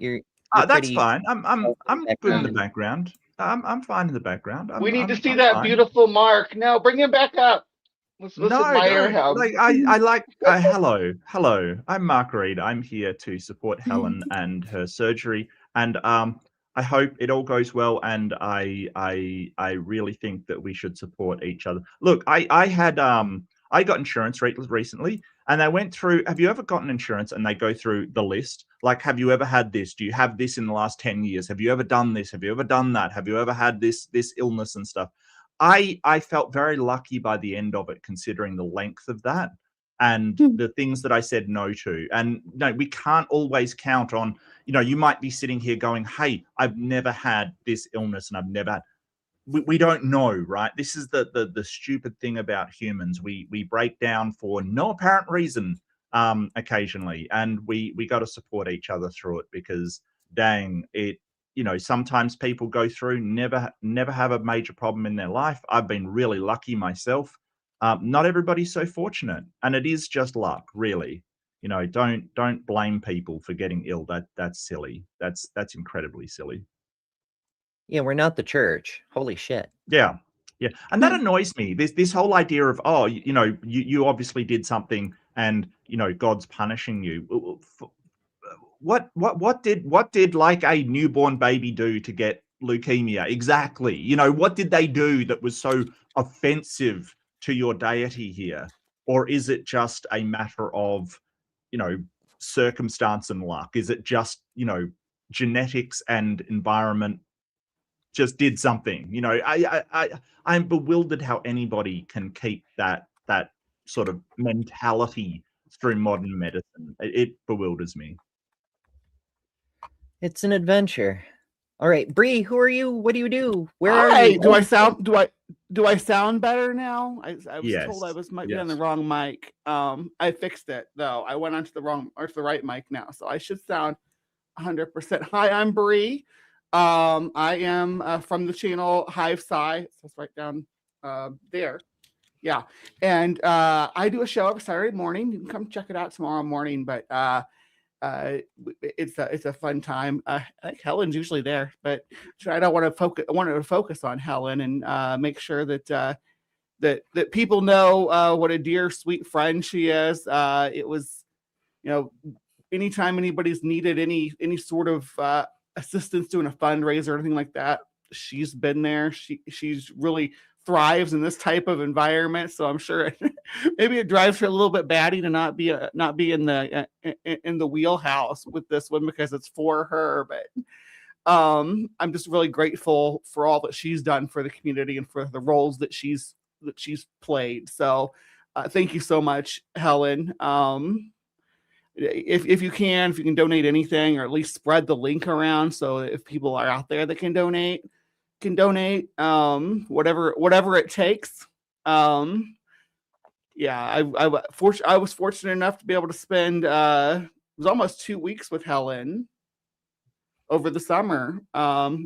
that's pretty fine. I'm good in the background. I'm fine in the background. We need to see that beautiful Mark. Now bring him back up. Let's admire him. Like I like hello. I'm Mark Reid. I'm here to support Helen and her surgery, and I hope it all goes well. And I really think that we should support each other. Look, I got insurance recently, and they went through. Have you ever gotten insurance? And they go through the list. Like, have you ever had this? Do you have this in the last 10 years? Have you ever done this? Have you ever done that? Have you ever had this illness and stuff? I felt very lucky by the end of it, considering the length of that and the things that I said no to. And no, we can't always count on, you might be sitting here going, hey, I've never had this illness and I've never had. We don't know, right? This is the stupid thing about humans. We break down for no apparent reason. occasionally, and we got to support each other through it, because dang it, sometimes people go through, never have a major problem in their life. I've been really lucky myself. Not everybody's so fortunate, and it is just luck, really. Don't blame people for getting ill. That's silly. That's incredibly silly. Yeah, we're not the church. Holy shit. Yeah. And that annoys me. This whole idea of, you obviously did something and, God's punishing you. What did like a newborn baby do to get leukemia? Exactly. What did they do that was so offensive to your deity here? Or is it just a matter of, circumstance and luck? Is it just, genetics and environment just did something? I'm bewildered how anybody can keep that sort of mentality through modern medicine. It bewilders me. It's an adventure. All right, Bre, who are you? What do you do? Where are Hi, you? do I sound better now? I was Yes, told I might be yes. on the wrong mic. I fixed it though. I went onto the right mic now, so I should sound 100%. Hi, I'm Bre. I am from the channel Hive Sci. It says right down there. Yeah, and I do a show every Saturday morning. You can come check it out tomorrow morning, but it's a fun time. I think Helen's usually there, but I don't want to focus. I wanted to focus on Helen and make sure that that people know what a dear, sweet friend she is. It was, anytime anybody's needed any sort of assistance doing a fundraiser or anything like that, she's been there. She's really thrives in this type of environment, so I'm sure maybe it drives her a little bit batty to not be in the wheelhouse with this one because it's for her. But I'm just really grateful for all that she's done for the community and for the roles that she's played. So thank you so much, Helen. If you can donate anything, or at least spread the link around, so if people are out there that can donate whatever it takes. I was fortunate enough to be able to spend it was almost 2 weeks with Helen over the summer.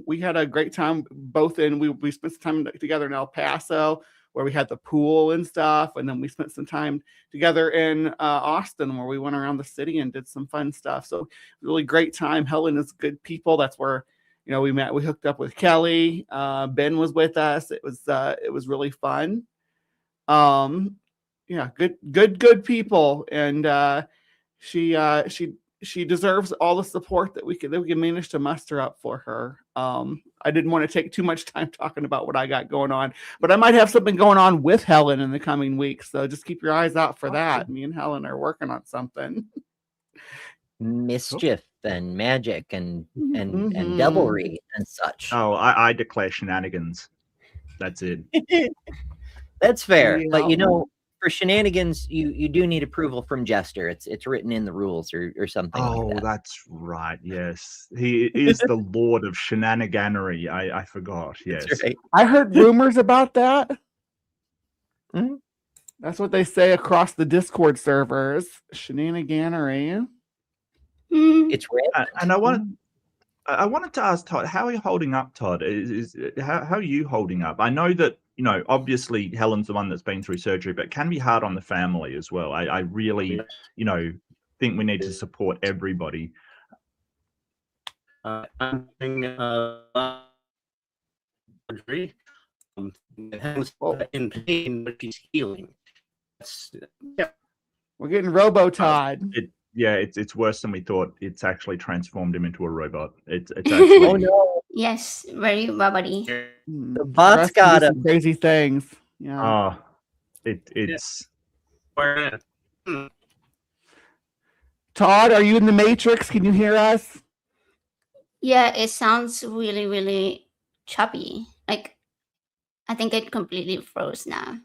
We had a great time we spent some time together in El Paso, where we had the pool and stuff, and then we spent some time together in Austin, where we went around the city and did some fun stuff. So really great time. Helen is good people. That's where we met. We hooked up with Kelly. Ben was with us. It was really fun. Good people, and she deserves all the support that we can manage to muster up for her. I didn't want to take too much time talking about what I got going on, but I might have something going on with Helen in the coming weeks. So just keep your eyes out for that. Me and Helen are working on something. Mischief and magic and devilry and such. Oh, I declare shenanigans. That's it. That's fair. Yeah. But for shenanigans, you do need approval from Jester. It's written in the rules or something like that. That's right. Yes. He is the lord of shenaniganery. I forgot. Yes. That's right. I heard rumors about that. Mm-hmm. That's what they say across the Discord servers. Shenaniganery. It's rare. And I wanted to ask Todd, how are you holding up, Todd? How are you holding up? I know that, obviously Helen's the one that's been through surgery, but it can be hard on the family as well. I really, think we need to support everybody. I'm doing surgery. Helen's in pain, but she's healing. We're getting Robo Todd. It's worse than we thought. It's actually transformed him into a robot. It's actually. Oh no! Yes, very rubbity. The bot's got him. Crazy things. Yeah. Oh, it's. Todd, are you in the Matrix? Can you hear us? Yeah, it sounds really, really choppy. Like, I think it completely froze now.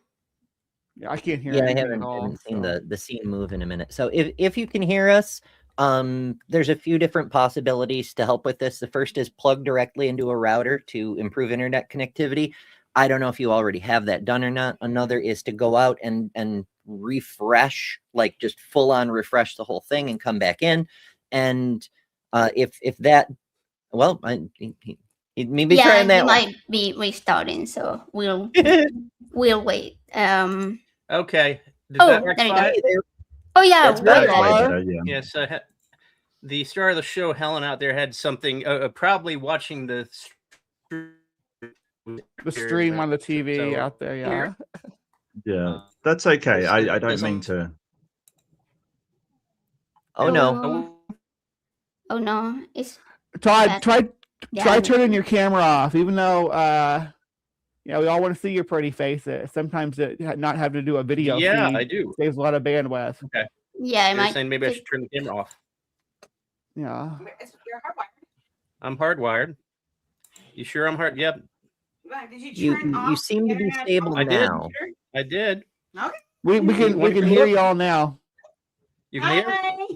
Yeah, I can't hear. Yeah, I anything at all, haven't seen the scene move in a minute. So if you can hear us, there's a few different possibilities to help with this. The first is plug directly into a router to improve internet connectivity. I don't know if you already have that done or not. Another is to go out and refresh, like just full on refresh the whole thing and come back in. And if that, well, he may be trying that he one. might be restarting, so we'll wait. Okay. Did Oh, that there you rectify go. it? Oh yeah, That's better. Yes. The star of the show, Helen, out there had something. Probably watching the stream on the TV So- out there. Yeah. Yeah, that's okay. I don't mean to. Oh no. Oh no. It's Todd, that- try Yeah. turning your camera off, even though we all want to see your pretty face. Sometimes not having to do a video Yeah, feed I do. saves a lot of bandwidth. Okay. Yeah, You're saying maybe I should turn the camera off. Yeah. I'm hardwired. You sure I'm hard? Yep. Did you You turn you off seem to be internet stable I did. now. I did. Okay. We can hear you all now. You can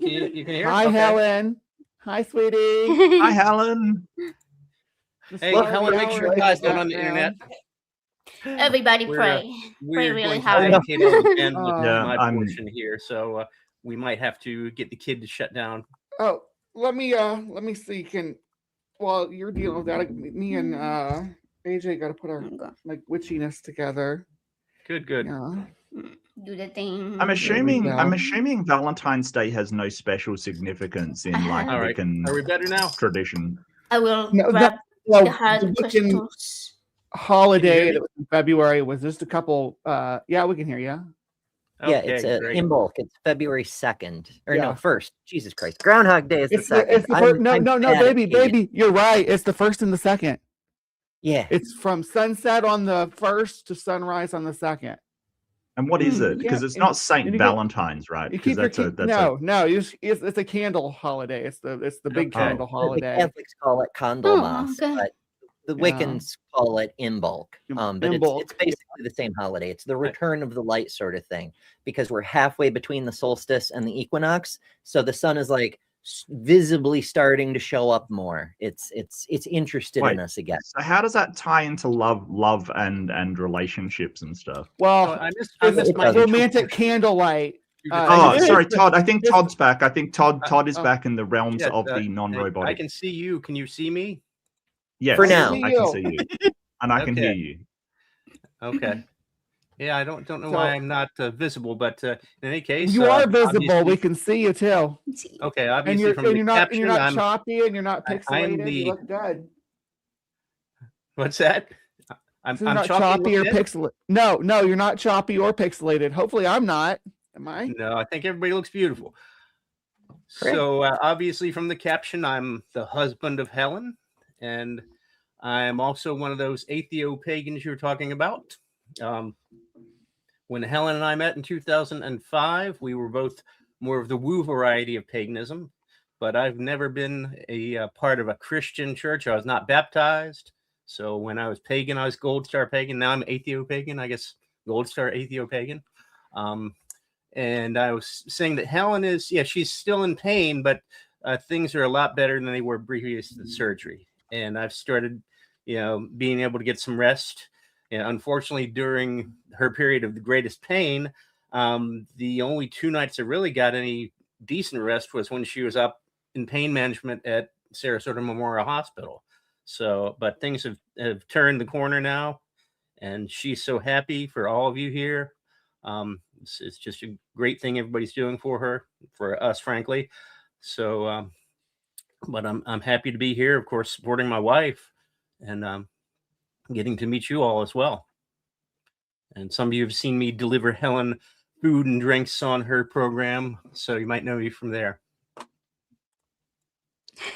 hear? You can hear? Hi, Okay. Helen. Hi, sweetie. Hi, Helen. Hey, Helen, make sure you guys don't on the internet. Everybody pray. Pray We're really going to hard. have to end with Yeah, my I'm- portion here, so we might have to get the kid to shut down. Oh, let me see. While you're dealing with that, me and AJ got to put our like witchiness together. Good. Yeah. Do the thing. I'm assuming go. Valentine's Day has no special significance in like All right. Wiccan Are we better now? tradition. I will No, grab no, the hard the Wiccan crystals. holiday that was in February was just a couple. Yeah, we can hear you. Yeah, Okay, it's great. in bulk. It's February 2nd. Or Yeah. no, 1st. Jesus Christ. Groundhog Day is the It's 2nd. the first. No, I'm no, bad at baby, pagan. baby. You're right. It's the 1st and the 2nd. Yeah. It's from sunset on the 1st to sunrise on the 2nd. And what is it? Yeah, Because it's and- not and Saint you get- Valentine's, right? You Because keep your no. It's a candle holiday. It's the big Okay. candle The holiday. Catholics call it Candlemas, okay. but the Yeah. Wiccans call it Imbolc. But In it's bulk. basically the same holiday. It's the return of the light sort of thing, because we're halfway between the solstice and the equinox. So the sun is like visibly starting to show up more. It's interested in Wait, us again. So how does that tie into love and relationships and stuff? Well, I missed it's my romantic candlelight. Oh, it's- sorry, Todd. I think Todd's back. I think Todd is oh, back in the realms Yeah, of the hey, non-robotic. I can see you. Can you see me? Yes, For now. I can see you, and I can Okay. hear you. Okay. Yeah, I don't know So- why I'm not visible, but in any case, You are visible. We obviously- can see you too. Okay, And obviously you're from the not caption, you're not I'm, choppy and you're not I'm pixelated. the- You look good. what's that? I'm So you're not choppy or pixelated. No, you're not choppy or pixelated. Hopefully, I'm not. Am I? No, I think everybody looks beautiful. Great. So obviously from the caption, I'm the husband of Helen, and I'm also one of those atheo-pagans you were talking about. When Helen and I met in 2005, we were both more of the woo variety of paganism, but I've never been a part of a Christian church. I was not baptized. So when I was pagan, I was Gold Star pagan. Now I'm atheo-pagan, I guess Gold Star atheo-pagan. And I was saying that Helen is, she's still in pain, but things are a lot better than they were previous to the surgery. And I've started, being able to get some rest. And unfortunately, during her period of the greatest pain, the only 2 nights I really got any decent rest was when she was up in pain management at Sarasota Memorial Hospital. So, but things have turned the corner now, and she's so happy for all of you here. It's just a great thing everybody's doing for her, for us, frankly. So, but I'm happy to be here, of course, supporting my wife, and getting to meet you all as well. And some of you have seen me deliver Helen food and drinks on her program, so you might know me from there.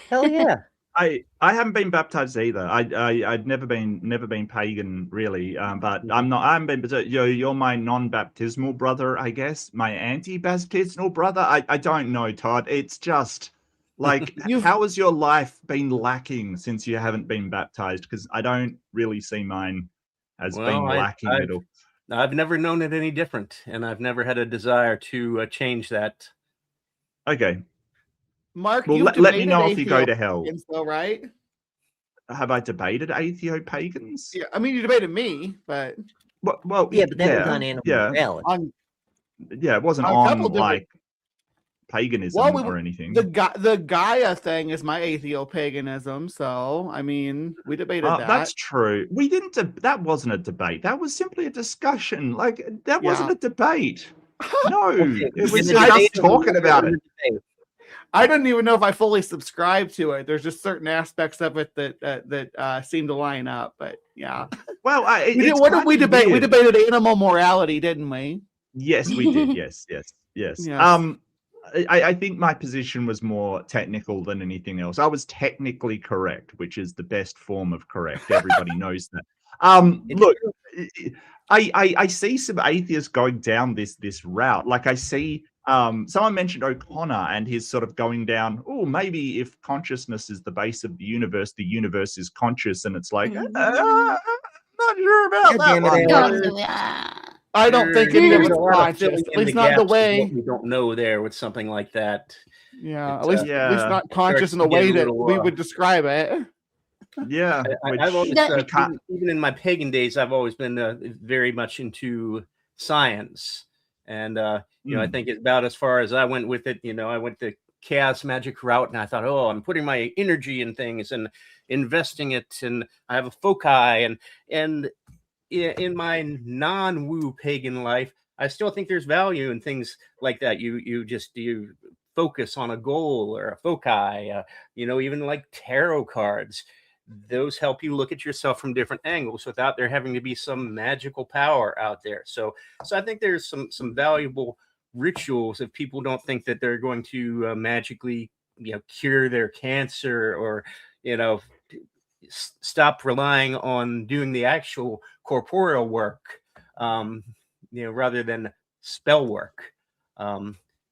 Hell yeah. I haven't been baptized either. I'd never been pagan really. But I haven't been. But you're my non-baptismal brother, I guess. My anti-baptismal brother. I don't know, Todd. It's just like how has your life been lacking since you haven't been baptized? Because I don't really see mine as being lacking at all. I've never known it any different, and I've never had a desire to change that. Okay. Mark, Well, you've let me know debated if you go to atheo hell. pagans, though, right? Have I debated atheo-pagans? Yeah, I mean, you debated me, but Well, Yeah, but that was on animal morality. it wasn't A on couple different- like paganism or anything. The Gaia thing is my atheopaganism, so I mean, we debated that. That's true. We didn't. That wasn't a debate. That was simply a discussion. Like that wasn't a debate. No, it was just us talking about it. I don't even know if I fully subscribe to it. There's just certain aspects of it that seem to line up. But yeah. Well, what did we debate? We debated animal morality, didn't we? Yes, we did. Yes. Yes. I think my position was more technical than anything else. I was technically correct, which is the best form of correct. Everybody knows that. Look, I see some atheists going down this route. Like I see someone mentioned O'Connor and his sort of going down, oh, maybe if consciousness is the base of the universe is conscious. And it's like, I'm not sure about that one. Don't do that. I don't think any of There's it's a lot of conscious. filling At in least the not the gaps of way. what we don't know there with something like that. Yeah, at least not conscious in the starts to way get a that little, we would describe it. Yeah, I've always, even in my pagan days, I've always been very much into science, and you know, I think it's about as far as I went with it. You know, I went the chaos magic route, and I thought, oh, I'm putting my energy in things and investing it, and I have a foci, and in my non-woo pagan life, I still think there's value in things like that. You focus on a goal or a foci, you know, even like tarot cards. Those help you look at yourself from different angles without there having to be some magical power out there. So I think there's some valuable rituals if people don't think that they're going to magically, you know, cure their cancer or, you know, stop relying on doing the actual corporeal work, you know, rather than spell work.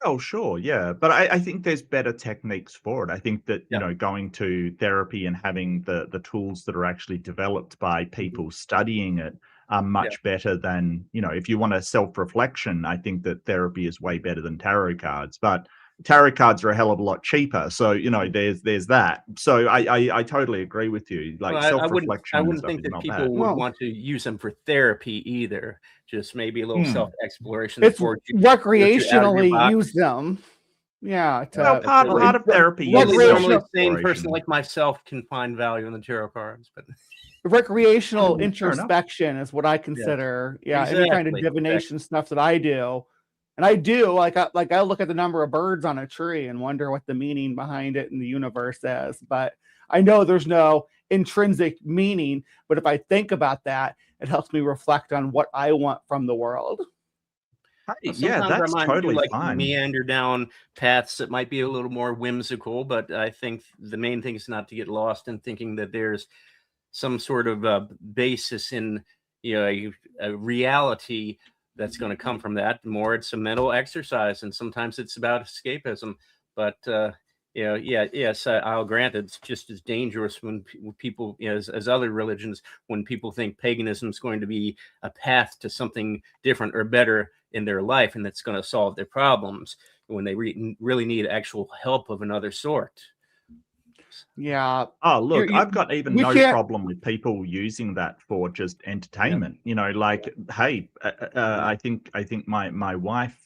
Oh, sure, yeah, but I think there's better techniques for it. I think that you know, going to therapy and having the tools that are actually developed by people studying it are much better than, you know, if you want a self-reflection. I think that therapy is way better than tarot cards, but tarot cards are a hell of a lot cheaper. So you know, there's that. So I totally agree with you. Like Well, self-reflection. I wouldn't think that people would want to use them for therapy either. Just maybe a little self-exploration. It's before you recreationally use them. Yeah. Well, part of therapy is normally a sane person like myself can find value in the tarot cards, but recreational introspection is what I consider. Yeah, any kind of divination stuff that I do. And I do like I look at the number of birds on a tree and wonder what the meaning behind it in the universe is. But I know there's no intrinsic meaning. But if I think about that, it helps me reflect on what I want from the world. Yeah, that's totally fine. Meander down paths that might be a little more whimsical, but I think the main thing is not to get lost in thinking that there's some sort of basis in, you know, a reality that's going to come from that. More, it's a mental exercise, and sometimes it's about escapism. But you know, yes, I'll grant it's just as dangerous when people, you know, as other religions, when people think paganism is going to be a path to something different or better in their life, and that's going to solve their problems when they really need actual help of another sort. Yeah. Oh, look, I've got even no problem with people using that for just entertainment. You know, like, hey, I think my wife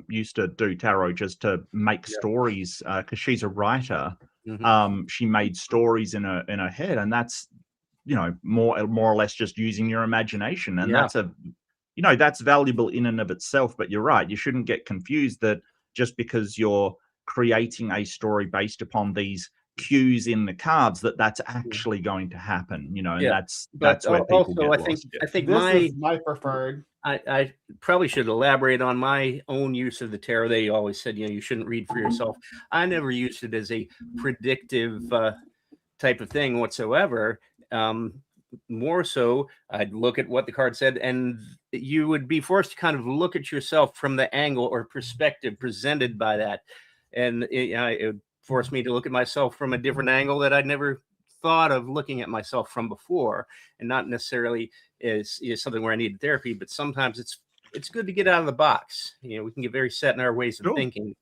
used to do tarot just to make stories because she's a writer. She made stories in her head, and that's, you know, more or less just using your imagination, and that's you know, that's valuable in and of itself. But you're right, you shouldn't get confused that just because you're creating a story based upon these cues in the cards that's actually going to happen, you know. And that's where people also get lost. I think this is my preferred. I probably should elaborate on my own use of the tarot. They always said, you know, you shouldn't read for yourself. I never used it as a predictive type of thing whatsoever. More so, I'd look at what the card said, and you would be forced to kind of look at yourself from the angle or perspective presented by that. And it would force me to look at myself from a different angle that I'd never thought of looking at myself from before, and not necessarily is something where I need therapy, but sometimes it's good to get out of the box. You know, we can get very set in our ways of thinking,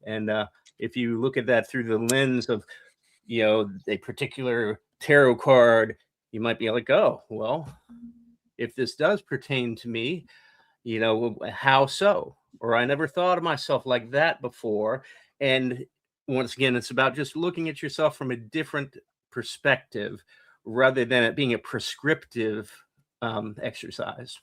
and if you look at that through the lens of, you know, a particular tarot card, you might be like, oh, well, if this does pertain to me, you know, how so? or I never thought of myself like that before. And once again, it's about just looking at yourself from a different perspective rather than it being a prescriptive exercise.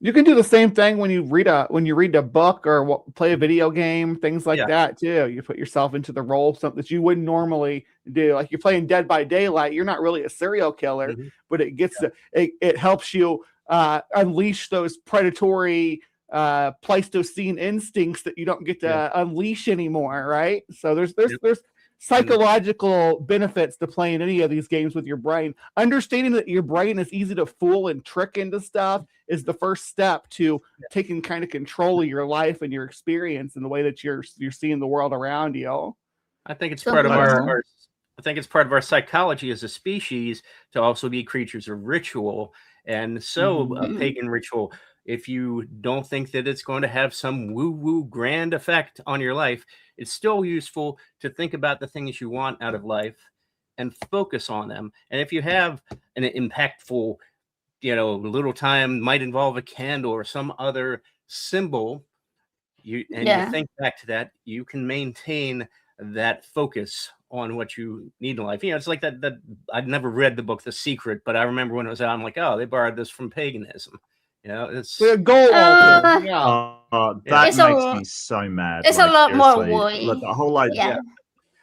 You can do the same thing when you read a book or play a video game, things like that too. You put yourself into the role of something that you wouldn't normally do. Like you're playing Dead by Daylight, you're not really a serial killer, but it gets it helps you unleash those predatory Pleistocene instincts that you don't get to unleash anymore, right? So there's psychological benefits to playing any of these games with your brain. Understanding that your brain is easy to fool and trick into stuff is the first step to taking kind of control of your life and your experience and the way that you're seeing the world around you. I think it's part of our I think it's part of our psychology as a species to also be creatures of ritual. And so a pagan ritual, if you don't think that it's going to have some woo-woo grand effect on your life, it's still useful to think about the things you want out of life and focus on them. And if you have an impactful, little time, might involve a candle or some other symbol, you think back to that, you can maintain that focus on what you need in life. It's like that I'd never read the book The Secret, but I remember when it was out, I'm like, oh, they borrowed this from paganism. It's the goal. That makes me so mad. It's a lot more wooey. Like the whole idea.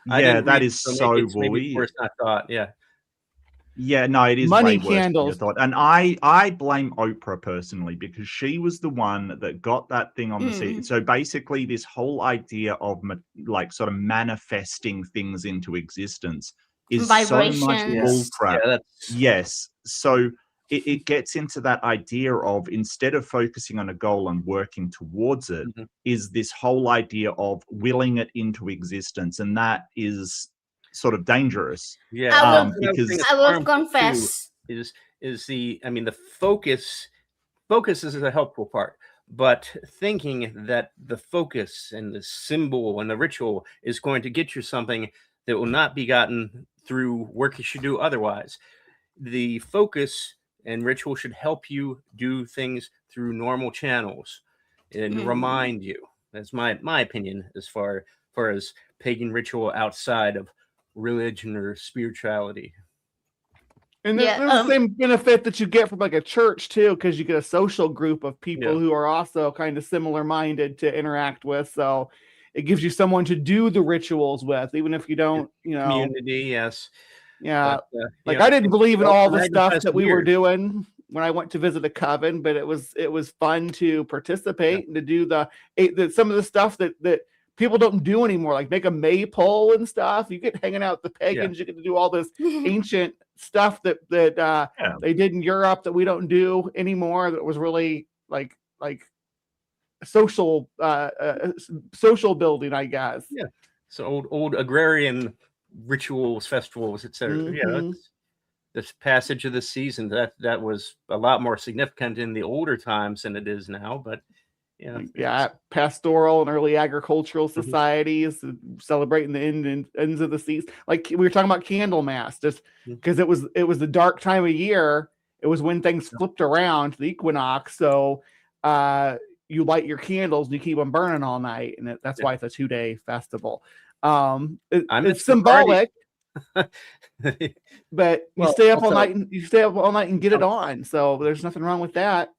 That is so wooey. First I thought, Yeah, no, it is money way worse than candles. you thought. And I blame Oprah personally because she was the one that got that thing on the seat. So basically this whole idea of like sort of manifesting things into existence is so much bullcrap. Yes. So it gets into that idea of instead of focusing on a goal and working towards it, is this whole idea of willing it into existence. And that is sort of dangerous. Because I will confess is the focus is a helpful part, but thinking that the focus and the symbol and the ritual is going to get you something that will not be gotten through work you should do otherwise. The focus and ritual should help you do things through normal channels and remind you. That's my opinion as far as pagan ritual outside of religion or spirituality. And there's the same benefit that you get from like a church too, because you get a social group of people who are also kind of similar minded to interact with. So it gives you someone to do the rituals with, even if you don't, community. Yes. Yeah. But, I didn't believe in all the stuff that we were doing when I went to visit a coven, but it was fun to participate and to do some of the stuff that people don't do anymore, like make a maypole and stuff. You get hanging out with the pagans, you get to do all this ancient stuff that they did in Europe that we don't do anymore. That was really like social building, I guess. Yeah. So old agrarian rituals, festivals, etc. This passage of the season that was a lot more significant in the older times than it is now, but pastoral and early agricultural societies celebrating the ends of the season. Like we were talking about Candlemas, just because it was the dark time of year. It was when things flipped around to the equinox. So you light your candles and you keep them burning all night, and that's why it's a 2-day festival. It's symbolic, but you stay up all night and get it on. So there's nothing wrong with that.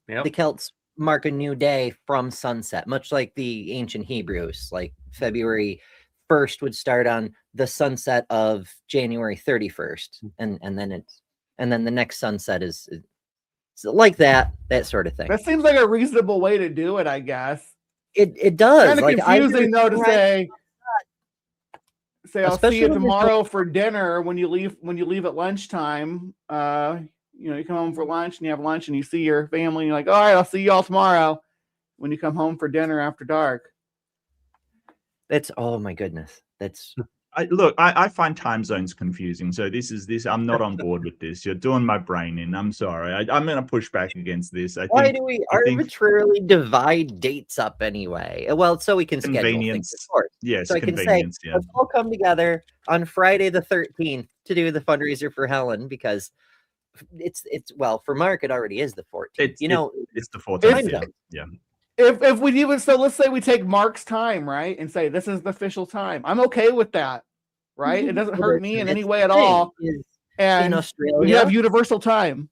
The Celts mark a new day from sunset, much like the ancient Hebrews. Like February 1st would start on the sunset of January 31st, and then the next sunset is like that sort of thing. That seems like a reasonable way to do it, I guess. It does. Kind of confusing though to say I'll see you tomorrow for dinner when you leave at lunchtime. You come home for lunch and you have lunch and you see your family and you're like, all right, I'll see you all tomorrow when you come home for dinner after dark. Oh my goodness. I find time zones confusing. So I'm not on board with this. You're doing my brain in. I'm sorry. I'm going to push back against this. Why do we arbitrarily divide dates up anyway? Well, so we can schedule things, of course. Yes, so I can say, let's all come together on Friday the 13th to do the fundraiser for Helen, because it's well, for Mark it already is the 14th. It's the 14th. Time Yeah. zone. If we even so, let's say we take Mark's time, right, and say this is the official time. I'm okay with that, right? It doesn't hurt me in any way at all. And in Australia, we have universal time.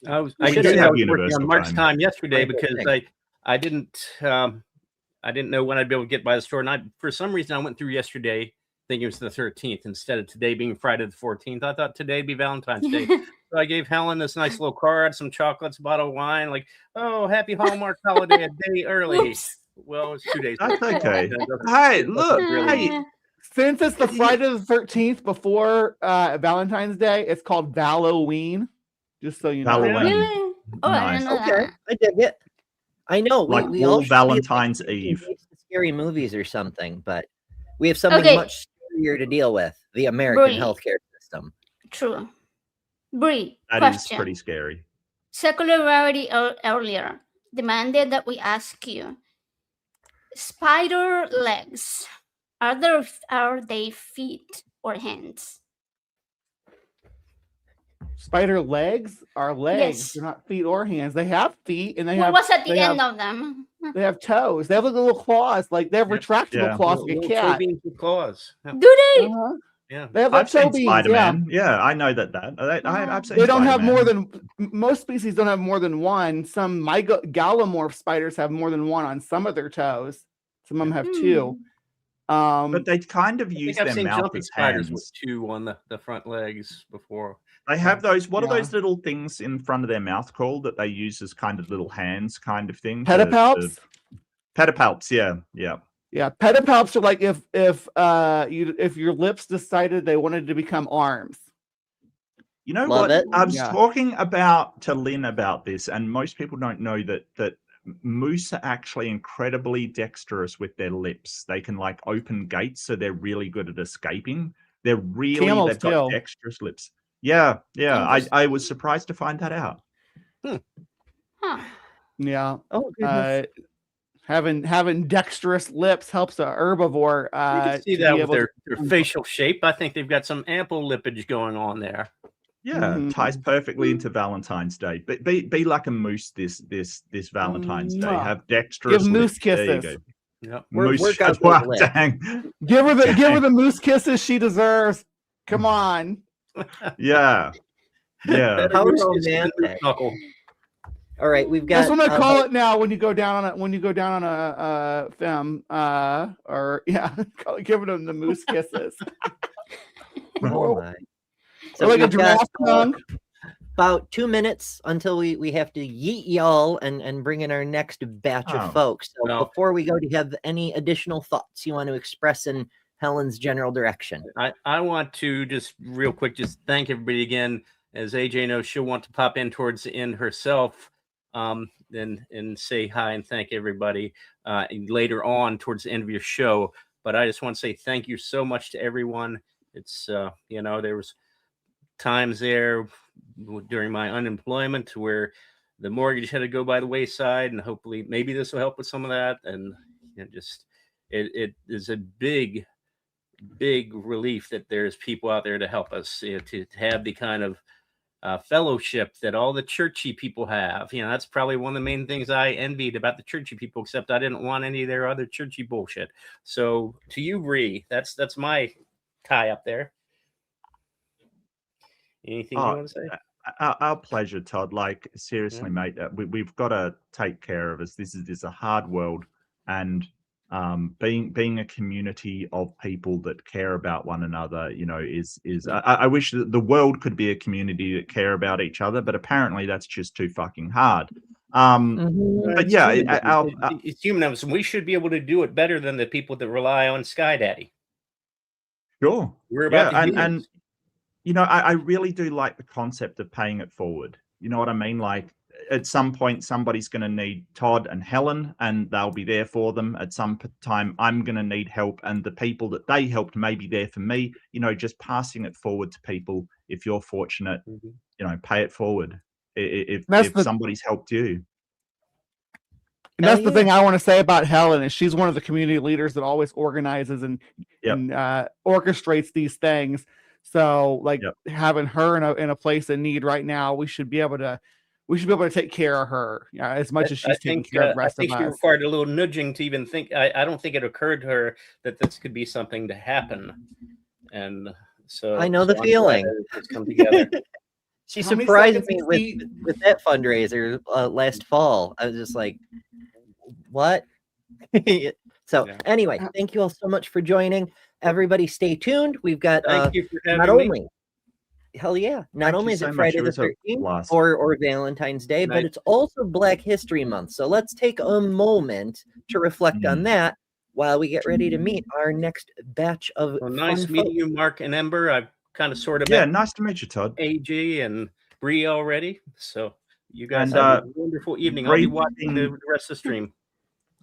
I We should do have have working universal on Mark's time. time yesterday because Right. I didn't know when I'd be able to get by the store, and for some reason I went through yesterday thinking it was the 13th instead of today being Friday the 14th. I thought today'd be Valentine's Day. So I gave Helen this nice little card, some chocolates, a bottle of wine, like, oh, happy Hallmark holiday a day early. Oops. Well, it's 2 days. That's later. okay. That doesn't- Hey, that look, doesn't really- hey. Since it's the Friday the 13th before Valentine's Day, it's called Halloween. Just so you know. Halloween. Really? Oh, I Nice. didn't know Okay, that. I dig it. I know. Like we all all should be Valentine's like Eve. scary movies or something, but we have something Okay. much scarier to deal with: the American Brie. healthcare system. True. Brie, That is question. pretty scary. Secular Rarity earlier demanded that we ask you: spider legs, are they feet or hands? Spider legs are legs. Yes. They're not feet or hands. They have feet and they What have. was at the they end have, of them? They have toes. They have like little claws. Like they have retractable Yeah. claws like a Little cat. toe beans with claws. Yeah. Do they? Yeah. They have like I've seen toe beans. Yeah. Spider-Man. Yeah, I know that. I've seen They don't have Spider-Man. more than most species don't have more than one. Some gallimorph spiders have more than one on some of their toes. Some of them have two. But they kind of I use think I've their seen mouth jumping as spiders hands. with two on the front legs before. They have those. What are Yeah. those little things in front of their mouth called that they use as kind of little hands, kind of thing? Pedipalps. Pedipalps. Yeah, yeah. Yeah, pedipalps are like if your lips decided they wanted to become arms. You know Love what? it. I was Yeah. talking to Lynn about this, and most people don't know that moose are actually incredibly dexterous with their lips. They can like open gates, so they're really good at escaping. Camels They've got too. dexterous lips. Yeah, yeah. Interesting. I was surprised to find that out. Huh. Yeah. Oh goodness. Having dexterous lips helps a herbivore. You can see to that be with able their facial shape. I think they've got some ample lippage going on there. Yeah, Mhm. ties perfectly into Valentine's Day. But be like a moose this Valentine's Day. Mwah. Have dexterous Give moose lips. There you kisses. go. Yep. Moose. Work out those Wow, lips. dang. Give her the moose kisses she deserves. Come on. Yeah. Yeah. How Moose romantic. kisses and moose knuckle. All right, we've got. That's what I call it now. When you go down on a film, or yeah, giving them the moose kisses. Oh my. Or like a we've got, giraffe tongue. about 2 minutes until we have to yeet y'all and bring in our next batch Oh, of folks. So no. before we go, do you have any additional thoughts you want to express in Helen's general direction? I want to just real quick just thank everybody again. As AJ knows, she'll want to pop in towards the end herself, and say hi and thank everybody later on towards the end of your show. But I just want to say thank you so much to everyone. It's there was times there during my unemployment where the mortgage had to go by the wayside, and hopefully maybe this will help with some of that. And it is a big relief that there's people out there to help us, to have the kind of fellowship that all the churchy people have. That's probably one of the main things I envied about the churchy people, except I didn't want any of their other churchy bullshit. So to you, Bre, that's my tie up there. Anything you want to say? Our pleasure, Todd. Like seriously, mate, we've got to take care of us. This is a hard world, and being a community of people that care about one another, is I wish that the world could be a community that care about each other, but apparently that's just too fucking hard. But yeah, it's humanism. We should be able to do it better than the people that rely on Sky Daddy. Sure. We're about the and humans. I really do like the concept of paying it forward. You know what I mean? Like at some point, somebody's going to need Todd and Helen, and they'll be there for them. At some time, I'm going to need help, and the people that they helped may be there for me. Just passing it forward to people. If you're fortunate, pay it forward. If somebody's helped you. And that's the thing I want to say about Helen is she's one of the community leaders that always organizes and orchestrates these things. So like having her in a place in need right now, we should be able to take care of her as much as she's taking care of the rest I of think she us. required a little nudging to even think. I don't think it occurred to her that this could be something to happen. And so I know the I'm glad feeling. that it's come together. She How many surprised seconds me with that fundraiser last fall. I was just like, what? So anyway, thank you all so much for joining. Everybody stay tuned. We've got Thank you for not having me. only hell yeah, not Thank only you is so it much. Friday It the was a 13th blast. or Valentine's Day, but Nice. it's also Black History Month. So let's take a moment to reflect on that while we get ready to meet our next batch of Well, nice fun meeting folks. you, Mark and Ember. I've kind of sort of Yeah, met nice to meet you, Todd. AG and Bre already. So you guys And, have a wonderful evening. I'll be Bre watching the rest of the stream.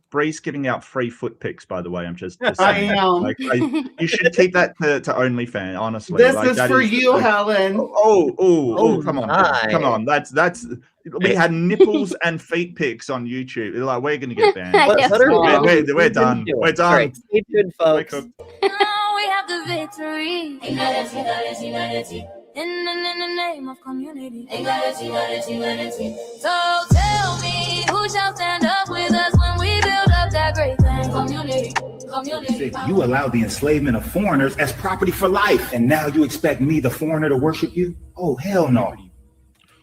Bree's giving out free foot pics, by the way. I'm just I saying. am. Like, you should keep that to OnlyFans, honestly. This like, is that for you, like, Helen. Come on, Ben. Come on. That's we had nipples and feet pics on YouTube. Like, we're gonna get banned. We're done. We're done. All right, stay tuned, folks. We have the victory. Humanity. In the name of community. Humanity. So tell me, who shall stand up with us when we build up that great thing? Community. You allow the enslavement of foreigners as property for life, and now you expect me, the foreigner, to worship you? Oh, hell no.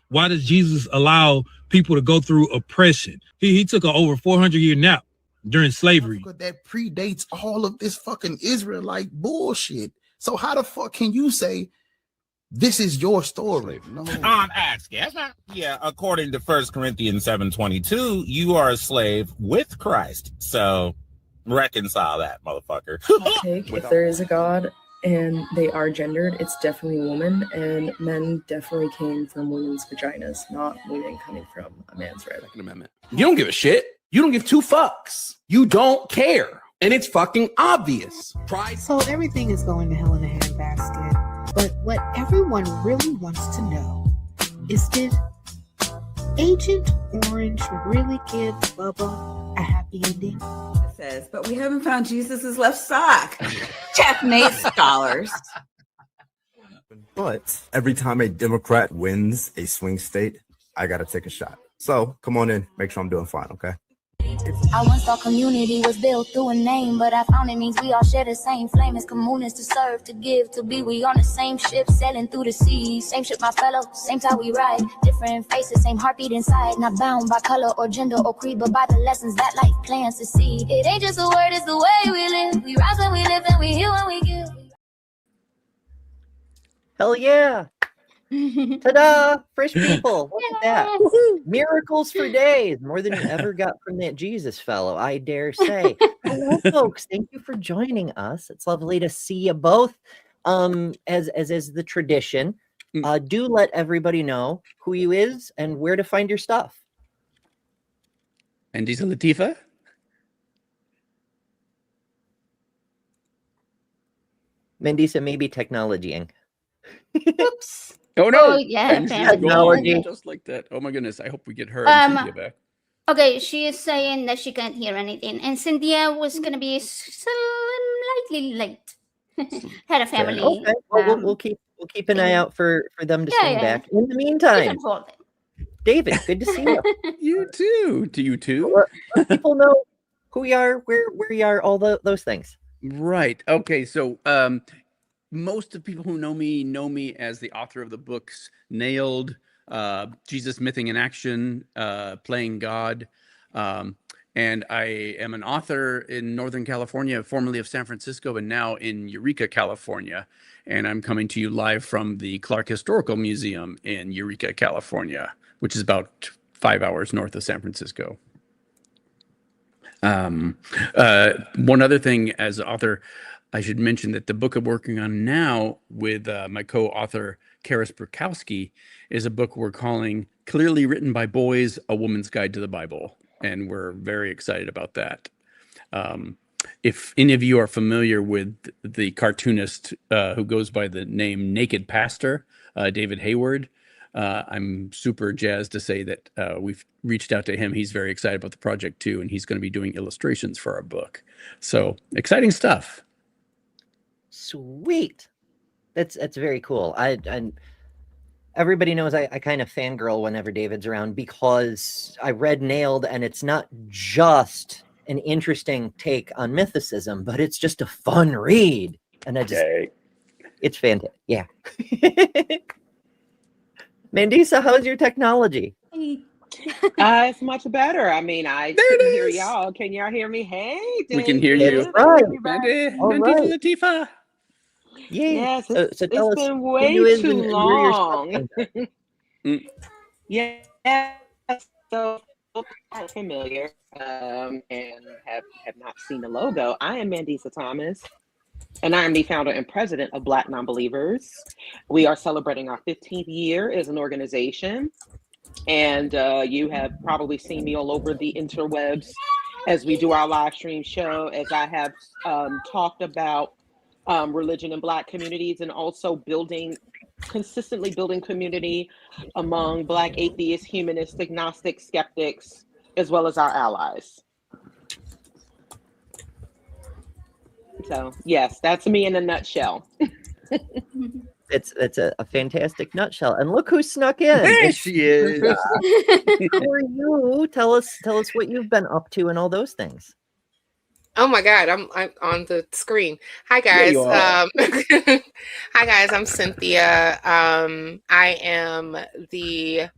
Why does Jesus allow people to go through oppression? He took an over 400-year nap during slavery. That predates all of this fucking Israelite bullshit. So how the fuck can you say this is your story? No. I'm asking. Yeah, according to 1 Corinthians 7:22, you are a slave with Christ. So reconcile that, motherfucker. If there is a God and they are gendered, it's definitely woman, and men definitely came from women's vaginas, not women coming from a man's rib. Second Amendment. You don't give a shit. You don't give two fucks. You don't care. And it's fucking obvious. Pride. So everything is going to hell in a handbasket. But what everyone really wants to know is, did Agent Orange really give Bubba a happy ending? Says, but we haven't found Jesus's left sock. Checkmate, scholars. But every time a Democrat wins a swing state, I gotta take a shot. So come on in, make sure I'm doing fine, okay? I once thought community was built through a name, but I found it means we all share the same flame as communists, to serve, to give, to be. We on the same ship, sailing through the seas. Same ship, my fellow, same time we ride. Different faces, same heartbeat inside. Not bound by color or gender or creed, but by the lessons that life plans to see. It ain't just a word, it's the way we live. We rise when we live and we heal when we give. Hell yeah. Ta-da! Fresh people. Look at that. Miracles for days. More than you ever got from that Jesus fellow, I dare say. Hello, folks. Thank you for joining us. It's lovely to see you both. As is the tradition, do let everybody know who you is and where to find your stuff. Mandisa Latifa. Mandisa may be technologying. Oops. Oh no! Oh, yeah, And she's technology. gone just like that. Oh my goodness! I hope we get her and Cynthia back. Okay, she is saying that she can't hear anything, and Cynthia was gonna be slightly late. Had a family. Okay, well, we'll keep an eye out for them to swing back. In the meantime, David, good to see you. You too. Do you too? Let people know who we are, where we are, all those things. Right. Okay. So, most of the people who know me as the author of the books Nailed, Jesus Mything in Action, Playing God. And I am an author in Northern California, formerly of San Francisco, and now in Eureka, California. And I'm coming to you live from the Clark Historical Museum in Eureka, California, which is about 5 hours north of San Francisco. One other thing as an author, I should mention that the book I'm working on now with my co-author, Karis Burkowski, is a book we're calling Clearly Written by Boys, A Woman's Guide to the Bible. And we're very excited about that. If any of you are familiar with the cartoonist who goes by the name Naked Pastor, David Hayward, I'm super jazzed to say that we've reached out to him. He's very excited about the project too, and he's going to be doing illustrations for our book. So exciting stuff. Sweet. That's very cool. I everybody knows I kind of fangirl whenever David's around because I read Nailed, and it's not just an interesting take on mythicism, but it's just a fun read. And it's fantastic. Yeah. Mandisa, how's your technology? It's much better. I mean, I couldn't hear y'all. Can y'all hear me? Hey, We can hear David. you. Right. All right. Latifah. Yay. Yes, So it's tell us been who way you is too and where your stuff long. comes Yeah, so not familiar and have not seen the logo. I am Mandisa Thomas, and I am the founder and president of Black Nonbelievers. We are celebrating our 15th year as an organization, and you have probably seen me all over the interwebs as we do our live stream show, as I have talked about religion in Black communities, and also consistently building community among Black atheists, humanists, agnostics, skeptics, as well as our allies. So yes, that's me in a nutshell. It's a fantastic nutshell. And look who snuck in. There she is. How are you? Tell us what you've been up to and all those things. Oh my God, I'm on the screen. Hi There guys. you are. Hi guys, I'm Cynthia. I am the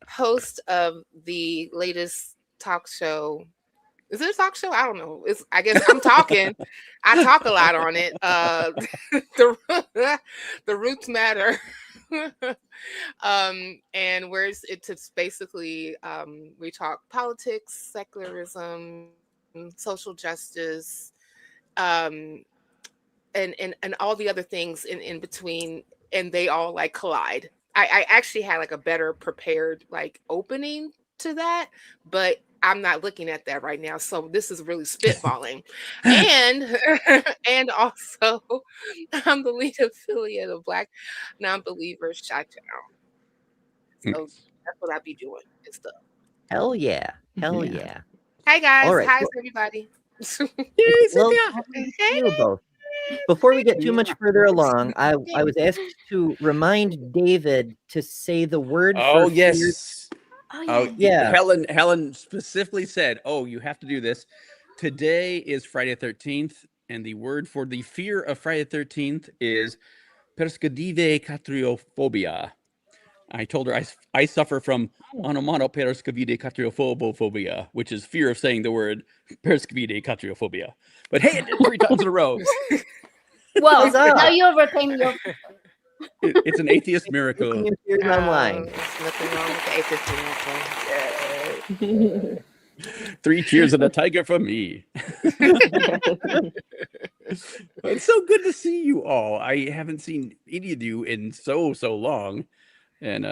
host of the latest talk show. Is it a talk show? I don't know. I guess I'm talking. I talk a lot on it. The Roots Matter. And where it's basically we talk politics, secularism, social justice, and all the other things in between, and they all like collide. I actually had like a better prepared like opening to that, but I'm not looking at that right now. So this is really spitballing. and also I'm the lead affiliate of Black Nonbelievers Shot Down. So that's what I be doing and stuff. Hell yeah. Hell yeah. Hi guys. All right. How's everybody? Well, you both. Before we get too much further along, I was asked to remind David to say the word Oh, for yes. Oh, yeah. Helen specifically said, "Oh, you have to do this. Today is Friday 13th, and the word for the fear of Friday 13th is persecutive catriophobia." I told her I suffer from onomatopersecutive catriophobia, which is fear of saying the word persecutive catriophobia. But hey, it did 3 times in a row. Well, now you overcame your. It's an atheist miracle. Online. There's nothing wrong with the atheist miracle. 3 cheers and a tiger for me. It's so good to see you all. I haven't seen any of you in so long, and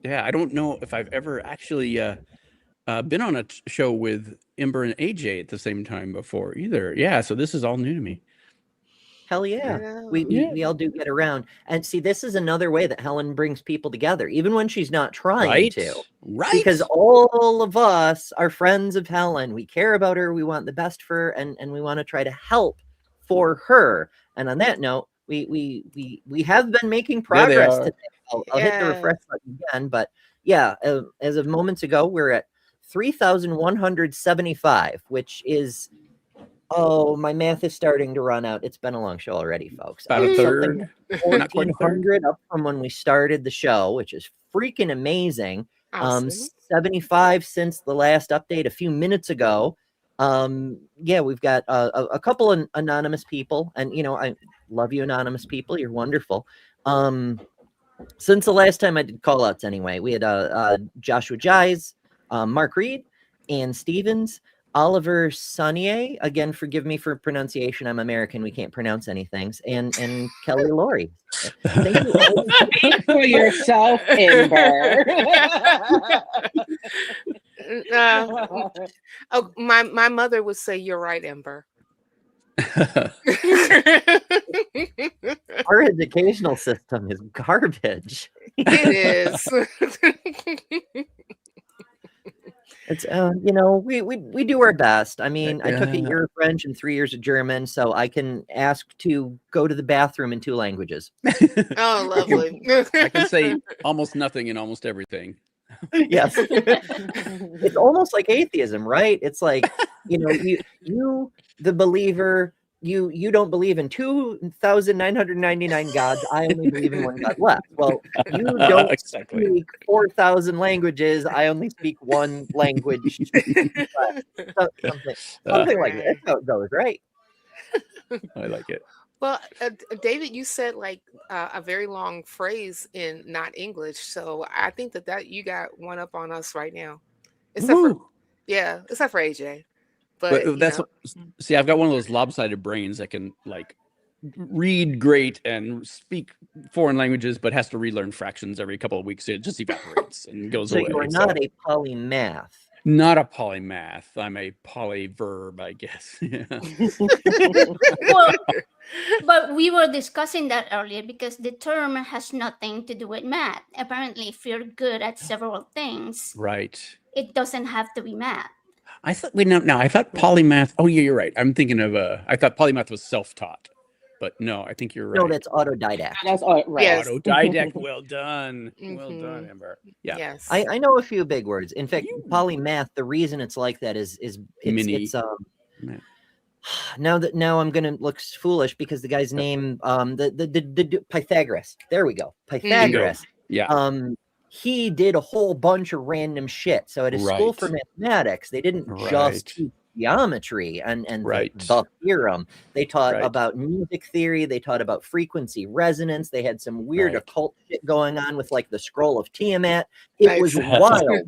yeah, I don't know if I've ever actually been on a show with Ember and AJ at the same time before either. Yeah, so this is all new to me. Hell yeah. We all do get around. And see, this is another way that Helen brings people together, even when she's not trying to. Right. Because all of us are friends of Helen. We care about her. We want the best for her, and we want to try to help for her. And on that note, we have been making progress today. I'll hit the refresh button again, but yeah, as of moments ago, we're at 3,175, which is, oh, my math is starting to run out. It's been a long show already, folks. About a third. Not quite 1,400 up from when we started the show, which is freaking amazing. Awesome. 75 since the last update a few minutes ago. Yeah, we've got a couple of anonymous people, and I love you, anonymous people. You're wonderful. Since the last time I did call outs anyway, we had Joshua Jies, Mark Reid, Ann Stevens, Oliver Sonier, again, forgive me for pronunciation. I'm American. We can't pronounce anything. And Kelly Laurie. Thank you all. Speak for yourself, Ember. Oh, my mother would say, "You're right, Ember." Our educational system is garbage. It is. It's we do our best. I mean, I took a year of French and 3 years of German, so I can ask to go to the bathroom in 2 languages. Oh, lovely. I can say almost nothing in almost everything. Yes. It's almost like atheism, right? It's like, you the believer, you don't believe in 2,999 gods. I only believe in one God left. Well, you don't speak 4,000 languages. I only speak one language. Something like that. That's how it goes, right? I like it. Well, David, you said like a very long phrase in not English, so I think that you got one up on us right now. Except for AJ. But that's see, I've got one of those lopsided brains that can like read great and speak foreign languages, but has to relearn fractions every couple of weeks. It just evaporates and goes away. So you're not a polymath. Not a polymath. I'm a polyverb, I guess. Yeah. Well, but we were discussing that earlier because the term has nothing to do with math. Apparently, if you're good at several things, Right. it doesn't have to be math. I thought I thought polymath. Oh yeah, you're right. I'm thinking of I thought polymath was self-taught, but no, I think you're right. No, that's autodidact. That's right. Yes. Autodidact. Well done. Well done, Ember. Yeah. Yes. I know a few big words. In fact, polymath, the reason it's like that is Mini. now I'm gonna look foolish because the guy's name the Pythagoras. There we go. Pythagoras. Yeah. He did a whole bunch of random shit. So at his school for mathematics, they didn't just teach geometry and the theorem. They taught about music theory. They taught about frequency resonance. They had some weird occult shit going on with like the scroll of Tiamat. It was wild.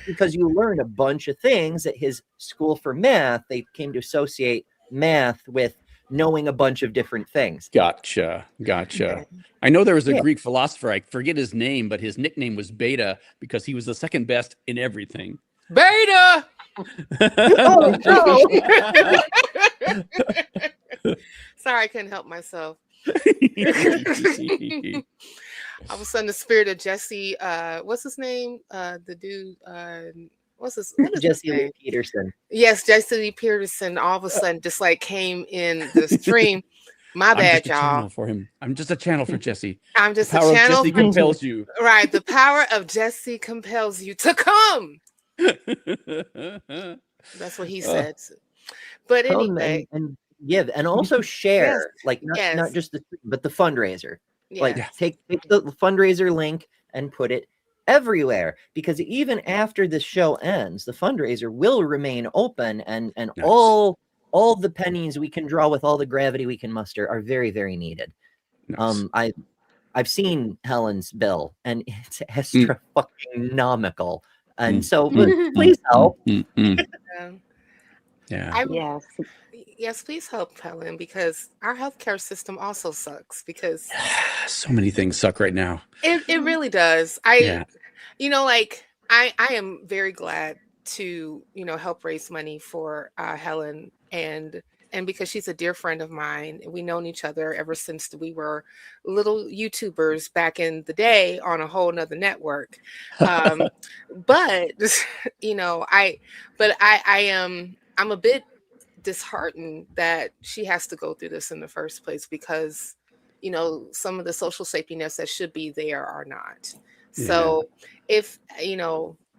Because you learned a bunch of things at his school for math. They came to associate math with knowing a bunch of different things. Gotcha. I know there was a Greek philosopher, I forget his name, but his nickname was Beta because he was the second best in everything. Beta! Oh, no. Sorry, I couldn't help myself. All of a sudden, the spirit of Jesse, what's his name? The dude, what is Jesse Lee Peterson. Yes, Jesse Lee Peterson. All of a sudden, just like came in the stream. My bad, y'all. For him, I'm just a channel for Jesse. I'm just the a power channel. Of Jesse compels you. Right, the power of Jesse compels you to come. That's what he said. But anyway, and give and also share, like not just but the fundraiser. Like take the fundraiser link and put it everywhere, because even after this show ends, the fundraiser will remain open, and all the pennies we can draw with all the gravity we can muster are very, very needed. I've seen Helen's bill and it's extra fucking nomical, and so please help. Yes, please help, Helen, because our healthcare system also sucks. Because so many things suck right now. It really does. I am very glad to help raise money for Helen, and because she's a dear friend of mine. We've known each other ever since we were little YouTubers back in the day on a whole nother network. I'm a bit disheartened that she has to go through this in the first place, because some of the social safety nets that should be there are not. So if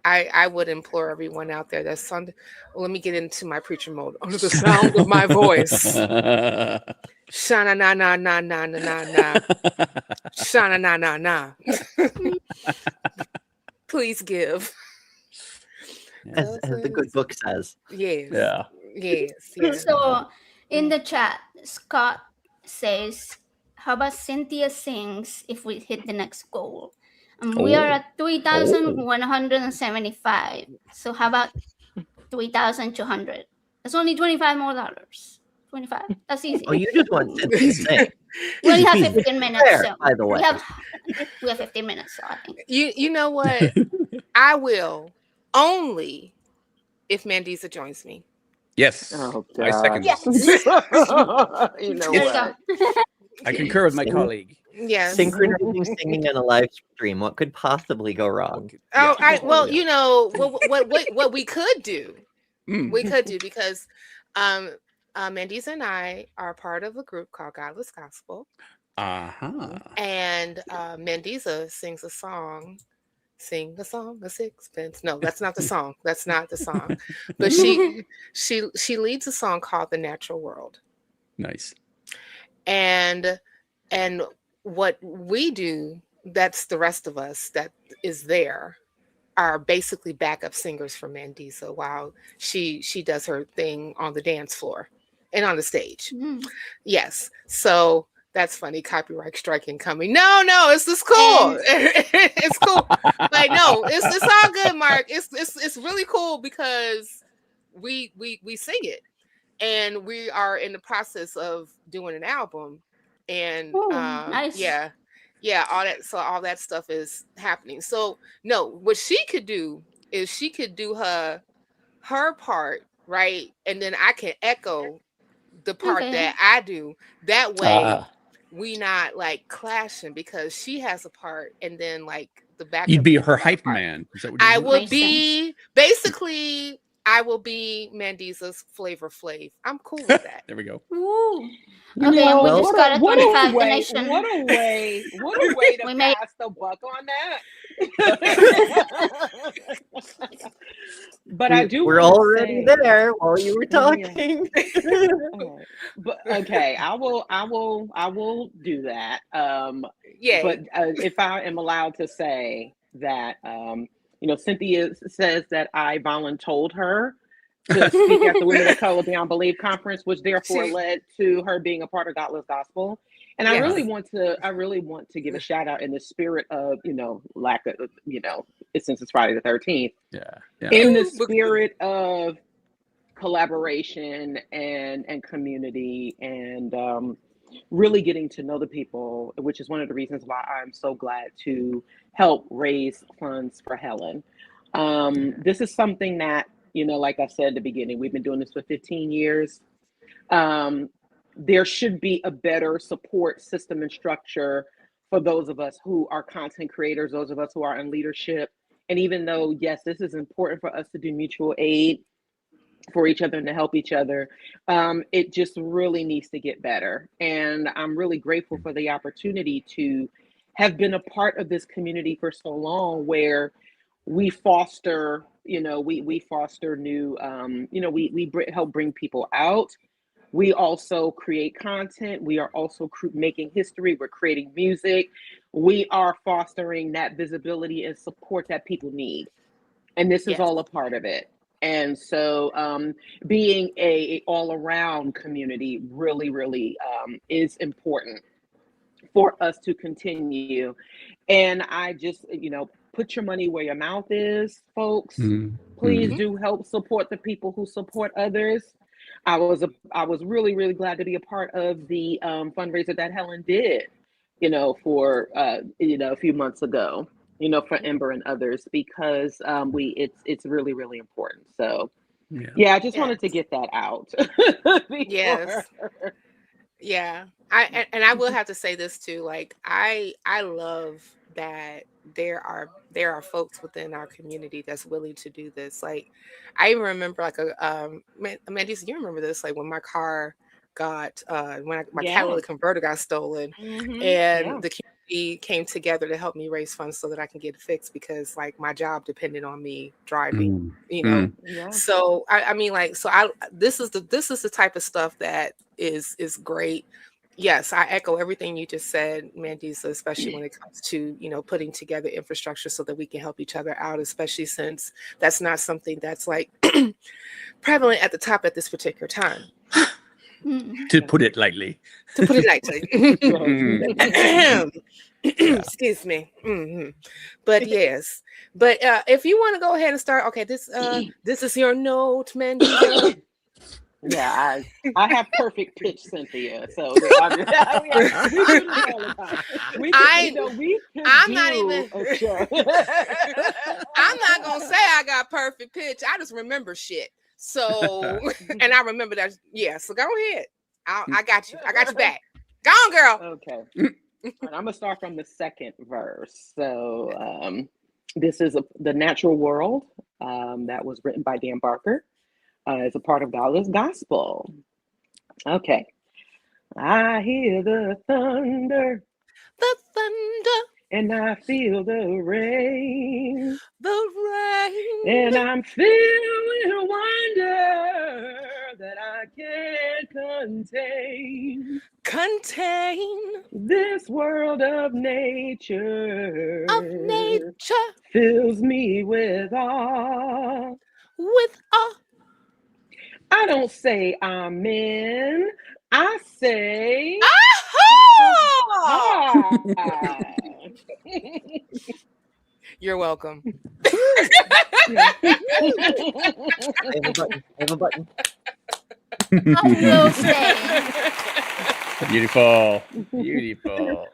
I would implore everyone out there that's let me get into my preacher mode. Under the sound of my voice. Shana na na na na na na na. Shana na na na. Please give. As the good book says. Yes. Yeah. Yes. So in the chat, Scott says, how about Cynthia sings if we hit the next goal? We are at 3,175. So how about 3,200? That's only $25 more. 25. That's easy. Oh, you just want Cynthia to sing. We have 15 minutes. So by the way, we have 15 minutes. So I think you know what? I will only if Mandisa joins me. Yes. Oh, I second yes. You know what? I concur with my colleague. Yes. Synchronizing singing on a live stream. What could possibly go wrong? Oh, you know what we could do. We could do because Mandisa and I are part of a group called Godless Gospel. And Mandisa sings a song. Sing a song, a sixpence. No, that's not the song. That's not the song. But she leads a song called The Natural World. Nice. And what we do, that's the rest of us that is there, are basically backup singers for Mandisa while she does her thing on the dance floor and on the stage. Yes. So that's funny. Copyright strike incoming. No, it's cool. It's cool. Like, no, it's all good, Mark. It's really cool because we sing it, and we are in the process of doing an album, and nice. all that. So all that stuff is happening. So no, what she could do is she could do her part, right, and then I can echo the part that I do. That way. We not like clashing because she has a part and then like the back. You'd be her hype man. Is that what I would be basically. I will be Mandisa's Flavor Flav. I'm cool with that. There we go. Woo. Okay, we just got a 25 donation. What a way to pass the buck on that. But I do. We're already there while you were talking. But okay, I will do that. Yeah. But if I am allowed to say that, Cynthia says that I voluntold her to speak at the Women of Color Beyond Belief conference, which therefore led to her being a part of Godless Gospel. And I really want to give a shout out in the spirit of, lack of, since it's Friday the 13th. Yeah. In the spirit of collaboration and community and really getting to know the people, which is one of the reasons why I'm so glad to help raise funds for Helen. This is something that, like I said at the beginning, we've been doing this for 15 years. There should be a better support system and structure for those of us who are content creators, those of us who are in leadership. And even though, yes, this is important for us to do mutual aid for each other and to help each other, it just really needs to get better. And I'm really grateful for the opportunity to have been a part of this community for so long, where we foster, we foster new, we help bring people out. We also create content. We are also making history. We're creating music. We are fostering that visibility and support that people need. And this is all a part of it. And so being a all-around community really, really is important for us to continue. And I just, put your money where your mouth is, folks. Please do help support the people who support others. I was really, really glad to be a part of the fundraiser that Helen did, for a few months ago, for Ember and others, because it's really, really important. So I just wanted to get that out. Yes. Yeah. I will have to say this too. Like I love that there are folks within our community that's willing to do this. Like I even remember like Mandisa, you remember this, like when my car got when my catalytic converter got stolen, and the community came together to help me raise funds so that I can get it fixed, because like my job depended on me driving, So I mean, like, so this is the type of stuff that is great. Yes, I echo everything you just said, Mandisa, especially when it comes to, putting together infrastructure so that we can help each other out, especially since that's not something that's like prevalent at the top at this particular time. To put it lightly. Excuse me. But yes. But if you want to go ahead and start, okay, this is your note, Mandisa. Yeah, I have perfect pitch, Cynthia. So I'm not gonna say I got perfect pitch. I just remember shit. So and I remember that. Yeah. So go ahead. I got you. I got you back. Go on, girl. Okay. I'm gonna start from the second verse. So this is the natural world that was written by Dan Barker. It's a part of Godless Gospel. Okay. I hear the thunder, and I feel the rain, and I'm filled with wonder that I can't contain. This world of nature fills me with awe. I don't say amen. I say aha! You're welcome. I have a button. I will say, Beautiful. Beautiful. I watched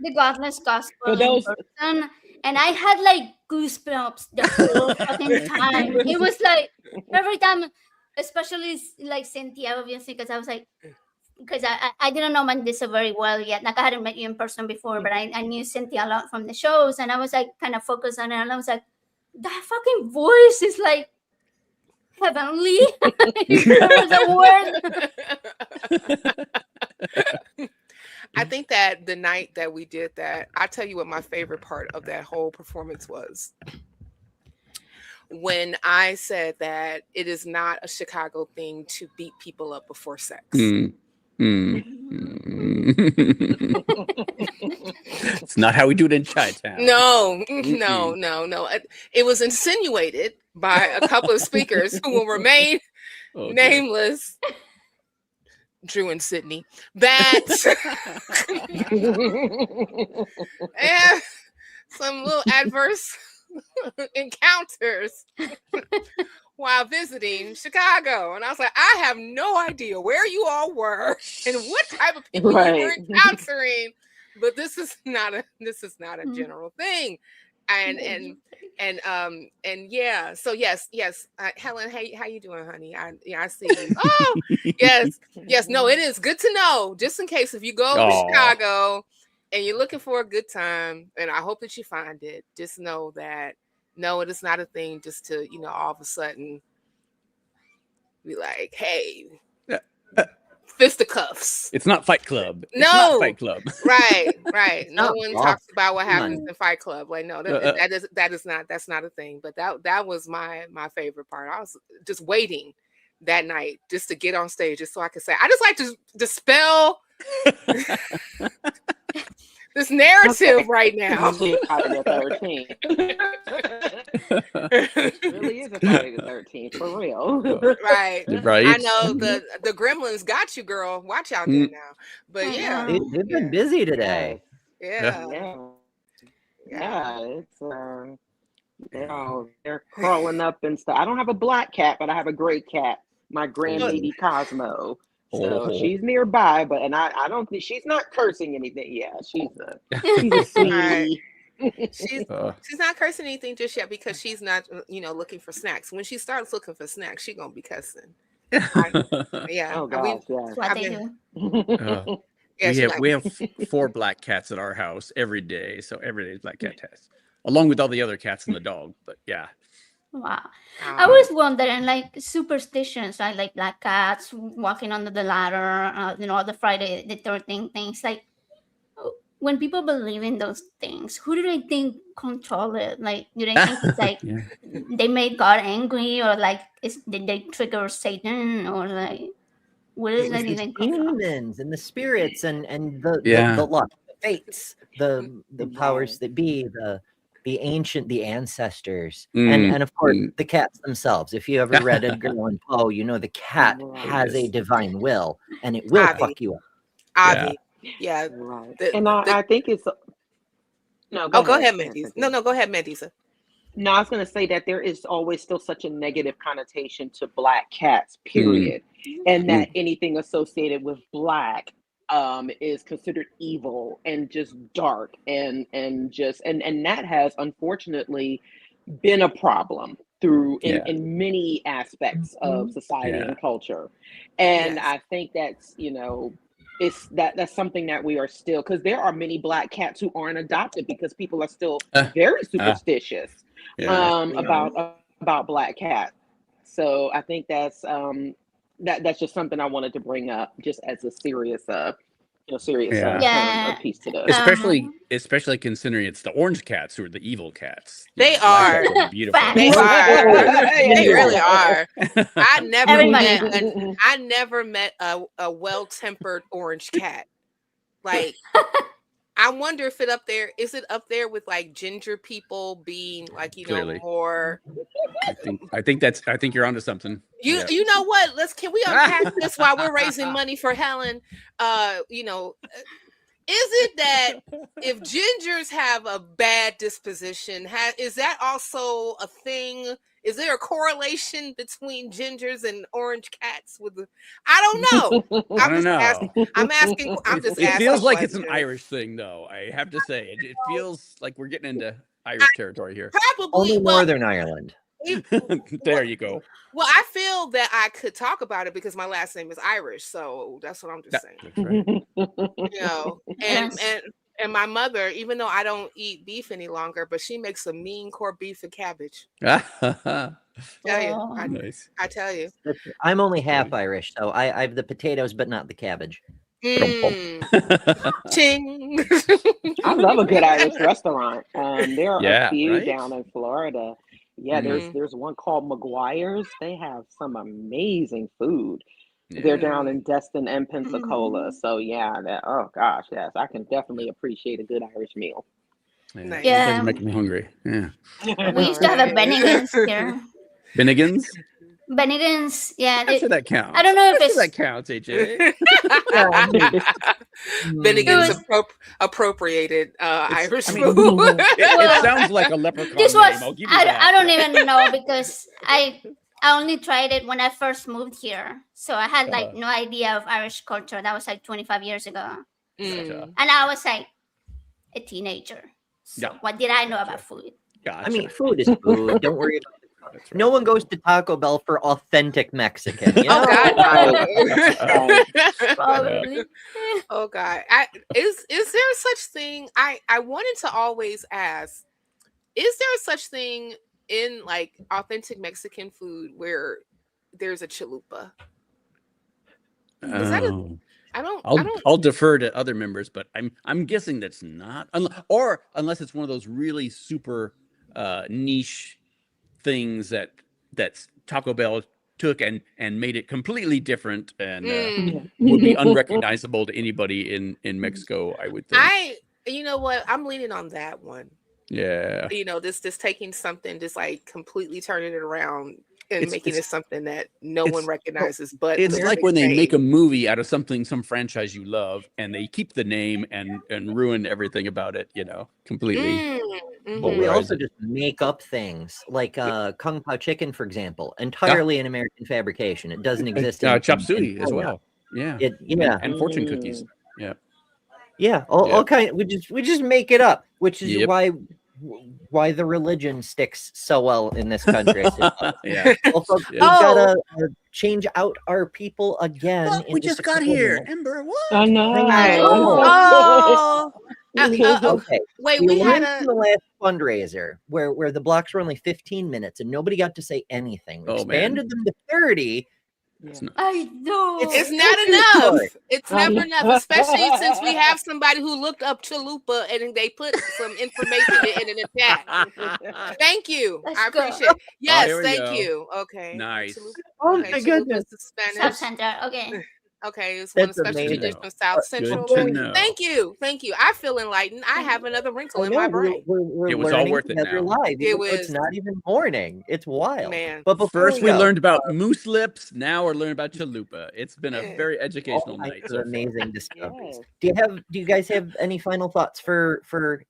the Godless Gospel For those- in person, and I had like goosebumps the whole fucking time. It was like every time, especially like Cynthia, obviously, because I was like, because I didn't know Mandisa very well yet. Like I hadn't met you in person before, but I knew Cynthia a lot from the shows, and I was like kind of focused on it, and I was like, that fucking voice is like heavenly. That was a word. I think that the night that we did that, I tell you what my favorite part of that whole performance was. When I said that it is not a Chicago thing to beat people up before sex. It's not how we do it in Chi-Town. No. It was insinuated by a couple of speakers who will remain nameless. Drew and Sydney. That and some little adverse encounters while visiting Chicago. And I was like, I have no idea where you all were and what type of people you were encountering, but this is not a general thing. And yeah, so yes, Helen, how you doing, honey? I see you. Oh, yes, no, it is good to know, just in case if you go to Chicago and you're looking for a good time, and I hope that you find it, just know that no, it is not a thing just to, all of a sudden be like, hey, fisticuffs. It's not Fight Club. It's No, not Fight Club. Right. No one talks about what happens in Fight Club. Like, no, that's not a thing. But that was my favorite part. I was just waiting that night just to get on stage, just so I could say, I just like to dispel this narrative right now. Friday the 13th. It really is a Friday the 13th, for real. Right. I know the gremlins got you, girl. Watch out there now. But yeah, They've been busy today. Yeah. It's they're crawling up and stuff. I don't have a black cat, but I have a gray cat, my grandbaby Cosmo. So she's nearby, but I don't think she's not cursing anything. Yeah, she's a sweetie. She's not cursing anything just yet because she's not looking for snacks. When she starts looking for snacks, she's gonna be cussing. Yeah. Oh gosh, we have 4 black cats at our house every day, so every day is black cat test, along with all the other cats and the dog. But yeah. Wow. I was wondering, like, superstitions, right? Like black cats walking under the ladder, the Friday the 13th things. Like, when people believe in those things, who do they think control it? Like, do they think it's like they made God angry, or like did they trigger Satan, or like what is that even? Demons and the spirits and the luck, the fates, the powers that be, the ancient, the ancestors, and of course the cats themselves. If you ever read Edgar Allan Poe, the cat has a divine will, and it will fuck you up. Yeah. Right. I think it's no. Go ahead, Mandisa. No, go ahead, Mandisa. No, I was going to say that there is always still such a negative connotation to black cats, period, and that anything associated with black is considered evil and just dark and that has unfortunately been a problem in many aspects of society and culture. And I think that's that's something that we are still, because there are many Black cats who aren't adopted because people are still very superstitious about Black cats. So I think that's just something I wanted to bring up, just as a serious piece to this. Especially considering it's the orange cats who are the evil cats. They Black are. cats are beautiful. They are. They really are. I Everybody. never met a well-tempered orange cat. Like, I wonder if is it up there with like ginger people being like, Clearly. more. I think you're onto something. You know what? Can we unpack this while we're raising money for Helen? Is it that if gingers have a bad disposition, is that also a thing? Is there a correlation between gingers and orange cats? I don't know. I'm asking. It feels like it's an Irish thing, though. I have to say, it feels like we're getting into Irish territory here. Probably only Northern Ireland. There you go. Well, I feel that I could talk about it because my last name is Irish, so that's what I'm just saying. That's right. And my mother, even though I don't eat beef any longer, but she makes a mean corned beef and cabbage. Nice. I tell you. I'm only half Irish, so I have the potatoes, but not the cabbage. Ching. I love a good Irish restaurant. There are a few right? down in Florida. Yeah, there's one called McGuire's. They have some amazing food. They're down in Destin and Pensacola. So oh gosh, yes, I can definitely appreciate a good Irish meal. You guys are making me hungry. Yeah. We used to have a Bennigan's here. Bennigan's? Bennigan's, yeah. I'm sure that counts. I don't know if that counts, AJ. Bennigan's appropriated Irish food. It sounds like a leprechaun This name. was I'll give you that. I don't even know because I only tried it when I first moved here. So I had like no idea of Irish culture. That was like 25 years ago. And I was like a teenager. So what did I know about food? I mean, food is food. Don't worry about it. Right. No one goes to Taco Bell for authentic Mexican. You know? Oh God. Is there such thing? I wanted to always ask, is there such thing in like authentic Mexican food where there's a chalupa? Is that I'll defer to other members, but I'm guessing that's not, unless it's one of those really super niche things that Taco Bell took and made it completely different and would be unrecognizable to anybody in Mexico, I would think. You know what? I'm leaning on that one. Yeah. This taking something, just like completely turning it around and making it something that no one recognizes. But it's like when they make a movie out of some franchise you love, and they keep the name and ruin everything about it, completely. But we also just make up things like Kung Pao chicken, for example, entirely an American fabrication. It doesn't exist. Chop suey as well. Yeah. And fortune cookies. Yeah. Yeah. All kind. We just make it up, which is why the religion sticks so well in this country. Also, we've got to change out our people again. Well, we just got here, Ember. What? I know. Okay. Wait, we had the last fundraiser where the blocks were only 15 minutes and nobody got to say anything. We expanded them to 30. I know. It's not enough. It's never enough, especially since we have somebody who looked up chalupa and they put some information in the chat. Thank you. I appreciate it. Yes, thank you. Okay. Nice. Oh my goodness. Spanish. South Center. Okay. Okay, it's one of the special traditions from South Central. Thank you. I feel enlightened. I have another wrinkle in my brain. It was all worth it now. It's not even morning. It's wild. Man. But first we learned about moose lips. Now we're learning about chalupa. It's been a very educational night. Amazing discoveries. Do you guys have any final thoughts for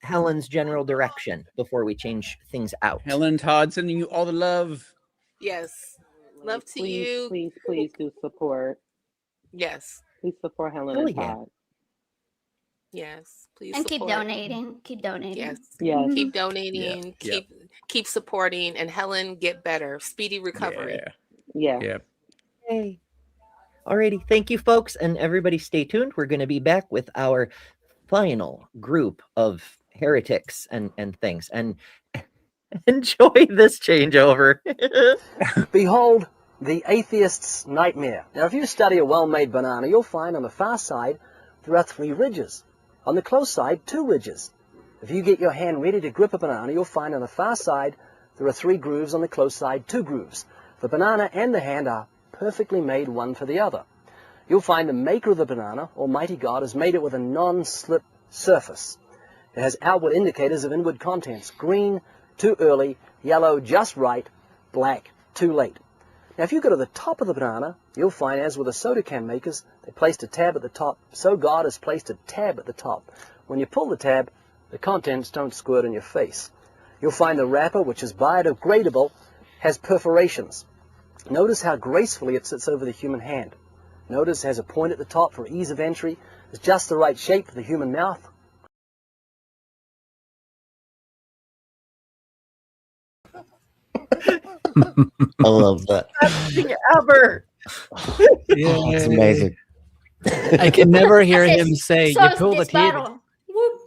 Helen's general direction before we change things out? Helen, Todd, sending you all the love. Yes. Love to you. Please do support. Yes. Please support Helen and Todd. Yes. Please and support. Keep donating. Keep donating. Yes. Yes. Keep donating. Keep supporting. And Helen, get better. Speedy recovery. Yeah. Hey. Alrighty, thank you, folks, and everybody stay tuned. We're going to be back with our final group of heretics and things, and enjoy this changeover. Behold, the atheist's nightmare. Now, if you study a well-made banana, you'll find on the far side there are 3 ridges. On the close side, 2 ridges. If you get your hand ready to grip a banana, you'll find on the far side there are 3 grooves, on the close side 2 grooves. The banana and the hand are perfectly made one for the other. You'll find the maker of the banana, Almighty God, has made it with a non-slip surface. It has outward indicators of inward contents: green, too early; yellow, just right; black, too late. Now, if you go to the top of the banana, you'll find, as with the soda can makers, they placed a tab at the top. So God has placed a tab at the top. When you pull the tab, the contents don't squirt in your face. You'll find the wrapper, which is biodegradable, has perforations. Notice how gracefully it sits over the human hand. Notice it has a point at the top for ease of entry. It's just the right shape for the human mouth. I love that. Best thing ever. Yeah, it's amazing. I can never hear him say, "You Solve pull the this teeth." battle. Whoop.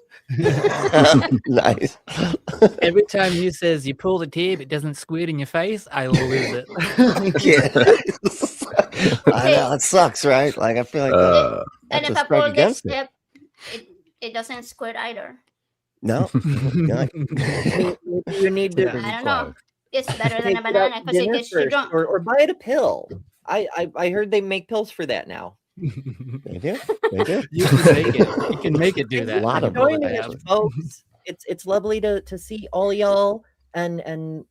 Nice. Every time he says you pull the tape, it doesn't squid in your face, I lose it. I know, it sucks, right? Like, I feel like that, And that's if a I strike pull this against it. tip, it doesn't squirt either. No. God. You need to. I don't know. It's better than Take a it out banana to because it dinner gets you first, drunk. or buy it a pill. I heard they make pills for that now. They do. They do. You can make it. You can make it do that. A lot of Join them, us, actually. folks. It's lovely to see all y'all, and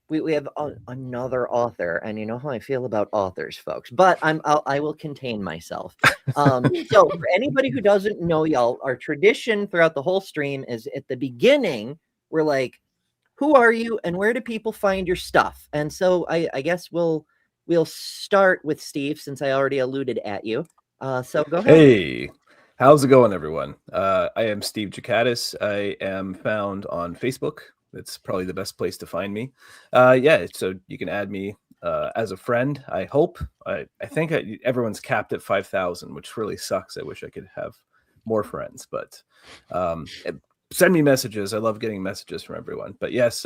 we have another author, and you know how I feel about authors, folks. But I will contain myself. So for anybody who doesn't know, y'all, our tradition throughout the whole stream is at the beginning we're like, who are you and where do people find your stuff? And so I guess we'll start with Steve, since I already alluded at you. So go ahead. Hey, how's it going, everyone? I am Steve Ghikadis. I am found on Facebook. It's probably the best place to find me. Yeah, so you can add me as a friend, I hope. I think everyone's capped at 5,000, which really sucks. I wish I could have more friends, but send me messages. I love getting messages from everyone. But yes,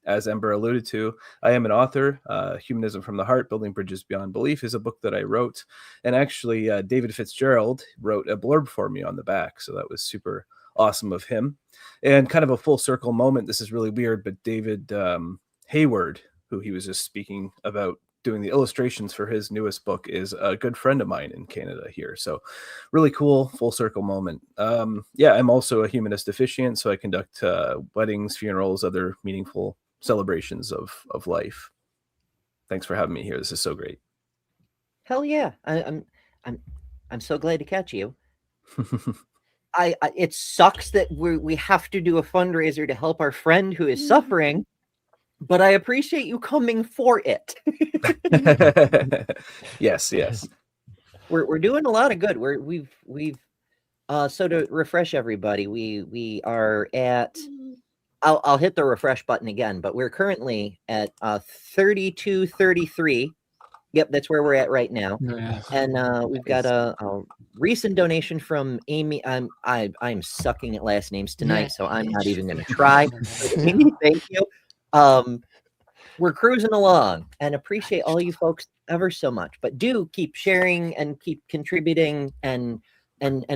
as Ember alluded to, I am an author. Humanism from the Heart, Building Bridges Beyond Belief is a book that I wrote. And actually, David Fitzgerald wrote a blurb for me on the back. So that was super awesome of him. And kind of a full circle moment. This is really weird, but David Hayward, who he was just speaking about doing the illustrations for his newest book, is a good friend of mine in Canada here. So really cool, full circle moment. Yeah, I'm also a humanist officiant, so I conduct weddings, funerals, other meaningful celebrations of life. Thanks for having me here. This is so great. Hell yeah. I'm so glad to catch you. It sucks that we have to do a fundraiser to help our friend who is suffering, but I appreciate you coming for it. Yes. We're doing a lot of good. We've so to refresh everybody, we are at, I'll hit the refresh button again, but we're currently at 3233. Yep, that's where we're at right now. Yes. And we've got a recent donation from Amy. I'm sucking at last names tonight, so I'm not even going to try. Amy, thank you. We're cruising along, and appreciate all you folks ever so much. But do keep sharing and keep contributing, and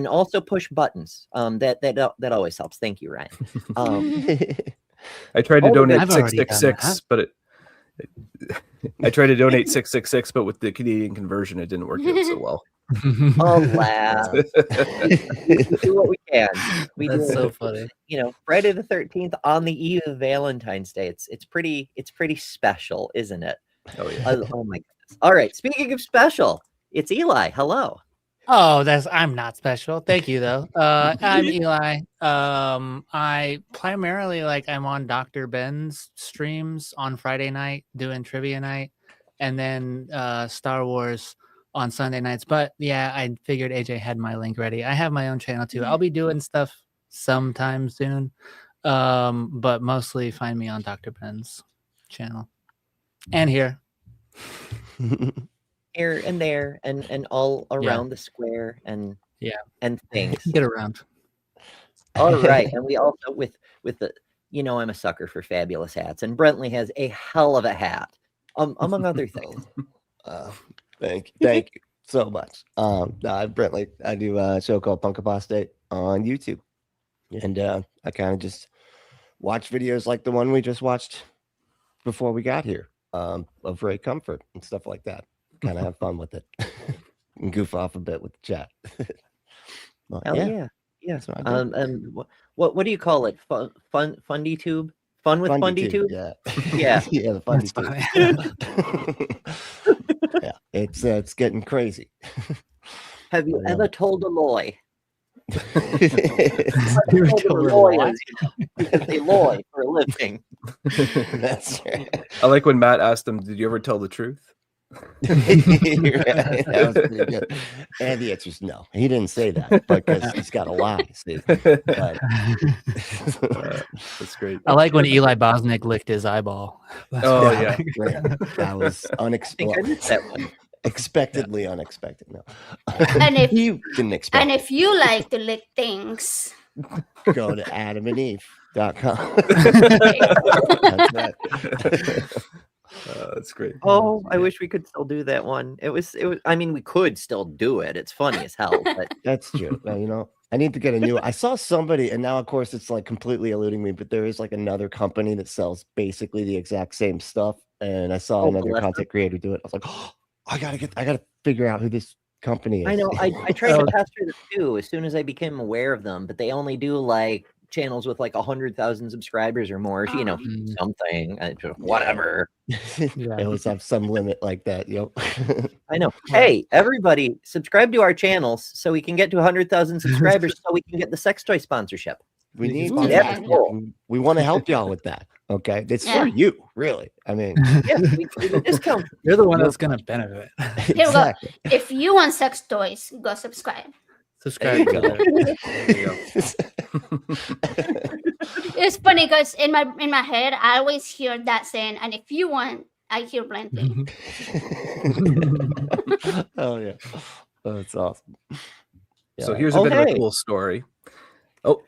also push buttons. That always helps. Thank you, Ryan. I tried to donate I've already done 666, but I tried to donate 666, but with the Canadian conversion, it didn't work out so well. Alas. We do what we can. That's so funny. You know, Friday the 13th on the eve of Valentine's Day. It's pretty special, isn't it? Oh yeah. Oh my goodness. All right. Speaking of special, it's Eli. Hello. Oh, I'm not special. Thank you though. I'm Eli. I primarily I'm on Dr. Ben's streams on Friday night doing trivia night, and then Star Wars on Sunday nights. But yeah, I figured AJ had my link ready. I have my own channel too. I'll be doing stuff sometime soon. But mostly find me on Dr. Ben's channel. And here. here and there and all around the square and things. Get around. All right, and we also with the I'm a sucker for fabulous hats, and Brentley has a hell of a hat, among other things. Thank you so much. Brentley, I do a show called Apostate on YouTube, and I kind of just watch videos like the one we just watched before we got here, of Ray Comfort and stuff like that. Kind of have fun with it and goof off a bit with the chat. Well, Hell yeah. That's what I do. And what do you call it? Fundy tube? Fun with Fundy tube? Yeah. Yeah. Yeah, the Fundy tube. Yeah, it's getting crazy. Have you ever told a lie? Because they lie for a living. That's right. I like when Matt asked him, "Did you ever tell the truth?" That was pretty good. And the answer is no. He didn't say that because he's got a lie. See? But, that's great. I like when Eli Bosnick licked his eyeball. Oh yeah, that was unexpected. Expectedly unexpected. No, And if you didn't expect. and if you like to lick things, Go to adamandeve.com. That's right. That's great. Oh, I wish we could still do that one. It was. I mean, we could still do it. It's funny as hell. But That's true. Well, I need to get a new. I saw somebody, and now of course it's like completely eluding me. But there is like another company that sells basically the exact same stuff, and I saw another bless content creator do it. I was like, oh, I gotta figure out who this company is. I know. I tried to pass through them too as soon as I became aware of them, but they only do like channels with like 100,000 subscribers or more. Something, whatever. They always have some limit like that. Yep. I know. Hey, everybody, subscribe to our channels so we can get to 100,000 subscribers, so we can get the sex toy sponsorship. We need. That's cool. We want to help y'all with that. Okay, it's Yeah. for you, really. I mean, Yeah, we give a discount. You're the one that's gonna benefit. here we go. exactly. If you want sex toys, go subscribe. Subscribe There you to it. There you go. It's funny because in my head, I always hear that saying, and if you want, I hear plenty. Oh yeah, that's awesome. So Yeah. here's a bit of a Okay. cool story. Oh,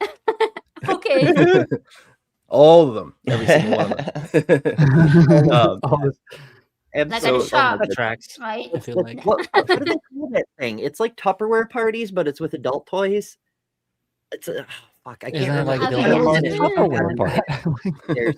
Okay. all of them, every single one of them. Like so- a shop, Tracks. right? I feel like. What do they call that thing? It's like Tupperware parties, but it's with adult toys. It's a fuck. I Isn't can't it remember. like Okay, the name of yeah. it. Tupperware party. There's-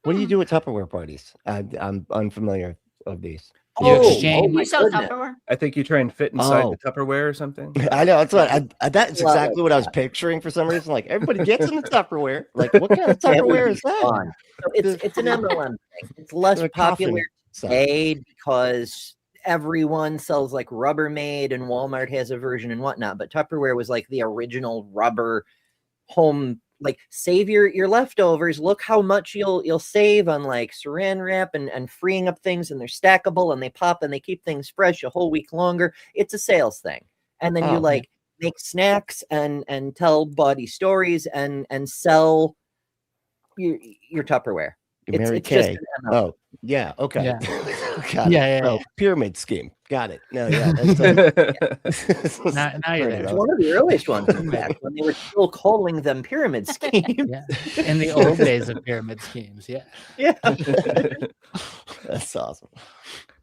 What do you do with Tupperware parties? I'm unfamiliar of these. You Oh, exchange. my You sell goodness. Tupperware? I think you try and fit inside Oh. the Tupperware or something. I know that's what that's Love exactly it. what I was picturing for some reason. Like everybody gets in the Tupperware. Like what kind of That would Tupperware be is that? fun. So it's an MLM thing. It's less They're a coffin popular set. today because everyone sells like Rubbermaid and Walmart has a version and whatnot. But Tupperware was like the original rubber home. Like save your leftovers. Look how much you'll save on like saran wrap and freeing up things, and they're stackable and they pop and they keep things fresh a whole week longer. It's a sales thing. And then you Oh. like make snacks and tell buddy stories and sell your Tupperware. Mary It's just Kay. an MLM. Oh, yeah. Okay. Yeah. Got it. Yeah, yeah, Oh, yeah. pyramid scheme. Got it. No, yeah. That's, Now you're there. It's one of the earliest ones, in fact, when they were still calling them pyramid schemes. Yeah. In the old days of pyramid schemes. Yeah. Yeah. That's awesome.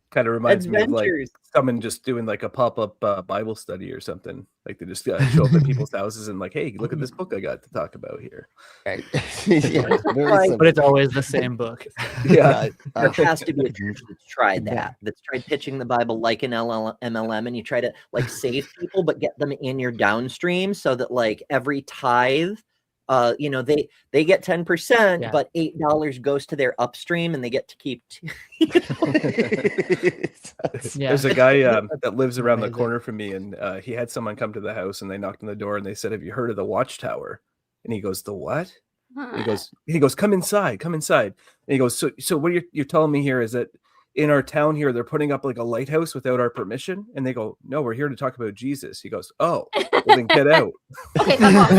Kind of reminds me of like Adventures. someone just doing like a pop-up Bible study or something. Like they just show up at people's houses and like, hey, look at this book I got to talk about here. Right. Yeah, very Right. simple. But it's always the same book. Yeah. There has to be a church that's tried that. That's tried pitching the Bible like an MLM, and you try to like save people, but get them in your downstream so that like every tithe, they get 10%, Yeah. but $8 goes to their upstream, and they get to keep. Yeah. There's a guy that lives around the Amazing. corner from me, and he had someone come to the house, and they knocked on the door, and they said, "Have you heard of the Watchtower?" And he goes, "The what?" He goes, "Come inside, come inside." And he goes, "So what you're telling me here is that in our town here they're putting up like a lighthouse without our permission?" And they go, "No, we're here to talk about Jesus." He goes, "Oh, well, then get out." Okay, fuck off.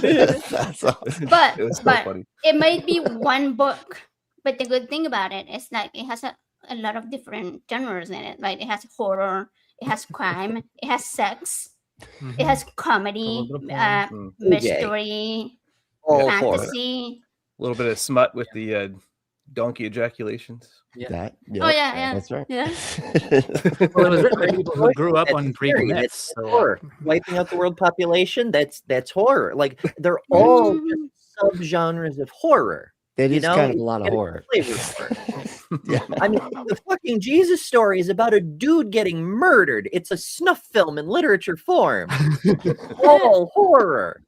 That's awesome. But It was so but funny. it might be one book, but the good thing about it is that it has a lot of different genres in it. Like it has horror, it has crime, it has sex, it has comedy, mystery, All fantasy. A little bit of smut with the donkey ejaculations. That, Oh yeah, that's right. Yeah. Well, it was written for people who grew up on pre-commits. That's horror. Wiping out the world population, that's horror. Like they're all just subgenres of horror. It you is know? kind of a lot of horror. Yeah. I mean, the fucking Jesus story is about a dude getting murdered. It's a snuff film in literature form. All horror.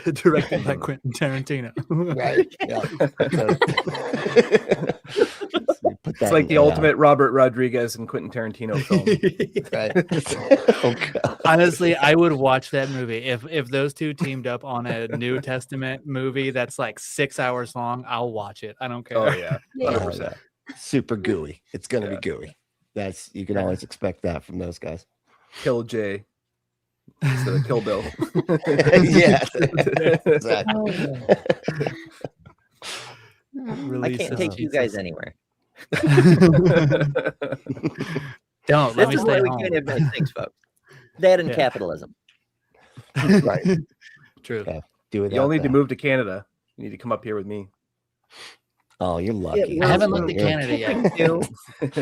Directed by Quentin Tarantino. Right. Yeah. It's like the ultimate Robert Rodriguez and Quentin Tarantino film. Honestly, I would watch that movie if those two teamed up on a New Testament movie that's like 6 hours long. I'll watch it. I don't care. Oh yeah, 100%. Super gooey. It's gonna be gooey. You can always expect that from those guys. Kill Jay instead of Kill Bill. Yeah, exactly. I can't take you guys anywhere. Don't let me This is stay why we home. can't have nice things, folks. That and Yeah. capitalism. Right. True. Yeah. Do it. You all need to move to Canada. You need to come up here with me. Oh, you're lucky. I haven't looked at Canada yet.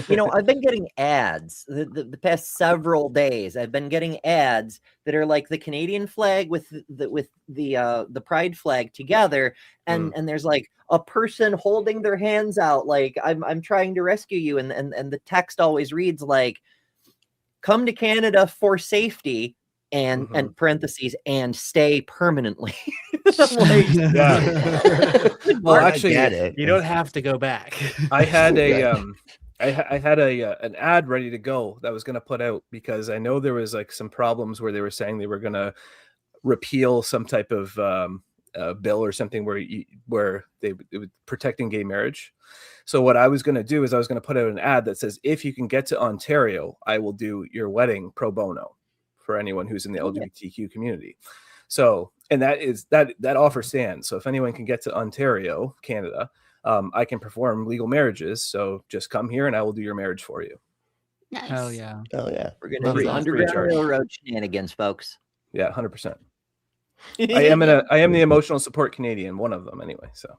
You know, I've been getting ads the past several days. I've been getting ads that are like the Canadian flag with the pride flag together, and there's like a person holding their hands out like I'm trying to rescue you, and the text always reads like, "Come to Canada for safety." And parentheses and stay permanently. Like, Well, actually, You don't have to go back. I had I had an ad ready to go that I was going to put out because I know there was like some problems where they were saying they were going to repeal some type of bill or something where it was protecting gay marriage. So what I was going to do is I was going to put out an ad that says, if you can get to Ontario, I will do your wedding pro bono for anyone who's in the LGBTQ community. So, and that offer stands. So if anyone can get to Ontario, Canada, I can perform legal marriages. So just come here and I will do your marriage for you. Nice. Hell yeah. Hell yeah. We're going to do Underground Railroad shenanigans, folks. Yeah, 100%. I am the emotional support Canadian, one of them anyway. So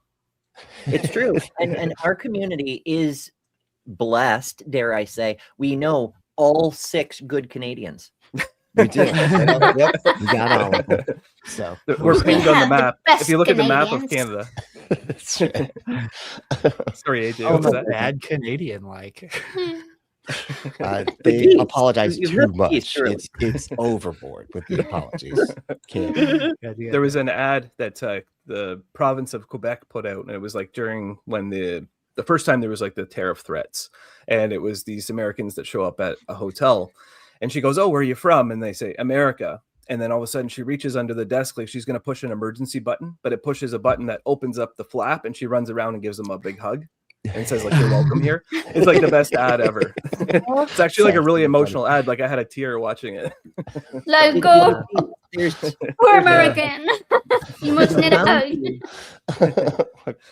it's true. And our community is blessed, dare I say. We know all 6 good Canadians. We do. Yep. We got all of them. So we're pinned on the map. If you look at the map of Canadians. Canada. Sorry, AJ. Oh, What was no, that? bad Canadian like. They apologize You too ripped much. these through. It's overboard with the apologies. Can't. There was an ad that the province of Quebec put out, and it was like during when the first time there was like the tariff threats, and it was these Americans that show up at a hotel, and she goes, "Oh, where are you from?" And they say, "America." And then all of a sudden she reaches under the desk like she's going to push an emergency button, but it pushes a button that opens up the flap, and she runs around and gives them a big hug and says like, "You're welcome here." It's like the best ad ever. It's actually like a really emotional ad. Like I had a tear watching it. Let go. We're American. You must need a hug.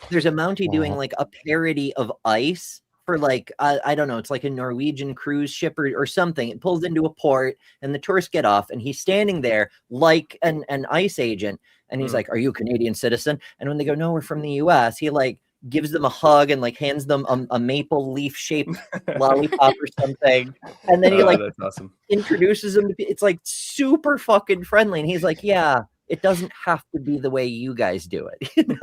There's a Mountie doing like a parody of Ice for like I don't know, it's like a Norwegian cruise ship or something. It pulls into a port and the tourists get off and he's standing there like an ICE agent, and he's like, "Are you a Canadian citizen?" And when they go, "No, we're from the US," he like gives them a hug and like hands them a maple leaf shaped lollipop or something, and then he like that's awesome. introduces them to it's like super fucking friendly, and he's like, "Yeah, it doesn't have to be the way you guys do it." You know?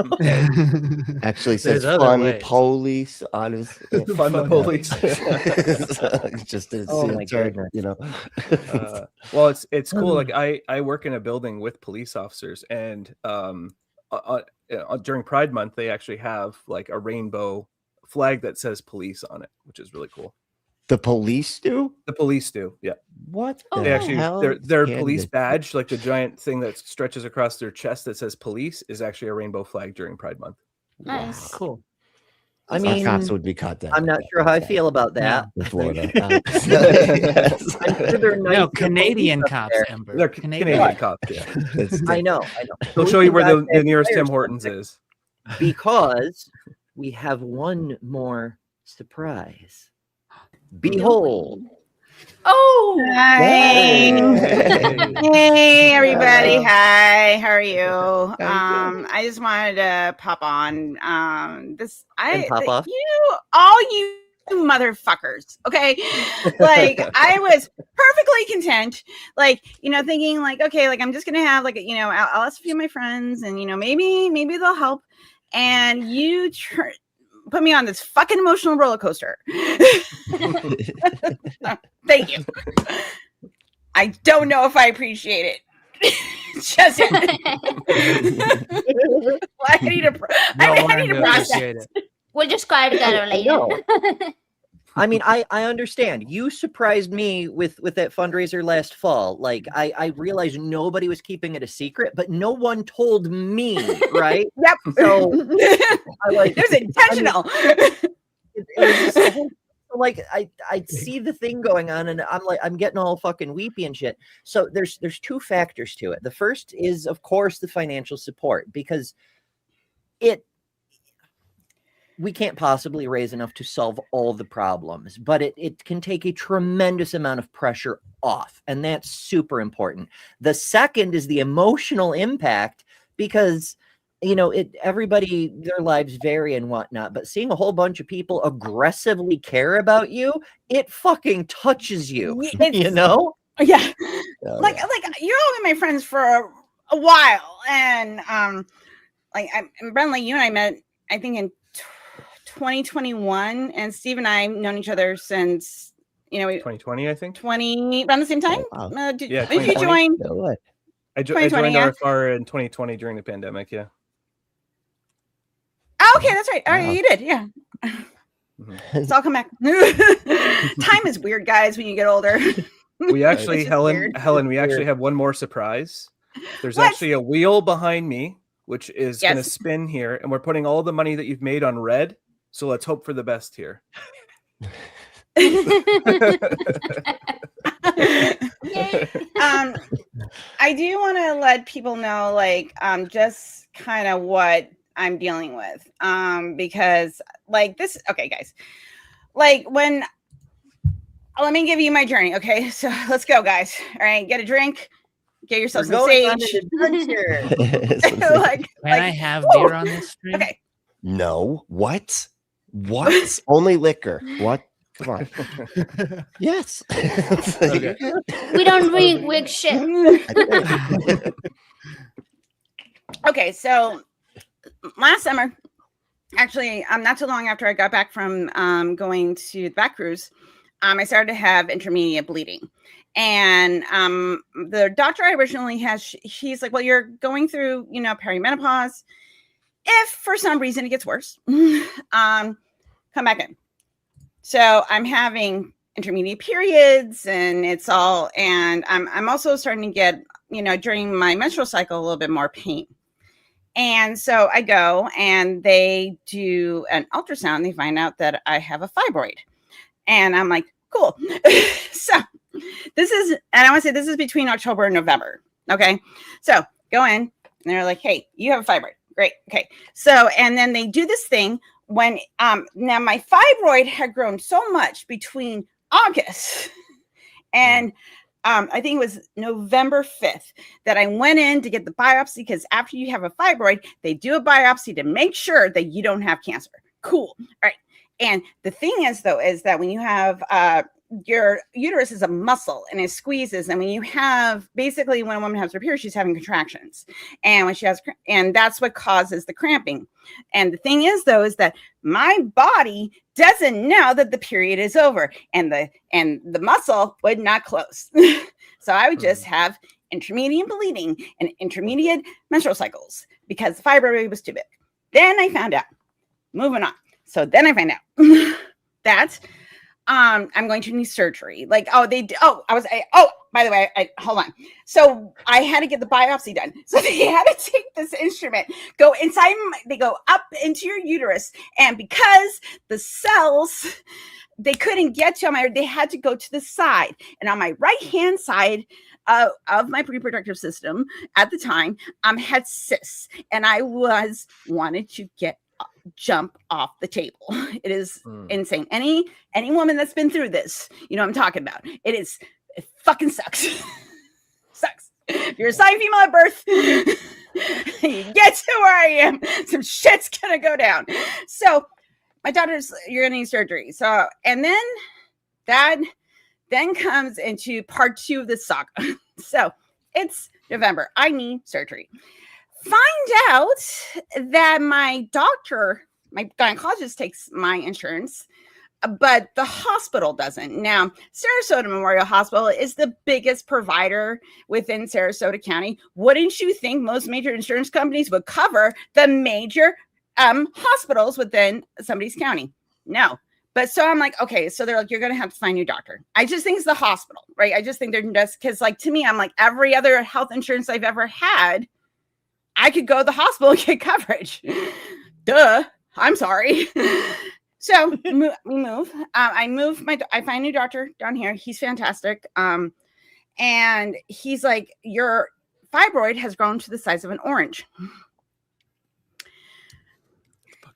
Actually There's says other fun ways. police on his Fun the police. It's just a Oh my goodness. you know. Well, it's cool. Like I work in a building with police officers, and during Pride Month, they actually have like a rainbow flag that says police on it, which is really cool. The police do? The police do, yeah. What? They the actually hell their can police they- badge, like the giant thing that stretches across their chest that says police, is actually a rainbow flag during Pride Month. Nice. Cool. I Our mean, cops would be cut down. I'm not sure how I feel about that. in Florida. I'm sure they're nice No, to Canadian police up cops, there. Ember. They're Canadian cops, yeah. I know. They'll show you where the nearest Tim Hortons is. Because we have one more surprise. Behold. Oh, Hi. Hey, everybody. Hello. Hi. How are you? How you I just wanted to pop on. And pop off. All you motherfuckers. Okay. Like, I was perfectly content, like, thinking like, okay, like, I'm just going to have like, I'll ask a few of my friends and, maybe they'll help. And you put me on this fucking emotional roller coaster. Thank you. I don't know if I appreciate it. Just yet. I need to process. We'll just cry together later. I mean, I understand. You surprised me with that fundraiser last fall. Like, I realized nobody was keeping it a secret, but no one told me, right? Yep. So it was intentional. It was just like I see the thing going on, and I'm getting all fucking weepy and shit. So there's two factors to it. The first is, of course, the financial support, because we can't possibly raise enough to solve all the problems, but it can take a tremendous amount of pressure off, and that's super important. The second is the emotional impact, because everybody, their lives vary and whatnot, but seeing a whole bunch of people aggressively care about you, it fucking touches you. Yeah. Like you're all been my friends for a while, and Brentley, you and I met, I think, in 2021, and Steve and I have known each other since 2020, I think. Around the same time. Did you join? I joined RFR in 2020 during the pandemic. Yeah. Oh, okay, that's right. All right, you did, yeah. So I'll come back. Time is weird, guys, when you get older. We actually, Helen, we actually have one more surprise. There's actually a wheel behind me, which is going to spin here, and we're putting all the money that you've made on red. So let's hope for the best here. I do want to let people know, like, just kind of what I'm dealing with, because like this. Okay, guys, like let me give you my journey. Okay, so let's go, guys. All right, get a drink. Get yourself some sage. Can I have beer on this stream? Okay. No. What? Only liquor. What? Come on. Yes. We don't drink weak shit. Okay, so last summer, actually, not too long after I got back from going to the back cruise, I started to have intermediate bleeding. And the doctor I originally had, he's like, well, you're going through, perimenopause. If for some reason it gets worse, come back in. So I'm having intermediate periods, and I'm also starting to get, during my menstrual cycle, a little bit more pain. And so I go and they do an ultrasound. They find out that I have a fibroid, and I'm like, cool. So I want to say this is between October and November. Okay. So go in and they're like, hey, you have a fibroid. Great. Okay. So, and then they do this thing when, now my fibroid had grown so much between August and, I think it was November 5th that I went in to get the biopsy, because after you have a fibroid, they do a biopsy to make sure that you don't have cancer. Cool. All right. And the thing is, though, is that when you have, your uterus is a muscle and it squeezes. And when you have, basically when a woman has her period, she's having contractions, and when she has, and that's what causes the cramping. And the thing is, though, is that my body doesn't know that the period is over, and the muscle would not close. So I would just have intermediate bleeding and intermediate menstrual cycles because the fibroid was too big. Then I found out, moving on. So then I find out that I'm going to need surgery. Like, by the way, hold on. So I had to get the biopsy done. So they had to take this instrument, go inside, they go up into your uterus. And because the cells, they couldn't get to they had to go to the side. And on my right-hand side of my reproductive system at the time, had cysts. And I wanted to get jump off the table. It is insane. Any woman that's been through this, you know what I'm talking about. It fucking sucks. Sucks. If you're a sign female at birth, you get to where I am, some shit's gonna go down. So my daughter's, you're gonna need surgery. So, and then that then comes into part 2 of the saga. So it's November. I need surgery. Find out that my doctor, my gynecologist, takes my insurance, but the hospital doesn't. Now, Sarasota Memorial Hospital is the biggest provider within Sarasota County. Wouldn't you think most major insurance companies would cover the major hospitals within somebody's county? No. But so I'm like, okay, so they're like, you're going to have to find a new doctor. I just think it's the hospital, right? I just think they're just, because like to me, I'm like, every other health insurance I've ever had, I could go to the hospital and get coverage. Duh. I'm sorry. So we move. I find a new doctor down here. He's fantastic. And he's like, your fibroid has grown to the size of an orange.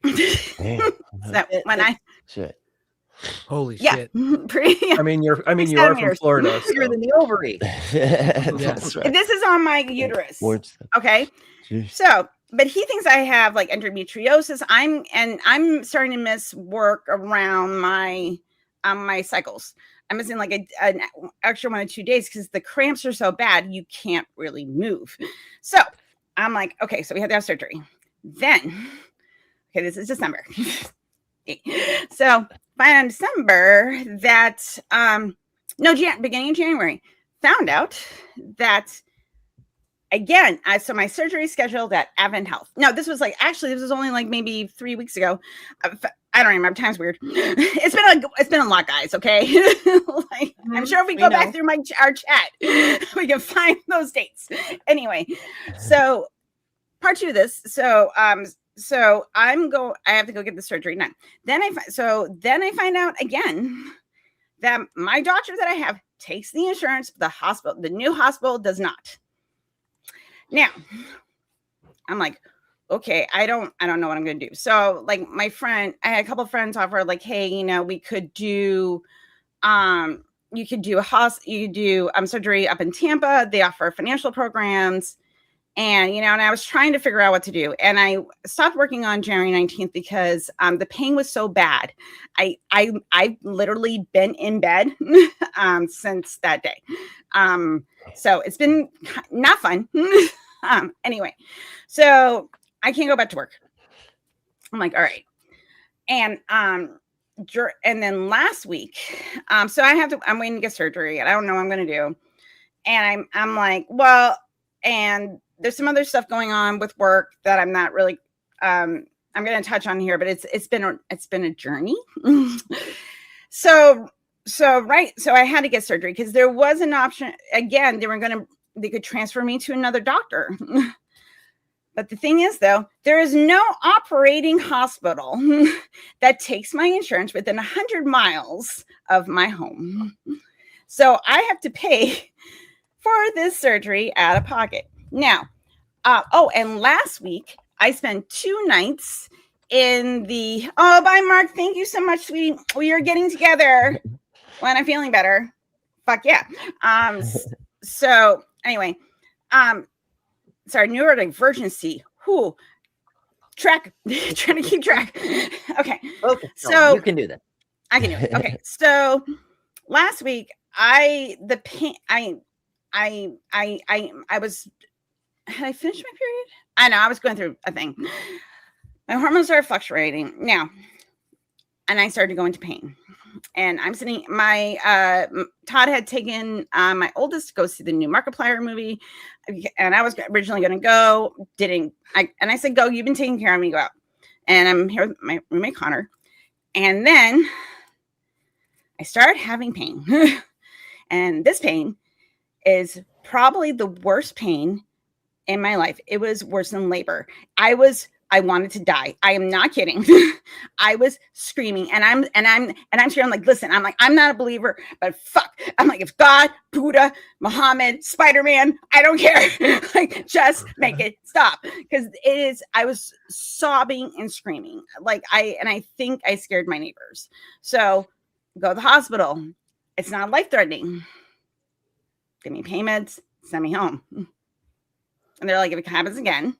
So when shit. Holy shit. I mean, you are from Florida. Bigger than the ovary. That's right. This is on my uterus. Okay. Jeez. So, but he thinks I have like endometriosis. I'm starting to miss work around my my cycles. I'm missing like an extra 1 or 2 days because the cramps are so bad you can't really move. So I'm like, okay, so we had to have surgery. Then, okay, this is December. So by December that beginning of January, found out that again, so my surgery scheduled at Advent Health. No, this was only like maybe 3 weeks ago. I don't remember. Time's weird. It's been a lot, guys. Okay, like, I'm sure if we go back through our chat, we can find those dates. Anyway, so part 2 of this. So I have to go get the surgery done. Then I find out again that my doctor that I have takes the insurance, the new hospital does not. Now, I'm like, okay, I don't know what I'm going to do. So like I had a couple of friends offer like, hey, we could do, you could do surgery up in Tampa. They offer financial programs. And, and I was trying to figure out what to do. And I stopped working on January 19th because the pain was so bad. I've literally been in bed since that day. So it's been not fun. Anyway, so I can't go back to work. I'm like, all right. And then last week, so I'm waiting to get surgery and I don't know what I'm going to do. And I'm like, well, and there's some other stuff going on with work that I'm not really, I'm going to touch on here, but it's been a journey. So I had to get surgery because there was an option. Again, they could transfer me to another doctor. But the thing is, though, there is no operating hospital that takes my insurance within 100 miles of my home. So I have to pay for this surgery out of pocket. Now, and last week I spent 2 nights in the, bye, Mark. Thank you so much, sweetie. We are getting together when I'm feeling better. Fuck yeah. So anyway, sorry, neurodivergency. Trying to keep track. Okay. So you can do that. I can do it. Okay. So last week, had I finished my period? I know I was going through a thing. My hormones started fluctuating now, and I started to go into pain. And I'm sitting. Todd had taken my oldest to go see the new Markiplier movie, and I was originally going to go. And I said, "Go. You've been taking care of me. Go out." And I'm here with my roommate Connor, and then I started having pain, and this pain is probably the worst pain in my life. It was worse than labor. I I wanted to die. I am not kidding. I was screaming, and I'm screaming, like, listen, I'm like, I'm not a believer, but fuck. I'm like, if God, Buddha, Muhammad, Spider-Man, I don't care. Like, just make it stop. Because I was sobbing and screaming. Like, I think I scared my neighbors. So go to the hospital. It's not life-threatening. Give me payments, send me home. And they're like, if it happens again,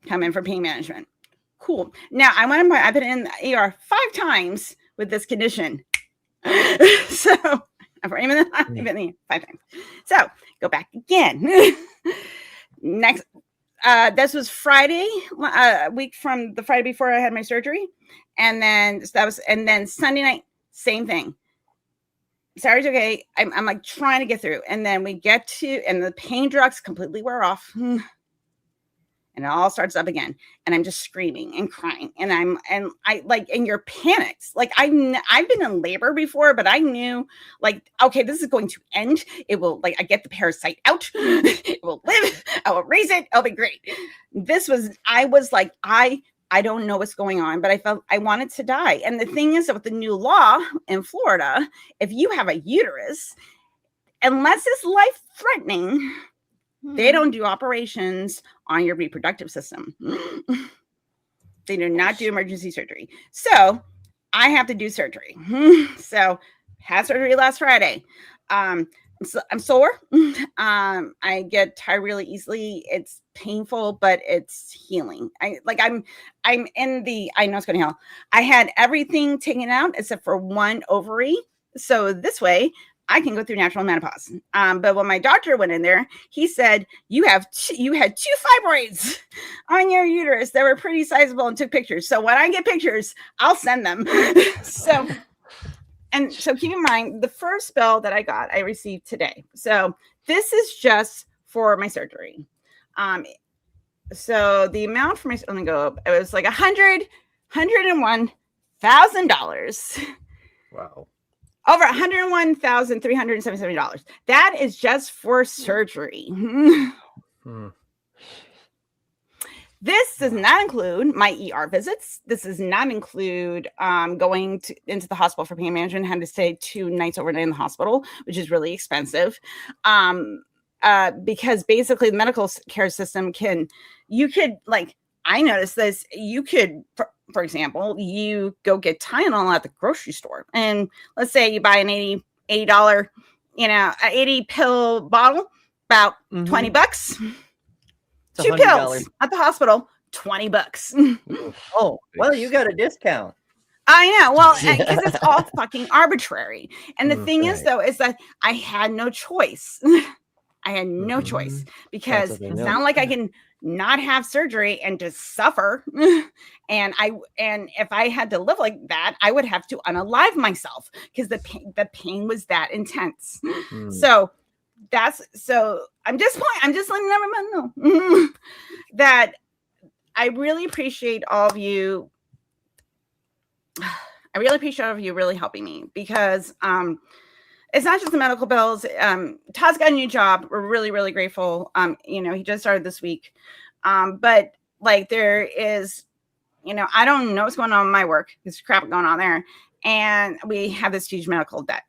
come in for pain management. Cool. Now I've been in the ER 5 times with this condition. So I've been in the 5 times. So go back again. Next, this was Friday, a week from the Friday before I had my surgery. And then Sunday night, same thing. Saturday's okay. I'm like trying to get through. And then we get to, and the pain drugs completely wear off. And it all starts up again. And I'm just screaming and crying. And you're panicked. Like, I've been in labor before, but I knew, like, okay, this is going to end. It will, like, I get the parasite out. It will live. I will raise it. It'll be great. I was like, I don't know what's going on, but I felt I wanted to die. And the thing is that with the new law in Florida, if you have a uterus, unless it's life-threatening, they don't do operations on your reproductive system. They do not do emergency surgery. So I have to do surgery. So had surgery last Friday. So I'm sore. I get tired really easily. It's painful, but it's healing. I know it's going to heal. I had everything taken out except for one ovary. So this way I can go through natural menopause. But when my doctor went in there, he said, you had 2 fibroids on your uterus that were pretty sizable, and took pictures. So when I get pictures, I'll send them. So keep in mind, the first bill that I received today. So this is just for my surgery. So the amount for my, let me go up. It was like $101,000. Wow. Over $101,377. That is just for surgery. This does not include my ER visits. This does not include going into the hospital for pain management. Had to stay 2 nights overnight in the hospital, which is really expensive. Because basically the medical care system I noticed this, you could, for example, you go get Tylenol at the grocery store. And let's say you buy an $80, 80 pill bottle, about $20. 2 pills at the hospital, $20. Oh, well, you got a discount. I know. Well, because it's all fucking arbitrary. And the thing is, though, is that I had no choice. I had no choice, because it's not like I can not have surgery and just suffer. And if I had to live like that, I would have to unalive myself, because the pain was that intense. So I'm just letting everyone know that I really appreciate all of you. I really appreciate all of you really helping me, because it's not just the medical bills. Todd's got a new job. We're really, really grateful. He just started this week. But like, there is, I don't know what's going on in my work. There's crap going on there. And we have this huge medical debt.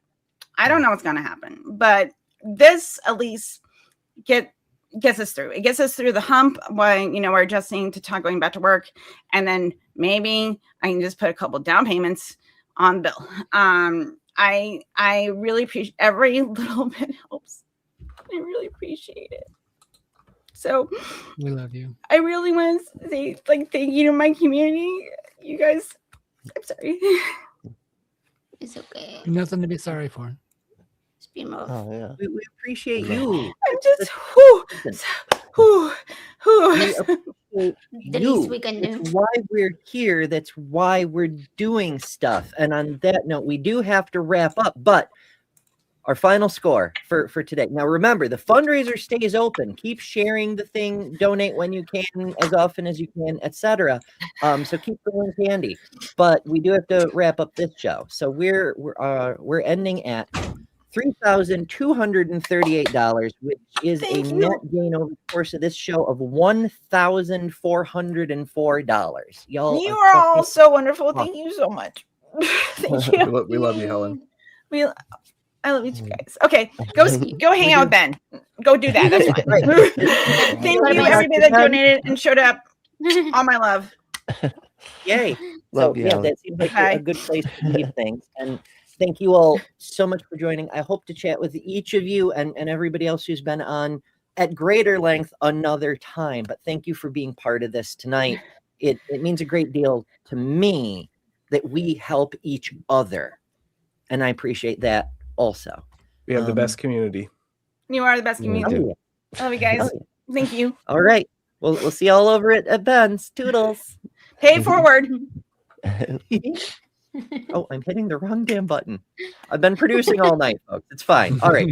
I don't know what's going to happen, but this at least gets us through. It gets us through the hump when, we're adjusting to Todd going back to work. And then maybe I can just put a couple down payments on the bill. I really appreciate every little bit helps. I really appreciate it. So we love you. I really want to say thank you to my community. You guys, I'm sorry. It's okay. Nothing to be sorry for. Oh, yeah. We appreciate you. I'm just The least we can do. That's why we're here. That's why we're doing stuff. And on that note, we do have to wrap up, but our final score for today. Now, remember, the fundraiser stays open. Keep sharing the thing. Donate when you can, as often as you can, etc. So keep going candy. But we do have to wrap up this show. So we're ending at $3,238, which is Thank a you. net gain over the course of this show of $1,404. Y'all You are all fucking so wonderful. awesome. Thank you so much. Thank you. We love you, Helen. I love you too, guys. Okay, go hang out with Ben. Go do that. That's fine. Thank you, everybody that donated and showed up. All my love. Yay. Love So you, yeah, Helen. that seems like a good place to leave things. And thank you all so much for joining. I hope to chat with each of you and everybody else who's been on at greater length another time. But thank you for being part of this tonight. It means a great deal to me that we help each other. And I appreciate that also. We have the best community. You are the best community. I love you guys. Thank you. All right. Well, we'll see you all over at Ben's. Toodles. Pay forward. Oh, I'm hitting the wrong damn button. I've been producing all night, folks. It's fine. All right.